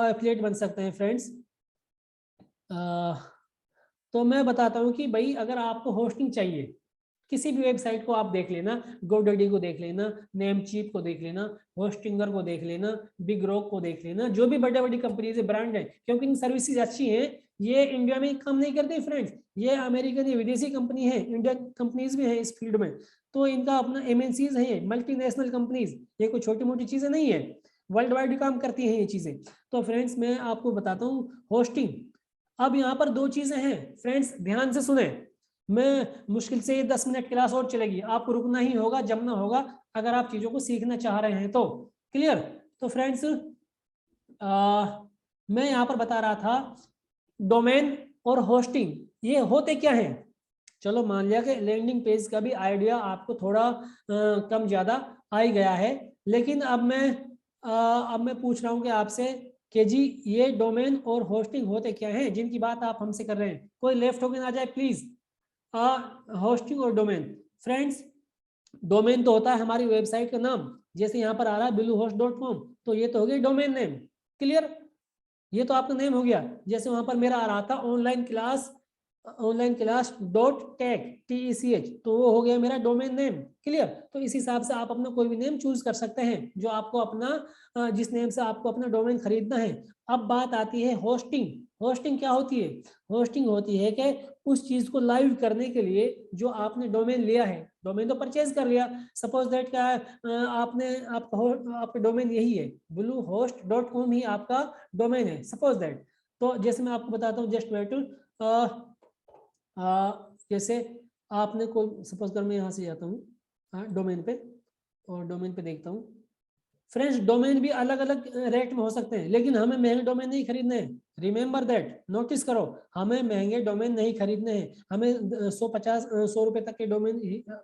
Speaker 1: एफिलिएट बन सकते हैं फ्रेंड्स। तो मैं बताता हूँ कि भाई अगर आपको होस्टिंग चाहिए, किसी भी वेबसाइट को आप देख लेना, गोडैडी को देख लेना, नेमचीप को देख लेना, होस्टिंगर को देख लेना, बिग रॉक को देख लेना, जो भी बड़ी बड़ी कंपनीज है, ब्रांड है, क्योंकि इन सर्विसेज अच्छी हैं, ये इंडिया में काम नहीं करते फ्रेंड्स, ये अमेरिकन या विदेशी कंपनी है, इंडियन कंपनीज भी है इस फील्ड में। तो इनका अपना एमएनसीज है, मल्टीनेशनल कंपनीज, ये कोई छोटी मोटी चीजें नहीं है, वर्ल्ड वाइड काम करती हैं ये चीजें। तो फ्रेंड्स मैं आपको बताता हूँ होस्टिंग। अब यहाँ पर दो चीजें हैं फ्रेंड्स, ध्यान से सुने, मैं मुश्किल से 10 मिनट क्लास और चलेगी, आपको रुकना ही होगा, जमना होगा, अगर आप चीजों को सीखना चाह रहे हैं तो, क्लियर। तो फ्रेंड्स मैं यहाँ पर बता रहा था डोमेन और होस्टिंग ये होते क्या हैं। चलो मान लिया कि लैंडिंग पेज का भी आइडिया आपको थोड़ा कम ज्यादा आ ही गया है, लेकिन अब मैं पूछ रहा हूँ कि आपसे कि जी ये डोमेन और होस्टिंग होते क्या हैं जिनकी बात आप हमसे कर रहे हैं। कोई लेफ्ट होकर ना जाए प्लीज। होस्टिंग और डोमेन, फ्रेंड्स डोमेन तो होता है हमारी वेबसाइट का नाम, जैसे यहाँ पर आ रहा है bluehost.com, तो ये तो हो गया डोमेन नेम, क्लियर। ये तो आपका नेम हो गया, जैसे वहां पर मेरा आ रहा था ऑनलाइन क्लास .tech, तो वो हो गया मेरा डोमेन नेम, क्लियर। तो इस हिसाब से आप अपना कोई भी नेम चूज कर सकते हैं जो आपको अपना जिस नेम से आपको अपना डोमेन खरीदना है। अब बात आती है होस्टिंग। होस्टिंग क्या होती है? होस्टिंग होती है कि उस चीज को लाइव करने के लिए जो आपने डोमेन लिया है, डोमेन तो परचेज कर लिया, सपोज दैट क्या आपने आपका डोमेन यही है, bluehost.com ही आपका डोमेन है, सपोज दैट। तो जैसे मैं आपको बताता हूँ, जस्ट वेट, जैसे आपने कोई सपोज कर, मैं यहाँ से जाता हूँ डोमेन पे और डोमेन पे देखता हूँ। फ्रेंड्स डोमेन भी अलग अलग रेट में हो सकते हैं, लेकिन हमें महंगे डोमेन नहीं खरीदने हैं, रिमेंबर दैट, नोटिस करो, हमें महंगे डोमेन नहीं खरीदने हैं, हमें 100 रुपए तक के डोमेन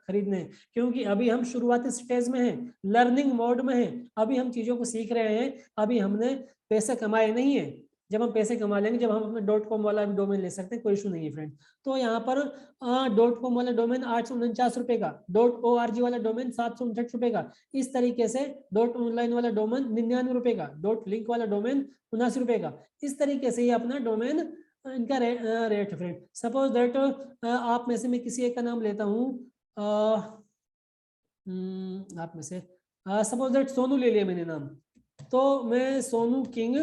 Speaker 1: खरीदने हैं, क्योंकि अभी हम शुरुआती स्टेज में हैं, लर्निंग मोड में हैं, अभी हम चीजों को सीख रहे हैं, अभी हमने पैसे कमाए नहीं है। जब हम पैसे कमा लेंगे, जब हम अपना .com वाला डोमेन ले सकते हैं, कोई इशू नहीं है फ्रेंड। तो यहाँ पर .com वाला डोमेन 849 रुपए का, .org वाला डोमेन 759 रुपए का, इस तरीके से .online वाला डोमेन 99 रुपए का, .link वाला डोमेन 79 रुपए का, इस तरीके से ये अपना डोमेन इनका रेट है फ्रेंड। सपोज दैट आप में से मैं किसी एक का नाम लेता हूँ, आप में से सपोज दैट सोनू ले लिया मैंने नाम, तो मैं सोनू किंग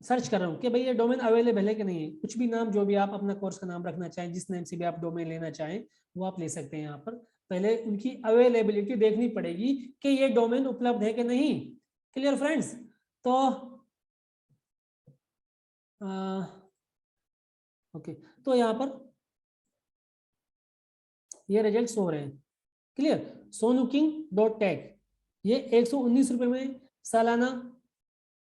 Speaker 1: सर्च कर रहा हूँ कि भाई ये डोमेन अवेलेबल है कि नहीं है। कुछ भी नाम, जो भी आप अपना कोर्स का नाम रखना चाहें, जिस नेम से भी आप डोमेन लेना चाहें वो आप ले सकते हैं। यहाँ पर पहले उनकी अवेलेबिलिटी देखनी पड़ेगी कि ये डोमेन उपलब्ध है कि नहीं। Clear friends? तो ओके, तो यहाँ पर ये रिजल्ट हो रहे हैं। Clear? Sonu king dot tag ये 119 रुपए में सालाना,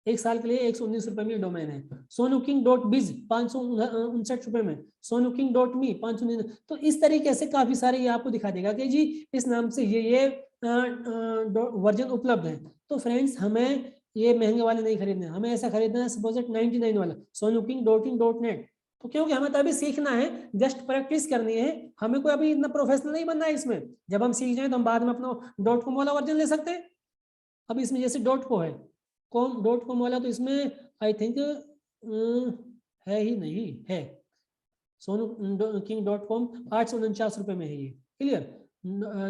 Speaker 1: एक साल के लिए 119 रुपए में डोमेन है। सोनू किंग डॉट बिज 559 रुपए में, सोनू किंग डॉट मी 519। तो इस तरीके से काफी सारे ये आपको दिखा देगा कि जी इस नाम से ये वर्जन उपलब्ध है। तो फ्रेंड्स हमें ये महंगे वाले नहीं खरीदने, हमें ऐसा खरीदना है सपोज 99 वाला Sonu king dot in dot net. तो क्योंकि हमें तो अभी सीखना है, जस्ट प्रैक्टिस करनी है, हमें कोई अभी इतना प्रोफेशनल नहीं बनना है इसमें। जब हम सीख जाए तो हम बाद में अपना .com वाला वर्जन ले सकते हैं। अब इसमें जैसे .co है, .com वाला तो इसमें आई थिंक है ही नहीं है। सोनू किंग .com 849 रुपए में है ये। क्लियर?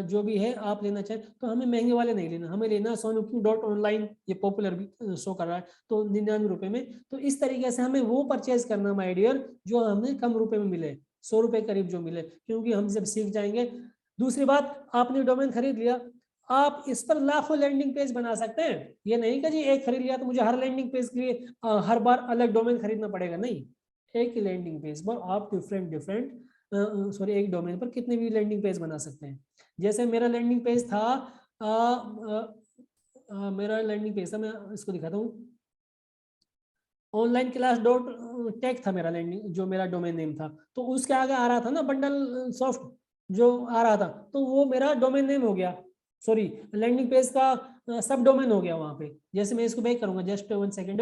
Speaker 1: जो भी है आप लेना चाहें तो हमें महंगे वाले नहीं लेना, हमें लेना सोनू किंग .online, ये पॉपुलर भी शो कर रहा है तो 99 रुपए में। तो इस तरीके से हमें वो परचेज करना माय डियर जो हमें कम रुपए में मिले, 100 रुपए करीब जो मिले, क्योंकि हम जब सीख जाएंगे। दूसरी बात, आपने डोमेन खरीद लिया, आप इस पर लाखों लैंडिंग पेज बना सकते हैं। ये नहीं कि जी एक खरीद लिया तो मुझे हर लैंडिंग पेज के लिए हर बार अलग डोमेन खरीदना पड़ेगा, नहीं। एक ही लैंडिंग पेज पर आप डिफरेंट सॉरी एक डोमेन पर कितने भी लैंडिंग पेज बना सकते हैं। जैसे मेरा लैंडिंग पेज था, मेरा लैंडिंग पेज था, मैं इसको दिखाता हूँ, ऑनलाइन क्लास डॉट टेक था मेरा लैंडिंग, जो मेरा डोमेन नेम था। तो उसके आगे आ रहा था ना बंडल सॉफ्ट जो आ रहा था, तो वो मेरा डोमेन नेम हो गया, सॉरी लैंडिंग पेज का सब डोमेन हो गया वहां पे। जैसे मैं इसको बैक करूंगा, जस्ट 1 सेकेंड।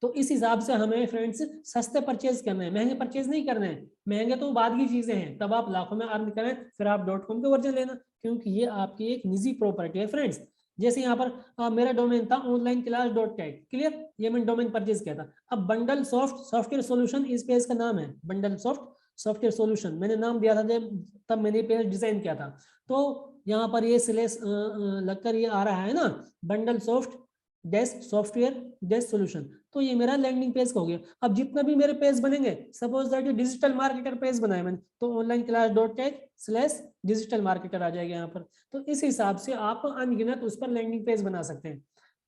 Speaker 1: तो इस हिसाब से हमें फ्रेंड्स सस्ते परचेज करना है, महंगे परचेज नहीं करने हैं। महंगे तो बाद की चीजें हैं, तब आप लाखों में अर्न करें फिर आप .com के वर्जन लेना, क्योंकि ये आपकी एक निजी प्रॉपर्टी है फ्रेंड्स। जैसे यहाँ पर मेरा डोमेन था ऑनलाइन क्लास .टेक। क्लियर? ये मैंने डोमेन परचेज किया था। अब बंडल सॉफ्ट सॉफ्टवेयर सॉल्यूशन इस पेज का नाम है, बंडल सॉफ्ट सॉफ्टवेयर सॉल्यूशन मैंने नाम दिया था जब, तब मैंने पेज डिजाइन किया था। तो यहाँ पर ये स्लेस लगकर ये आ रहा है ना, bundle soft desk software desk solution. तो ये मेरा लैंडिंग पेज का हो गया। अब जितने भी मेरे पेज बनेंगे, suppose that digital marketer page बनाए मैंने, तो ऑनलाइन क्लास .tech/डिजिटल मार्केटर आ जाएगा यहाँ पर। तो इस हिसाब से आप अनगिनत उस पर लैंडिंग पेज बना सकते हैं।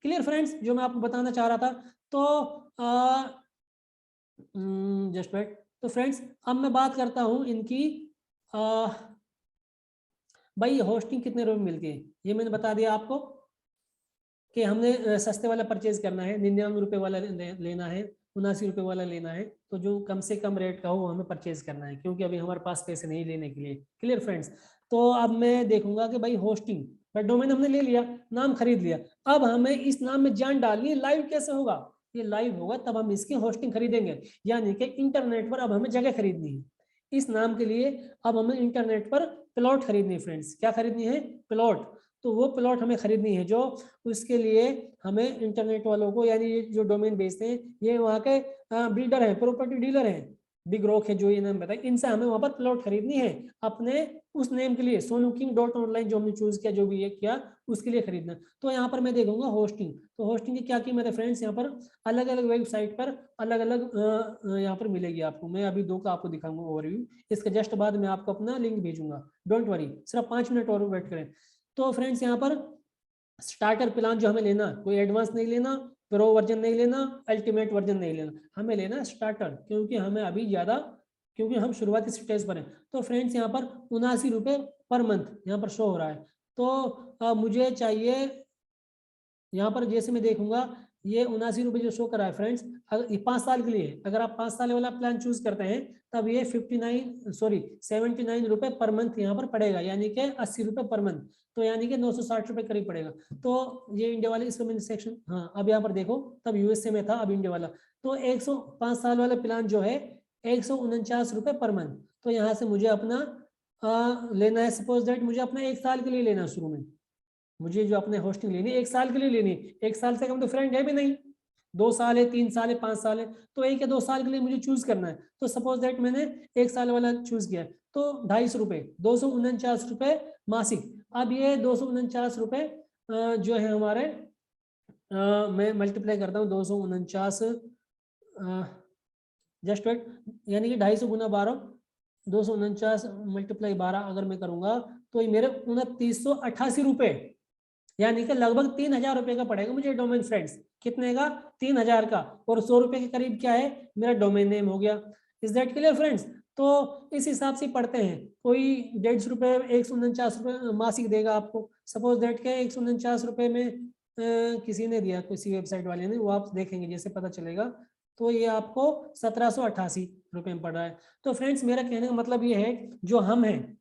Speaker 1: Clear friends? जो मैं आपको बताना चाह रहा था। तो जस्ट वेट। तो फ्रेंड्स अब मैं बात करता हूँ इनकी, भाई होस्टिंग कितने रुपए में मिलती है, ये मैंने बता दिया आपको कि हमने सस्ते वाला परचेज करना है, 99 रुपए वाला लेना है, 79 रुपए वाला लेना है। तो जो कम से कम रेट का हो वो हमें परचेज करना है, क्योंकि अभी हमारे पास पैसे नहीं लेने के लिए। Clear friends? तो अब मैं देखूंगा कि भाई होस्टिंग, डोमेन हमने ले लिया, नाम खरीद लिया, अब हमें इस नाम में जान डालनी है, लाइव कैसे होगा? ये लाइव होगा तब हम इसकी होस्टिंग खरीदेंगे, यानी कि इंटरनेट पर अब हमें जगह खरीदनी है। इस नाम के लिए अब हमें इंटरनेट पर प्लॉट खरीदनी है फ्रेंड्स। क्या खरीदनी है? प्लॉट। तो वो प्लॉट हमें खरीदनी है, जो उसके लिए हमें इंटरनेट वालों को, यानी ये जो डोमेन बेचते हैं, ये वहाँ के बिल्डर हैं, प्रॉपर्टी डीलर हैं, बिग रॉक है जो ये नाम बताए, इनसे हमें वहाँ पर प्लॉट खरीदनी है अपने उस नेम के लिए, सोनू किंग .online जो हमने चूज किया, जो भी ये किया उसके लिए खरीदना। तो यहाँ पर मैं देखूंगा होस्टिंग। तो होस्टिंग की क्या कीमत है फ्रेंड्स? यहाँ पर अलग अलग वेबसाइट पर अलग अलग यहाँ पर मिलेगी आपको। मैं अभी 2 का आपको दिखाऊंगा ओवरव्यू, इसके जस्ट बाद मैं आपको अपना लिंक भेजूंगा, डोंट वरी, सिर्फ 5 मिनट और वेट करें। तो फ्रेंड्स यहाँ पर स्टार्टर प्लान जो हमें लेना, कोई एडवांस नहीं लेना, प्रो वर्जन नहीं लेना, अल्टीमेट वर्जन नहीं लेना, हमें लेना स्टार्टर, क्योंकि हमें अभी ज्यादा, क्योंकि हम शुरुआती स्टेज पर हैं। तो फ्रेंड्स यहाँ पर 79 रुपए पर मंथ यहाँ पर शो हो रहा है। तो मुझे चाहिए यहाँ पर, जैसे मैं देखूंगा ये 79 रुपये जो शो कर रहा है फ्रेंड्स, अगर ये 5 साल के लिए, अगर आप 5 साल वाला प्लान चूज करते हैं तब ये 79 रुपये पर मंथ यहाँ पर पड़ेगा, यानी कि 80 रुपये पर मंथ, तो यानी कि 960 रुपये करीब पड़ेगा। तो ये इंडिया वाले, इसको मैंने सेक्शन, हाँ अब यहाँ पर देखो, तब यूएसए में था, अब इंडिया वाला। तो 105 साल वाला प्लान जो है 149 रुपये पर मंथ। तो यहाँ से मुझे अपना लेना है, सपोज दैट मुझे अपना 1 साल के लिए लेना शुरू में, मुझे जो अपने होस्टिंग लेनी है 1 साल के लिए लेनी है। 1 साल से कम तो फ्रेंड है भी नहीं, 2 साल है, 3 साल है, 5 साल है, तो 1 या 2 साल के लिए मुझे चूज करना है। तो सपोज दैट मैंने 1 साल वाला चूज किया, तो 250 रुपये, 249 रुपये मासिक। अब ये 249 रुपये जो है हमारे, मैं मल्टीप्लाई करता हूँ 249, जस्ट वेट, यानी कि 250 गुना 12, 249 मल्टीप्लाई 12 अगर मैं करूंगा तो ये मेरे 2988 रुपये, यानी कि लगभग 3000 रुपये का पड़ेगा मुझे डोमेन फ्रेंड्स। कितने का? 3000 का, और 100 रुपये के करीब क्या है, मेरा डोमेन नेम हो गया। Is that clear friends? तो इस हिसाब से पढ़ते हैं। कोई 150 रुपये, 149 रुपये मासिक देगा आपको, सपोज दैट के 149 रुपये में किसी ने दिया, किसी वेबसाइट वाले ने, वो आप देखेंगे जैसे पता चलेगा, तो ये आपको 1788 रुपये में पड़ रहा है। तो फ्रेंड्स मेरा कहने का मतलब ये है, जो हम हैं,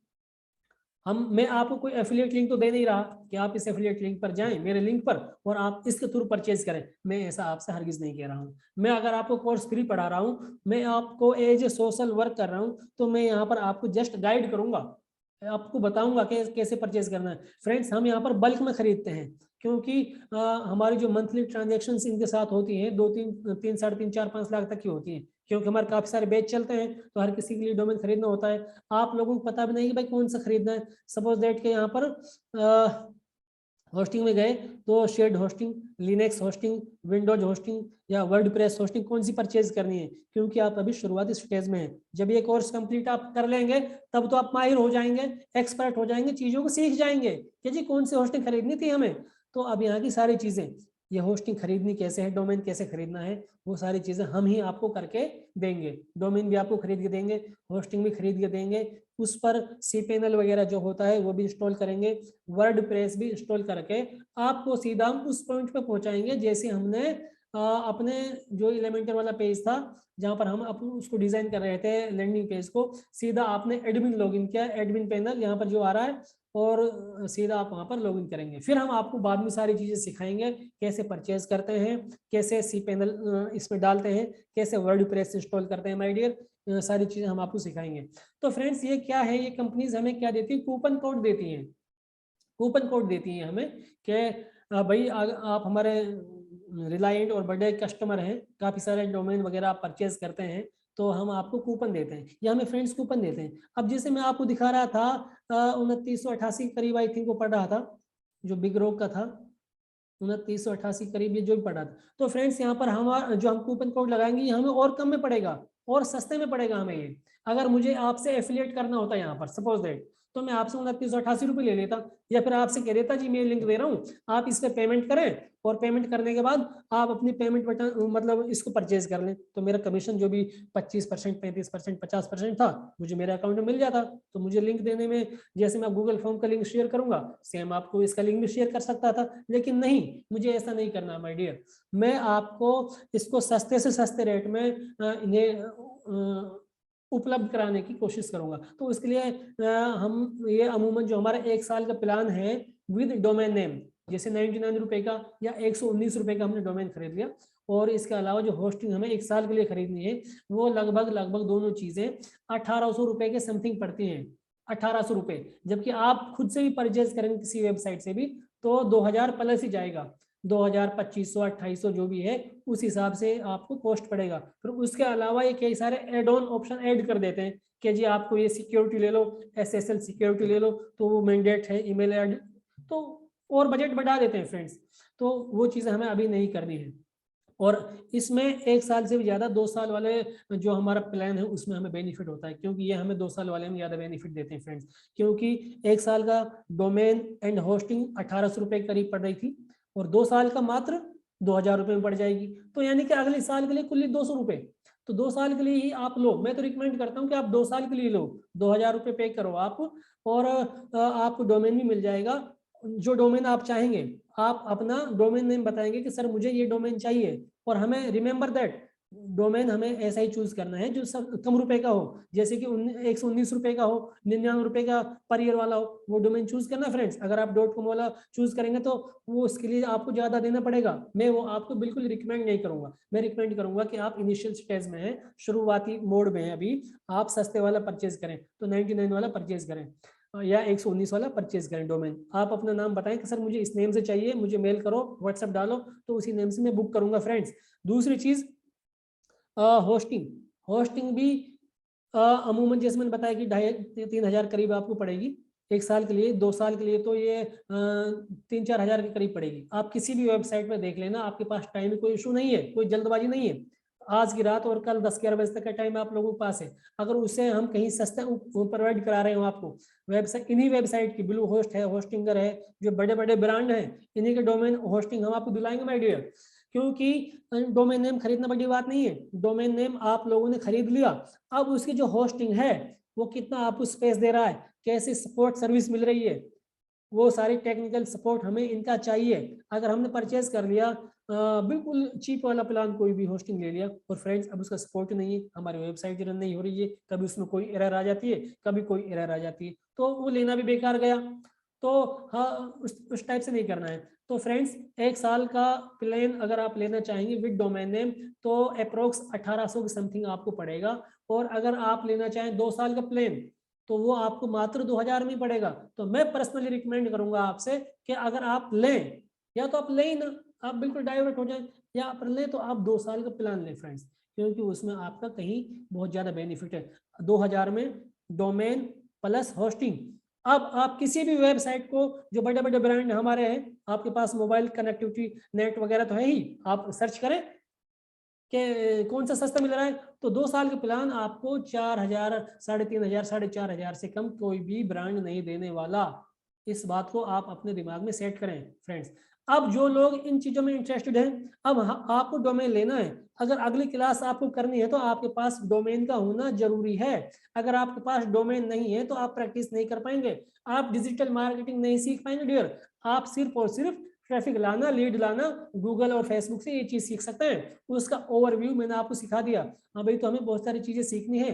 Speaker 1: मैं आपको कोई एफिलिएट लिंक तो दे नहीं रहा कि आप इस एफिलिएट लिंक पर जाएं, मेरे लिंक पर, और आप इसके थ्रू परचेज करें। मैं ऐसा आपसे हरगिज नहीं कह रहा हूं। मैं अगर आपको कोर्स फ्री पढ़ा रहा हूं, मैं आपको एज ए सोशल वर्क कर रहा हूं, तो मैं यहाँ पर आपको जस्ट गाइड करूंगा, आपको बताऊंगा कि कैसे परचेज करना है। फ्रेंड्स हम यहाँ पर बल्क में खरीदते हैं, क्योंकि हमारी जो मंथली ट्रांजेक्शन इनके साथ होती हैं 2-3 3.5 4-5 लाख तक की होती हैं, क्योंकि हमारे काफी सारे बैच चलते हैं, तो हर किसी के लिए डोमेन खरीदना होता है। आप लोगों को पता भी नहीं कि भाई कौन सा खरीदना है। सपोज दैट के यहाँ पर होस्टिंग में गए तो shared hosting, Linux hosting, Windows hosting या वर्डप्रेस होस्टिंग कौन सी परचेज करनी है, क्योंकि आप अभी शुरुआती स्टेज में हैं। जब ये कोर्स कंप्लीट आप कर लेंगे तब तो आप माहिर हो जाएंगे, एक्सपर्ट हो जाएंगे, चीजों को सीख जाएंगे कि जी कौन सी होस्टिंग खरीदनी थी हमें। तो अब यहाँ की सारी चीजें, ये होस्टिंग खरीदनी कैसे है, डोमेन कैसे खरीदना है, वो सारी चीजें हम ही आपको करके देंगे। डोमेन भी आपको खरीद के देंगे, होस्टिंग भी खरीद के देंगे, उस पर cPanel वगैरह जो होता है वो भी इंस्टॉल करेंगे, वर्डप्रेस भी इंस्टॉल करके आपको सीधा हम उस पॉइंट पे पहुंचाएंगे जैसे हमने अपने जो एलिमेंटर वाला पेज था, जहां पर हम उसको डिजाइन कर रहे थे लैंडिंग पेज को, सीधा आपने एडमिन लॉगिन किया, एडमिन पैनल यहाँ पर जो आ रहा है, और सीधा आप वहां पर लॉगिन करेंगे। फिर हम आपको बाद में सारी चीजें सिखाएंगे, कैसे परचेज करते हैं, कैसे cPanel इसमें डालते हैं, कैसे वर्डप्रेस इंस्टॉल करते हैं माय डियर, सारी चीजें हम आपको सिखाएंगे। तो फ्रेंड्स ये क्या है, ये कंपनीज हमें क्या देती है, कूपन कोड देती हैं। कूपन कोड देती हैं हमें कि भाई आप हमारे रिलायंट और बड़े कस्टमर हैं, काफ़ी सारे डोमेन वगैरह आप परचेज करते हैं, तो हम आपको कूपन देते हैं, या हमें फ्रेंड्स कूपन देते हैं। अब जैसे मैं आपको दिखा रहा था 2988 करीब आई थिंक वो पड़ रहा था, जो बिग रॉक का था 2988 करीब ये जो भी पड़ा था। तो फ्रेंड्स यहाँ पर हमारा जो हम कूपन कोड लगाएंगे हमें और कम में पड़ेगा और सस्ते में पड़ेगा हमें ये। अगर मुझे आपसे एफिलिएट करना होता है यहाँ पर सपोज दैट, तो मैं आपसे 2988 रुपये ले लेता, या फिर आपसे कह देता जी मैं लिंक दे रहा हूँ, आप इस पर पेमेंट करें, और पेमेंट करने के बाद आप अपनी पेमेंट बटन मतलब इसको परचेज कर लें, तो मेरा कमीशन जो भी 25%, 35%, 50% था, मुझे मेरे अकाउंट में मिल जाता। तो मुझे लिंक देने में, जैसे मैं गूगल फॉर्म का लिंक शेयर करूंगा, सेम आपको इसका लिंक भी शेयर कर सकता था, लेकिन नहीं, मुझे ऐसा नहीं करना माय डियर। मैं आपको इसको सस्ते से सस्ते रेट में इन्हें उपलब्ध कराने की कोशिश करूंगा। तो इसके लिए हम ये अमूमन जो हमारा 1 साल का प्लान है विद डोमेन नेम, जैसे 99 रुपए का या 119 रुपए का हमने डोमेन खरीद लिया, और इसके अलावा जो होस्टिंग हमें 1 साल के लिए खरीदनी है, वो लगभग दोनों चीजें 1800 रुपए के समथिंग पड़ती हैं, 1800 रुपए। जबकि आप खुद से भी परचेज करेंगे किसी वेबसाइट से भी, तो 2000 प्लस ही जाएगा, 2000, 2500, 2800 जो भी है उस हिसाब से आपको कॉस्ट पड़ेगा। फिर उसके अलावा ये कई सारे एड ऑन ऑप्शन ऐड कर देते हैं कि जी आपको ये सिक्योरिटी ले लो, SSL सिक्योरिटी ले लो, तो वो मैंडेट है, ईमेल ऐड, तो और बजट बढ़ा देते हैं फ्रेंड्स। तो वो चीज़ें हमें अभी नहीं करनी है। और इसमें 1 साल से भी ज़्यादा 2 साल वाले जो हमारा प्लान है उसमें हमें बेनिफिट होता है, क्योंकि ये हमें 2 साल वाले में ज़्यादा बेनिफिट देते हैं फ्रेंड्स। क्योंकि 1 साल का डोमेन एंड होस्टिंग 1800 रुपये करीब पड़ रही थी, और 2 साल का मात्र 2000 रुपये में पड़ जाएगी। तो यानी कि अगले साल के लिए कुल 200 रुपये, तो 2 साल के लिए ही आप लो। मैं तो रिकमेंड करता हूँ कि आप 2 साल के लिए लो, 2000 रुपये पे करो आप, और आपको डोमेन भी मिल जाएगा, जो डोमेन आप चाहेंगे, आप अपना डोमेन नेम बताएंगे कि सर मुझे ये डोमेन चाहिए, और हमें रिमेंबर दैट डोमेन हमें ऐसा ही चूज करना है जो सब कम रुपए का हो, जैसे कि 119 रुपए का हो, 99 रुपए का पर ईयर वाला हो, वो डोमेन चूज करना फ्रेंड्स। अगर आप .com वाला चूज करेंगे तो वो उसके लिए आपको ज्यादा देना पड़ेगा। मैं वो आपको बिल्कुल रिकमेंड नहीं करूंगा। मैं रिकमेंड करूंगा कि आप इनिशियल स्टेज में है, शुरुआती मोड में है अभी, आप सस्ते वाला परचेज करें, तो 99 वाला परचेज करें या 119 वाला परचेज करें डोमेन। आप अपना नाम बताएं कि सर मुझे इस नेम से चाहिए, मुझे मेल करो, व्हाट्सएप डालो, तो उसी नेम से मैं बुक करूंगा फ्रेंड्स। दूसरी चीज होस्टिंग। होस्टिंग भी अमूमन जैसे मैंने बताया कि 2,500-3,000 करीब आपको पड़ेगी एक साल के लिए। 2 साल के लिए तो ये 3-4 हज़ार के करीब पड़ेगी। आप किसी भी वेबसाइट पर देख लेना, आपके पास टाइम में कोई इशू नहीं है, कोई जल्दबाजी नहीं है। आज की रात और कल 10-11 बजे तक का टाइम आप लोगों के पास है। अगर उससे हम कहीं सस्ता प्रोवाइड करा रहे हो आपको वेबसाइट, इन्हीं वेबसाइट की ब्लू होस्ट है, होस्टिंगर है, जो बड़े बड़े ब्रांड हैं, इन्हीं के डोमेन होस्टिंग हम आपको दिलाएंगे माय डियर। क्योंकि डोमेन नेम खरीदना बड़ी बात नहीं है। डोमेन नेम आप लोगों ने खरीद लिया, अब उसकी जो होस्टिंग है वो कितना आपको स्पेस दे रहा है, कैसे सपोर्ट सर्विस मिल रही है, वो सारी टेक्निकल सपोर्ट हमें इनका चाहिए। अगर हमने परचेज कर लिया बिल्कुल चीप वाला प्लान, कोई भी होस्टिंग ले लिया, और फ्रेंड्स अब उसका सपोर्ट नहीं है, हमारी वेबसाइट रन नहीं हो रही है, कभी उसमें कोई एरर आ जाती है, कभी कोई एरर आ जाती है, तो वो लेना भी बेकार गया। तो हाँ, उस टाइप से नहीं करना है। तो फ्रेंड्स 1 साल का प्लान अगर आप लेना चाहेंगे विद डोमेन नेम तो अप्रोक्स 1800 के समथिंग आपको पड़ेगा। और अगर आप लेना चाहें 2 साल का प्लान तो वो आपको मात्र 2,000 में ही पड़ेगा। तो मैं पर्सनली रिकमेंड करूंगा आपसे कि अगर आप लें, या तो आप लें ही ना, आप बिल्कुल डाइवर्ट हो जाएं, या आप लें तो आप 2 साल का प्लान लें फ्रेंड्स, क्योंकि उसमें आपका कहीं बहुत ज्यादा बेनिफिट है। 2,000 में डोमेन प्लस होस्टिंग। अब आप किसी भी वेबसाइट को, जो बड़े बड़े ब्रांड हमारे हैं, आपके पास मोबाइल कनेक्टिविटी नेट वगैरह तो है ही, आप सर्च करें कि कौन सा सस्ता मिल रहा है, तो 2 साल के प्लान आपको 4,000, 3,500, 4,500 से कम कोई भी ब्रांड नहीं देने वाला। इस बात को आप अपने दिमाग में सेट करें फ्रेंड्स। अब जो लोग इन चीजों में इंटरेस्टेड हैं, अब आपको डोमेन लेना है, अगर अगली क्लास आपको करनी है तो आपके पास डोमेन का होना जरूरी है। अगर आपके पास डोमेन नहीं है तो आप प्रैक्टिस नहीं कर पाएंगे, आप डिजिटल मार्केटिंग नहीं सीख पाएंगे डियर। आप सिर्फ और सिर्फ ट्रैफिक लाना, लीड लाना, गूगल और फेसबुक से ये चीज सीख सकते हैं। उसका ओवरव्यू मैंने आपको सिखा दिया। हाँ भाई, तो हमें बहुत सारी चीजें सीखनी है,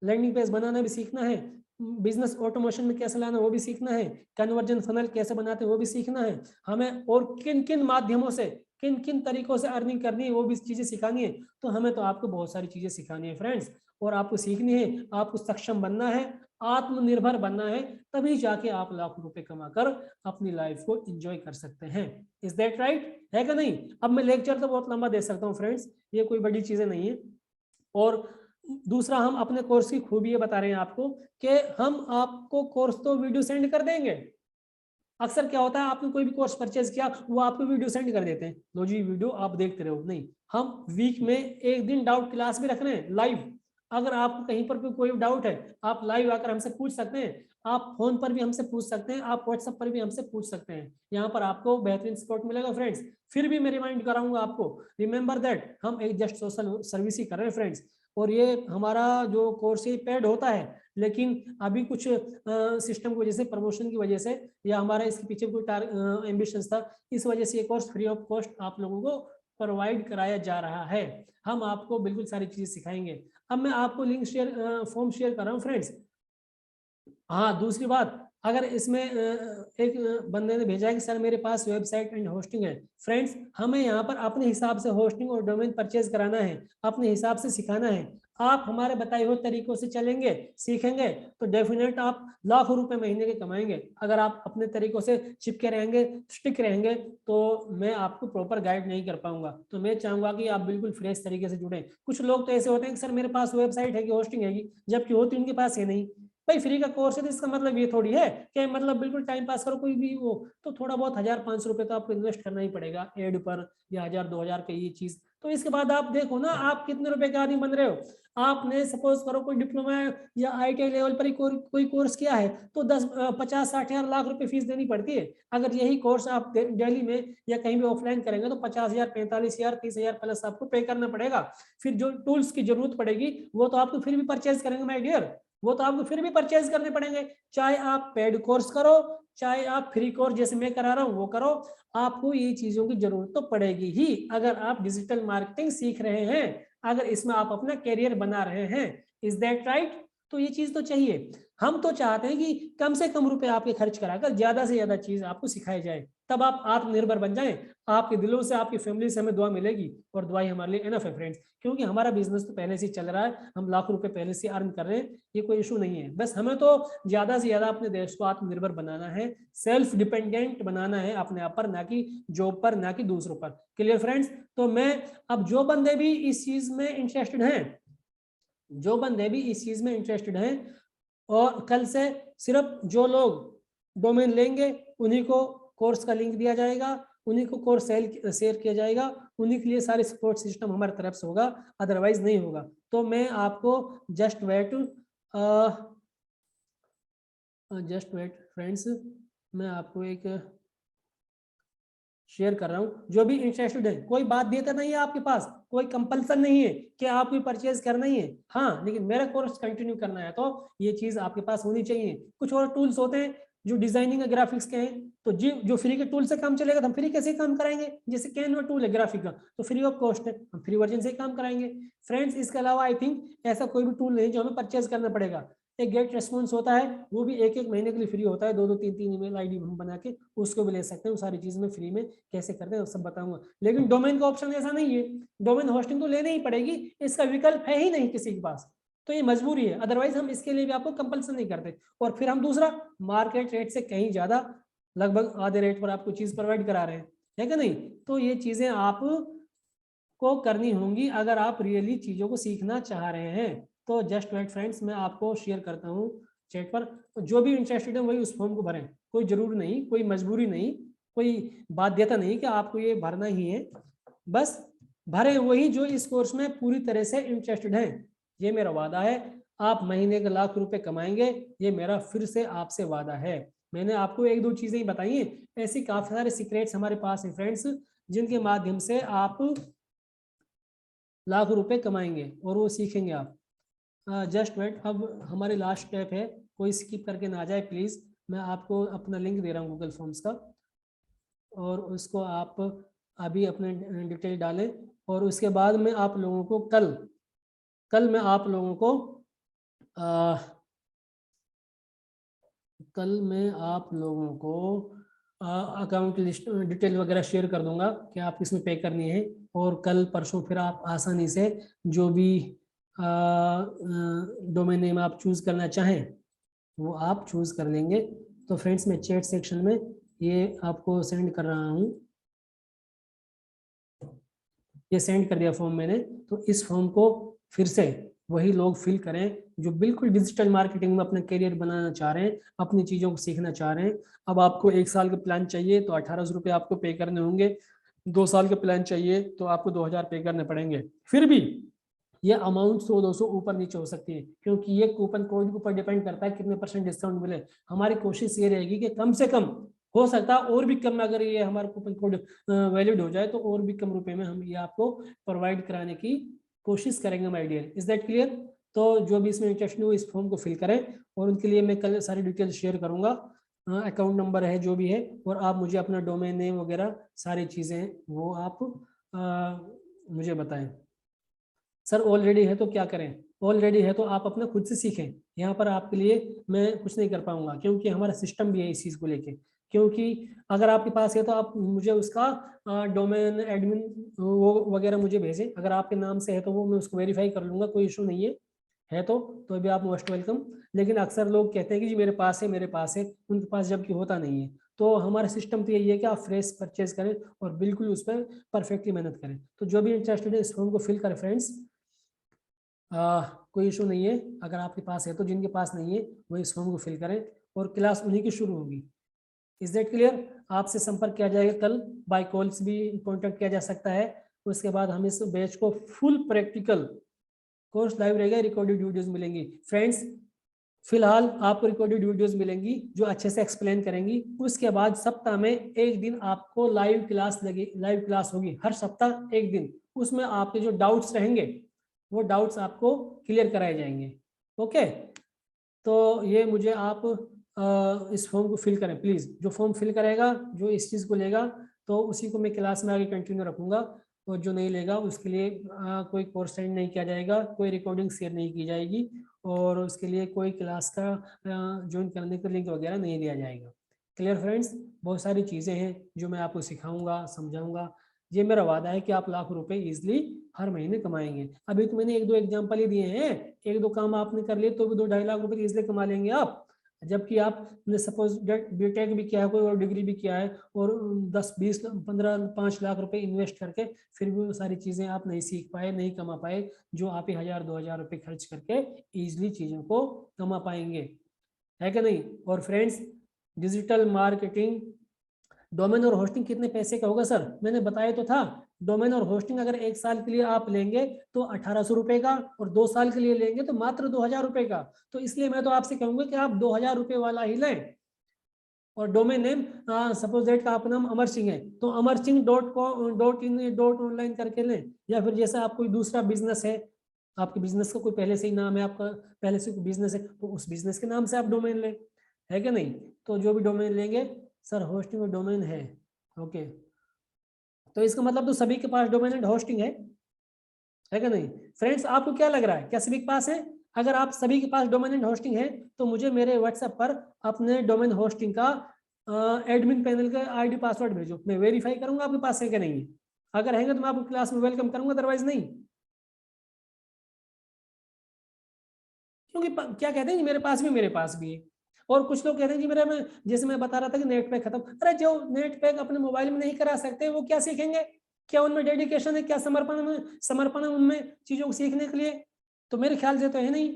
Speaker 1: लैंडिंग पेज बनाना भी सीखना है, बिजनेस ऑटोमेशन में कैसे लाना वो भी सीखना है, कन्वर्जन फनल कैसे बनाते हैं वो भी सीखना है हमें, और किन किन माध्यमों से, किन किन तरीकों से अर्निंग करनी है वो भी चीजें सिखानी है। तो हमें तो आपको बहुत सारी चीजें सिखानी है फ्रेंड्स, और आपको सीखनी है, आपको सक्षम बनना है, आत्मनिर्भर बनना है, तभी जाके आप लाखों रुपए कमाकर अपनी लाइफ को एंजॉय कर सकते हैं। इज दैट राइट, है कि नहीं? अब मैं लेक्चर तो बहुत लंबा दे सकता हूँ फ्रेंड्स, ये कोई बड़ी चीजें नहीं है। और दूसरा, हम अपने कोर्स की खूबी ये बता रहे हैं आपको कि हम आपको कोर्स तो वीडियो सेंड कर देंगे। अक्सर क्या होता है, आपने कोई भी कोर्स परचेज किया, वो आपको वीडियो सेंड कर देते हैं, लो जी वीडियो आप देखते रहो। नहीं, हम वीक में एक दिन डाउट क्लास भी रख रहे हैं लाइव। अगर आपको कहीं पर भी कोई डाउट है, आप लाइव आकर हमसे पूछ सकते हैं, आप फोन पर भी हमसे पूछ सकते हैं, आप व्हाट्सएप पर भी हमसे पूछ सकते हैं। यहाँ पर आपको बेहतरीन सपोर्ट मिलेगा फ्रेंड्स। फिर भी मैं रिमाइंड कराऊंगा आपको, रिमेंबर दैट हम एक जस्ट सोशल सर्विस ही कर रहे हैं फ्रेंड्स, और ये हमारा जो कोर्स है पेड होता है, लेकिन अभी कुछ सिस्टम की वजह से, प्रमोशन की वजह से, या हमारा इसके पीछे कोई एम्बिशंस था, इस वजह से ये कोर्स फ्री ऑफ कॉस्ट आप लोगों को प्रोवाइड कराया जा रहा है। हम आपको बिल्कुल सारी चीजें सिखाएंगे। अब मैं आपको लिंक शेयर, फॉर्म शेयर कर रहा हूँ फ्रेंड्स। हाँ, दूसरी बात, अगर इसमें एक बंदे ने भेजा है कि सर मेरे पास वेबसाइट एंड होस्टिंग है। फ्रेंड्स, हमें यहाँ पर अपने हिसाब से होस्टिंग और डोमेन परचेज कराना है, अपने हिसाब से सिखाना है। आप हमारे बताए हुए तरीकों से चलेंगे, सीखेंगे, तो डेफिनेट आप लाखों रुपए महीने के कमाएंगे। अगर आप अपने तरीकों से चिपके रहेंगे, स्टिक रहेंगे, तो मैं आपको प्रॉपर गाइड नहीं कर पाऊंगा। तो मैं चाहूंगा कि आप बिल्कुल फ्रेश तरीके से जुड़े। कुछ लोग तो ऐसे होते हैं कि सर मेरे पास वेबसाइट है कि होस्टिंग है, जबकि होती उनके पास है नहीं। भाई फ्री का कोर्स है तो इसका मतलब ये थोड़ी है कि मतलब बिल्कुल टाइम पास करो कोई भी वो, तो थोड़ा बहुत 1,000-500 रुपए तो आपको इन्वेस्ट करना ही पड़ेगा एड पर, या 1,000-2,000 का ये चीज। तो इसके बाद आप देखो ना आप कितने रुपए के आदमी बन रहे हो। आपने सपोज करो कोई डिप्लोमा या ITI लेवल पर ही कोई कोर्स किया है, तो 50-60 हजार लाख रुपए फीस देनी पड़ती है। अगर यही कोर्स आप दिल्ली में या कहीं भी ऑफलाइन करेंगे तो 50,000, 45,000, 30,000 प्लस आपको पे करना पड़ेगा। फिर जो टूल्स की जरूरत पड़ेगी वो तो आपको फिर भी परचेज करेंगे माय डियर। वो तो आपको फिर भी परचेज करने पड़ेंगे, चाहे आप पेड कोर्स करो चाहे आप फ्री कोर्स जैसे मैं करा रहा हूँ वो करो, आपको ये चीजों की जरूरत तो पड़ेगी ही। अगर आप डिजिटल मार्केटिंग सीख रहे हैं, अगर इसमें आप अपना कैरियर बना रहे हैं, इज दैट राइट? तो ये चीज तो चाहिए। हम तो चाहते हैं कि कम से कम रुपए आपके खर्च कराकर ज्यादा से ज्यादा चीज आपको सिखाई जाए, तब आप आत्मनिर्भर बन जाएं। आपके दिलों से, आपकी फैमिली से हमें दुआ मिलेगी, और दुआई हमारे लिए एनफ है फ्रेंड्स, क्योंकि हमारा बिजनेस तो पहले से चल रहा है, हम लाखों रुपए पहले से अर्न कर रहे हैं, ये कोई इशू नहीं है। बस हमें तो ज्यादा से ज्यादा अपने देश को आत्मनिर्भर बनाना है, सेल्फ डिपेंडेंट बनाना है अपने आप पर, ना कि जॉब पर, ना कि दूसरों पर। Clear friends? तो मैं अब जो बंदे भी इस चीज में इंटरेस्टेड हैं, जो बंदे भी इस चीज में इंटरेस्टेड हैं, और कल से सिर्फ जो लोग डोमेन लेंगे उन्हीं को कोर्स का लिंक दिया जाएगा, उन्हीं को कोर्स शेयर किया जाएगा, उन्हीं के लिए सारे सपोर्ट सिस्टम हमारी तरफ से होगा, अदरवाइज नहीं होगा। तो मैं आपको जस्ट वेट फ्रेंड्स, मैं आपको एक शेयर कर रहा हूँ। जो भी इंटरेस्टेड है, कोई बात देता नहीं है आपके पास, कोई कंपल्सन नहीं है कि आपको परचेज करना ही है, हाँ, लेकिन मेरा कोर्स कंटिन्यू करना है तो ये चीज आपके पास होनी चाहिए। कुछ और टूल्स होते हैं जो डिजाइनिंग और ग्राफिक्स के हैं, तो जी जो फ्री के टूल से काम चलेगा तो हम फ्री कैसे काम कराएंगे? जैसे कैनवा टूल है ग्राफिक का, तो फ्री ऑफ कॉस्ट है, हम फ्री वर्जन से काम कराएंगे फ्रेंड्स। इसके अलावा आई थिंक ऐसा कोई भी टूल नहीं जो हमें परचेज करना पड़ेगा। एक गेट रेस्पॉन्स होता है, वो भी एक महीने के लिए फ्री होता है, 2-3 ईमेल आईडी हम बना के उसको भी ले सकते हैं। वो सारी चीज में फ्री में कैसे करते हैं सब बताऊंगा। लेकिन डोमेन का ऑप्शन ऐसा नहीं है, डोमेन होस्टिंग तो लेनी ही पड़ेगी, इसका विकल्प है ही नहीं किसी के पास, तो ये मजबूरी है, अदरवाइज हम इसके लिए भी आपको कंपल्सन नहीं करते। और फिर हम दूसरा मार्केट रेट से कहीं ज्यादा, लगभग आधे रेट पर आपको चीज प्रोवाइड करा रहे हैं, है कि नहीं? तो ये चीजें आप को करनी होंगी अगर आप रियली चीजों को सीखना चाह रहे हैं। तो जस्ट वेट फ्रेंड्स, मैं आपको शेयर करता हूँ चैट पर, जो भी इंटरेस्टेड है वही उस फॉर्म को भरें, कोई जरूर नहीं, कोई मजबूरी नहीं, कोई बाध्यता नहीं कि आपको ये भरना ही है, बस भरे वही जो इस कोर्स में पूरी तरह से इंटरेस्टेड हैं। ये मेरा वादा है, आप महीने के लाख रुपए कमाएंगे, ये मेरा फिर से आपसे वादा है। मैंने आपको 1-2 चीजें ही बताई हैं, ऐसी काफी सारे सीक्रेट्स हमारे पास हैं फ्रेंड्स, जिनके माध्यम से आप लाख रुपए कमाएंगे और वो सीखेंगे आप। जस्ट वेट, अब हमारे लास्ट स्टेप है, कोई स्किप करके ना जाए प्लीज। मैं आपको अपना लिंक दे रहा हूँ गूगल फॉर्म्स का, और उसको आप अभी अपने डिटेल डालें, और उसके बाद में आप लोगों को कल मैं आप लोगों को कल मैं आप लोगों को अकाउंट लिस्ट डिटेल वगैरह शेयर कर दूंगा कि आप किसमें पे करनी है, और कल परसों फिर आप आसानी से जो भी डोमेन नेम आप चूज करना चाहें वो आप चूज कर लेंगे। तो फ्रेंड्स, मैं चैट सेक्शन में ये आपको सेंड कर रहा हूँ, ये सेंड कर दिया फॉर्म मैंने। तो इस फॉर्म को फिर से वही लोग फिल करें जो बिल्कुल डिजिटल मार्केटिंग में अपना करियर बनाना चाह रहे हैं, अपनी चीज़ों को सीखना चाह रहे हैं। अब आपको 1 साल का प्लान चाहिए तो 1800 रुपये आपको पे करने होंगे, 2 साल का प्लान चाहिए तो आपको 2000 पे करने पड़ेंगे। फिर भी ये अमाउंट 100-200 ऊपर नीचे हो सकती है, क्योंकि ये कूपन कोड के ऊपर डिपेंड करता है कितने % डिस्काउंट मिले। हमारी कोशिश ये रहेगी कि कम से कम, हो सकता है और भी कम, अगर ये हमारा कूपन कोड वैलिड हो जाए तो और भी कम रुपए में हम ये आपको प्रोवाइड कराने की कोशिश करेंगे my dear. Is that clear? तो जो भी इसमें इंटरेस्टेड हो इस फॉर्म को फिल करें, और उनके लिए मैं कल सारी डिटेल शेयर करूंगा, अकाउंट नंबर है जो भी है, और आप मुझे अपना डोमेन नेम वगैरह सारी चीज़ें वो आप मुझे बताएं। सर ऑलरेडी है तो क्या करें? ऑलरेडी है तो आप अपना खुद से सीखें, यहाँ पर आपके लिए मैं कुछ नहीं कर पाऊंगा, क्योंकि हमारा सिस्टम भी है इस चीज़ को लेके। क्योंकि अगर आपके पास है तो आप मुझे उसका डोमेन एडमिन वो वगैरह मुझे भेजें, अगर आपके नाम से है तो वो मैं उसको वेरीफाई कर लूँगा, कोई इशू नहीं है तो भी आप मोस्ट वेलकम। लेकिन अक्सर लोग कहते हैं कि जी मेरे पास है, मेरे पास है, उनके पास जबकि होता नहीं है। तो हमारा सिस्टम तो यही है कि आप फ्रेश परचेज करें और बिल्कुल उस पर परफेक्टली मेहनत करें। तो जो भी इंटरेस्टेड है इस फॉर्म को फिल करें फ्रेंड्स, कोई इशू नहीं है, अगर आपके पास है तो, जिनके पास नहीं है वो इस फॉर्म को फिल करें, और क्लास उन्हीं की शुरू होगी। Is that clear? आपसे संपर्क किया जाएगा कल, बाय कॉल्स भी कॉन्टेक्ट किया जा सकता है। उसके बाद हम इस बैच को फुल प्रैक्टिकल कोर्स लाइव रहेगा, रिकॉर्डेड वीडियोस मिलेंगी फ्रेंड्स। फिलहाल आपको रिकॉर्डेड वीडियोस मिलेंगी जो अच्छे से एक्सप्लेन करेंगी। उसके बाद सप्ताह में 1 दिन आपको लाइव क्लास होगी, हर सप्ताह 1 दिन। उसमें आपके जो डाउट्स रहेंगे वो डाउट्स आपको क्लियर कराए जाएंगे। ओके, तो ये मुझे आप इस फॉर्म को फिल करें प्लीज़। जो फॉर्म फिल करेगा, जो इस चीज़ को लेगा, तो उसी को मैं क्लास में आगे कंटिन्यू रखूँगा, और जो नहीं लेगा उसके लिए कोई कोर्स सेंड नहीं किया जाएगा, कोई रिकॉर्डिंग शेयर नहीं की जाएगी, और उसके लिए कोई क्लास का ज्वाइन करने का लिंक वगैरह नहीं दिया जाएगा। Clear friends? बहुत सारी चीज़ें हैं जो मैं आपको सिखाऊंगा, समझाऊंगा। ये मेरा वादा है कि आप लाखों रुपए इजीली हर महीने कमाएंगे। अभी तो मैंने एक दो एग्जांपल ही दिए हैं, एक दो काम आपने कर लिए तो भी 2-2.5 लाख रुपए इजीली कमा लेंगे आप। जबकि आपने सपोज बीटेक भी किया है, कोई और डिग्री भी किया है, और 10, 20, 15, 5 लाख रुपए इन्वेस्ट करके फिर भी वो सारी चीज़ें आप नहीं सीख पाए, नहीं कमा पाए, जो आप 1000-2000 रुपए खर्च करके ईजिली चीज़ों को कमा पाएंगे, है कि नहीं? और फ्रेंड्स, डिजिटल मार्केटिंग, डोमेन और होस्टिंग कितने पैसे का होगा सर? मैंने बताया तो था, डोमेन और होस्टिंग अगर 1 साल के लिए आप लेंगे तो 1800 रुपए का, और 2 साल के लिए लेंगे तो मात्र 2000 रुपए का। तो इसलिए मैं तो आपसे कहूंगा कि आप 2000 रुपए वाला ही लें। और डोमेन नेम, सपोज दैट का आपका नाम अमर सिंह है, तो अमर सिंह .in.online करके लें। या फिर जैसे आप कोई दूसरा बिजनेस है, आपके बिजनेस का कोई पहले से ही नाम है, आपका पहले से कोई बिजनेस है, तो उस बिजनेस के नाम से आप डोमेन लें, है कि नहीं? तो जो भी डोमेन लेंगे, सर होस्टिंग और डोमेन है, ओके, तो इसका मतलब तो सभी के पास डोमेन एंड होस्टिंग है कि नहीं? फ्रेंड्स, आपको क्या लग रहा है, क्या सभी के पास है? अगर आप सभी के पास डोमेन एंड होस्टिंग है तो मुझे मेरे व्हाट्सएप पर अपने डोमेन होस्टिंग का एडमिन पैनल का आईडी पासवर्ड भेजो, मैं वेरीफाई करूंगा आपके पास है कि नहीं है। अगर है तो मैं आपको क्लास में वेलकम करूंगा, अदरवाइज नहीं। क्योंकि क्या कहते हैं जी, मेरे पास भी है। और कुछ लोग कहते हैं जी मेरा, मैं जैसे मैं बता रहा था कि नेट पैक खत्म, अरे जो नेट पैक अपने मोबाइल में नहीं करा सकते वो क्या सीखेंगे? क्या उनमें डेडिकेशन है? क्या समर्पण है उनमें चीजों को सीखने के लिए? तो मेरे ख्याल से तो है नहीं।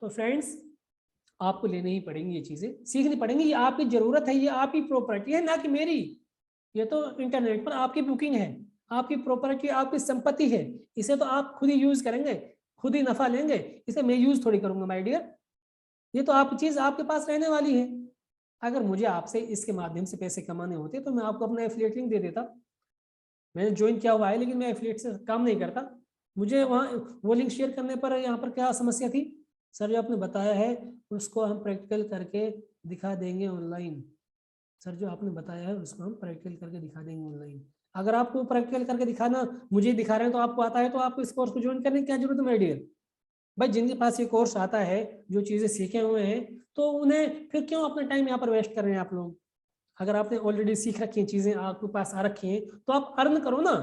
Speaker 1: तो फ्रेंड्स, आपको लेनी ही पड़ेंगी, ये चीजें सीखनी पड़ेंगी, ये आपकी जरूरत है, ये आपकी प्रॉपर्टी है, ना कि मेरी। ये तो इंटरनेट पर आपकी बुकिंग है, आपकी प्रॉपर्टी, आपकी संपत्ति है। इसे तो आप खुद ही यूज करेंगे, खुद ही नफा लेंगे, इसे मैं यूज थोड़ी करूंगा माय डियर। ये तो आप चीज आपके पास रहने वाली है। अगर मुझे आपसे इसके माध्यम से पैसे कमाने होते तो मैं आपको अपना एफिलिएट लिंक दे देता। मैंने ज्वाइन किया हुआ है, लेकिन मैं एफिलिएट से काम नहीं करता। मुझे वहाँ वो लिंक शेयर करने पर यहाँ पर क्या समस्या थी? सर जो आपने बताया है उसको हम प्रैक्टिकल करके दिखा देंगे ऑनलाइन। सर जो आपने बताया है उसको हम प्रैक्टिकल करके दिखा देंगे ऑनलाइन। अगर आपको प्रैक्टिकल करके दिखाना मुझे दिखा रहे हैं तो आपको आता है, तो आपको इस कोर्स को ज्वाइन करने की क्या जरूरत है माय डियर? भाई जिनके पास ये कोर्स आता है, जो चीजें सीखे हुए हैं, तो उन्हें फिर क्यों अपना टाइम यहाँ पर वेस्ट कर रहे हैं आप लोग? अगर आपने ऑलरेडी सीख रखी हैं चीजें, आपके पास आ रखी हैं, तो आप अर्न करो ना।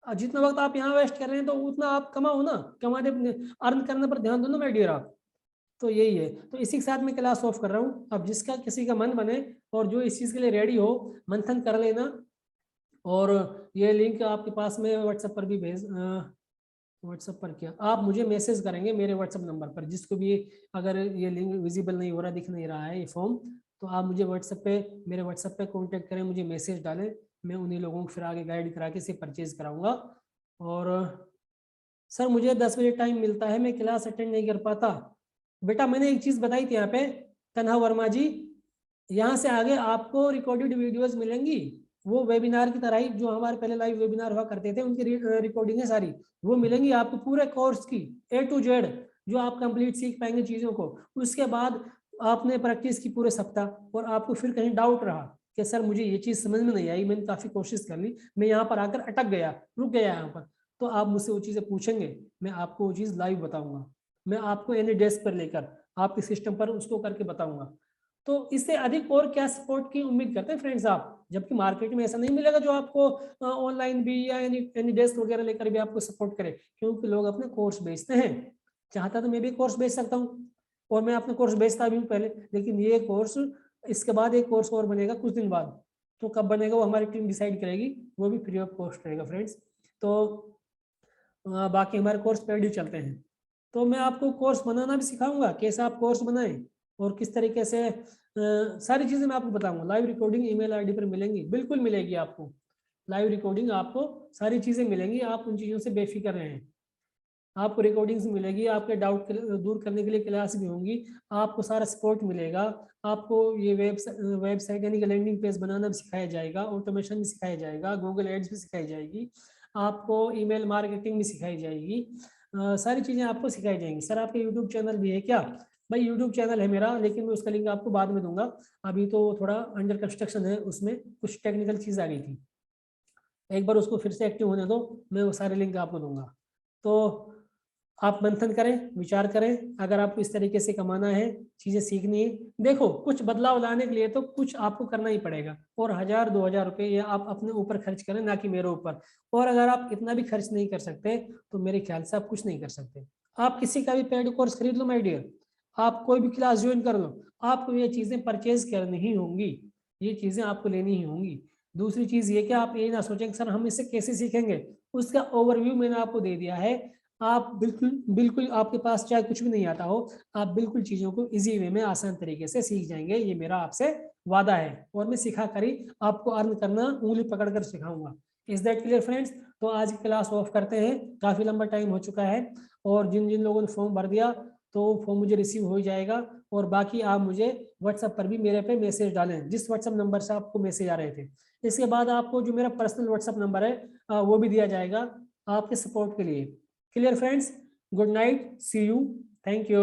Speaker 1: जितना वक्त आप यहाँ वेस्ट कर रहे हैं तो उतना आप कमाओ ना, कमाने अर्न करने पर ध्यान दो ना माय डियर आप। तो यही है, तो इसी के साथ मैं क्लास ऑफ कर रहा हूँ। अब जिसका किसी का मन बने और जो इस चीज के लिए रेडी हो, मंथन कर लेना। और ये लिंक आपके पास में व्हाट्सएप पर भी भेज, व्हाट्सएप पर क्या, आप मुझे मैसेज करेंगे मेरे व्हाट्सएप नंबर पर, जिसको भी अगर ये लिंक विजिबल नहीं हो रहा, दिख नहीं रहा है ये फॉर्म, तो आप मुझे व्हाट्सएप पे, मेरे व्हाट्सएप पे कांटेक्ट करें, मुझे मैसेज डालें, मैं उन्हीं लोगों को फिर आगे गाइड करा के इसे परचेज कराऊंगा। और सर मुझे 10 बजे टाइम मिलता है, मैं क्लास अटेंड नहीं कर पाता। बेटा मैंने एक चीज़ बताई थी यहाँ पे, तन्हा वर्मा जी, यहाँ से आगे आपको रिकॉर्डेड वीडियोस मिलेंगी, वो वेबिनार की तरह ही जो हमारे पहले लाइव वेबिनार हुआ करते थे, उनकी रिकॉर्डिंग है सारी, वो मिलेंगी आपको पूरे कोर्स की A to Z, जो आप कंप्लीट सीख पाएंगे चीज़ों को। उसके बाद आपने प्रैक्टिस की पूरे सप्ताह, और आपको फिर कहीं डाउट रहा कि सर मुझे ये चीज़ समझ में नहीं आई, मैंने काफ़ी कोशिश कर ली, मैं यहाँ पर आकर अटक गया, रुक गया यहाँ पर, तो आप मुझसे वो चीज़ें पूछेंगे, मैं आपको वो चीज़ लाइव बताऊंगा, मैं आपको एनी डेस्क पर लेकर आपके सिस्टम पर उसको करके बताऊंगा। तो इससे अधिक और क्या सपोर्ट की उम्मीद करते हैं फ्रेंड्स आप? जबकि मार्केट में ऐसा नहीं मिलेगा जो आपको ऑनलाइन भी या एनी डेस्क वगैरह लेकर भी आपको सपोर्ट करे, क्योंकि लोग अपने कोर्स बेचते हैं। चाहता तो मैं भी कोर्स बेच सकता हूँ, और मैं अपने कोर्स बेचता भी हूँ पहले, लेकिन ये कोर्स, इसके बाद एक कोर्स और बनेगा कुछ दिन बाद, तो कब बनेगा वो हमारी टीम डिसाइड करेगी, वो भी फ्री ऑफ कॉस्ट रहेगा फ्रेंड्स। तो बाकी हमारे कोर्स पेड ही चलते हैं। तो मैं आपको कोर्स बनाना भी सिखाऊंगा, कैसे आप कोर्स बनाएं, और किस तरीके से सारी चीज़ें मैं आपको बताऊंगा। लाइव रिकॉर्डिंग ईमेल आईडी पर मिलेंगी, बिल्कुल मिलेगी आपको लाइव रिकॉर्डिंग, आपको सारी चीज़ें मिलेंगी, आप उन चीज़ों से बेफिक्र रहें। आपको रिकॉर्डिंग्स मिलेगी, आपके डाउट दूर करने के लिए क्लास भी होंगी, आपको सारा सपोर्ट मिलेगा, आपको ये वेबसाइट यानी कि लैंडिंग पेज बनाना भी सिखाया जाएगा, ऑटोमेशन भी सिखाया जाएगा, गूगल एड्स भी सिखाई जाएगी, आपको ईमेल मार्केटिंग भी सिखाई जाएगी, सारी चीज़ें आपको सिखाई जाएंगी। सर आपका यूट्यूब चैनल भी है क्या? भाई यूट्यूब चैनल है मेरा, लेकिन मैं उसका लिंक आपको बाद में दूंगा, अभी तो थोड़ा अंडर कंस्ट्रक्शन है, उसमें कुछ टेक्निकल चीज़ आ गई थी। एक बार उसको फिर से एक्टिव होने दो, मैं वो सारे लिंक आपको दूंगा। तो आप मंथन करें, विचार करें, अगर आपको इस तरीके से कमाना है, चीज़ें सीखनी है, देखो कुछ बदलाव लाने के लिए तो कुछ आपको करना ही पड़ेगा, और 1000-2000 रुपये ये आप अपने ऊपर खर्च करें, ना कि मेरे ऊपर। और अगर आप इतना भी खर्च नहीं कर सकते तो मेरे ख्याल से आप कुछ नहीं कर सकते। आप किसी का भी पेड कोर्स खरीद लो माय डियर, आप कोई भी क्लास ज्वाइन कर लो, आपको ये चीज़ें परचेज करनी ही होंगी, ये चीज़ें आपको लेनी ही होंगी। दूसरी चीज़ ये कि आप ये ना सोचें कि सर हम इससे कैसे सीखेंगे, उसका ओवरव्यू मैंने आपको दे दिया है। आप बिल्कुल बिल्कुल, आपके पास चाहे कुछ भी नहीं आता हो, आप बिल्कुल चीज़ों को इजी वे में आसान तरीके से सीख जाएंगे, ये मेरा आपसे वादा है। और मैं सिखा कर ही आपको अर्न करना उंगली पकड़ कर सिखाऊंगा। Is that clear friends? तो आज की क्लास ऑफ करते हैं, काफ़ी लंबा टाइम हो चुका है, और जिन जिन लोगों ने फॉर्म भर दिया तो फॉर्म मुझे रिसीव हो जाएगा। और बाकी आप मुझे व्हाट्सएप पर भी मेरे पे मैसेज डालें, जिस व्हाट्सएप नंबर से आपको मैसेज आ रहे थे। इसके बाद आपको जो मेरा पर्सनल व्हाट्सएप नंबर है वो भी दिया जाएगा आपके सपोर्ट के लिए। Clear friends? Good night. See you. Thank you.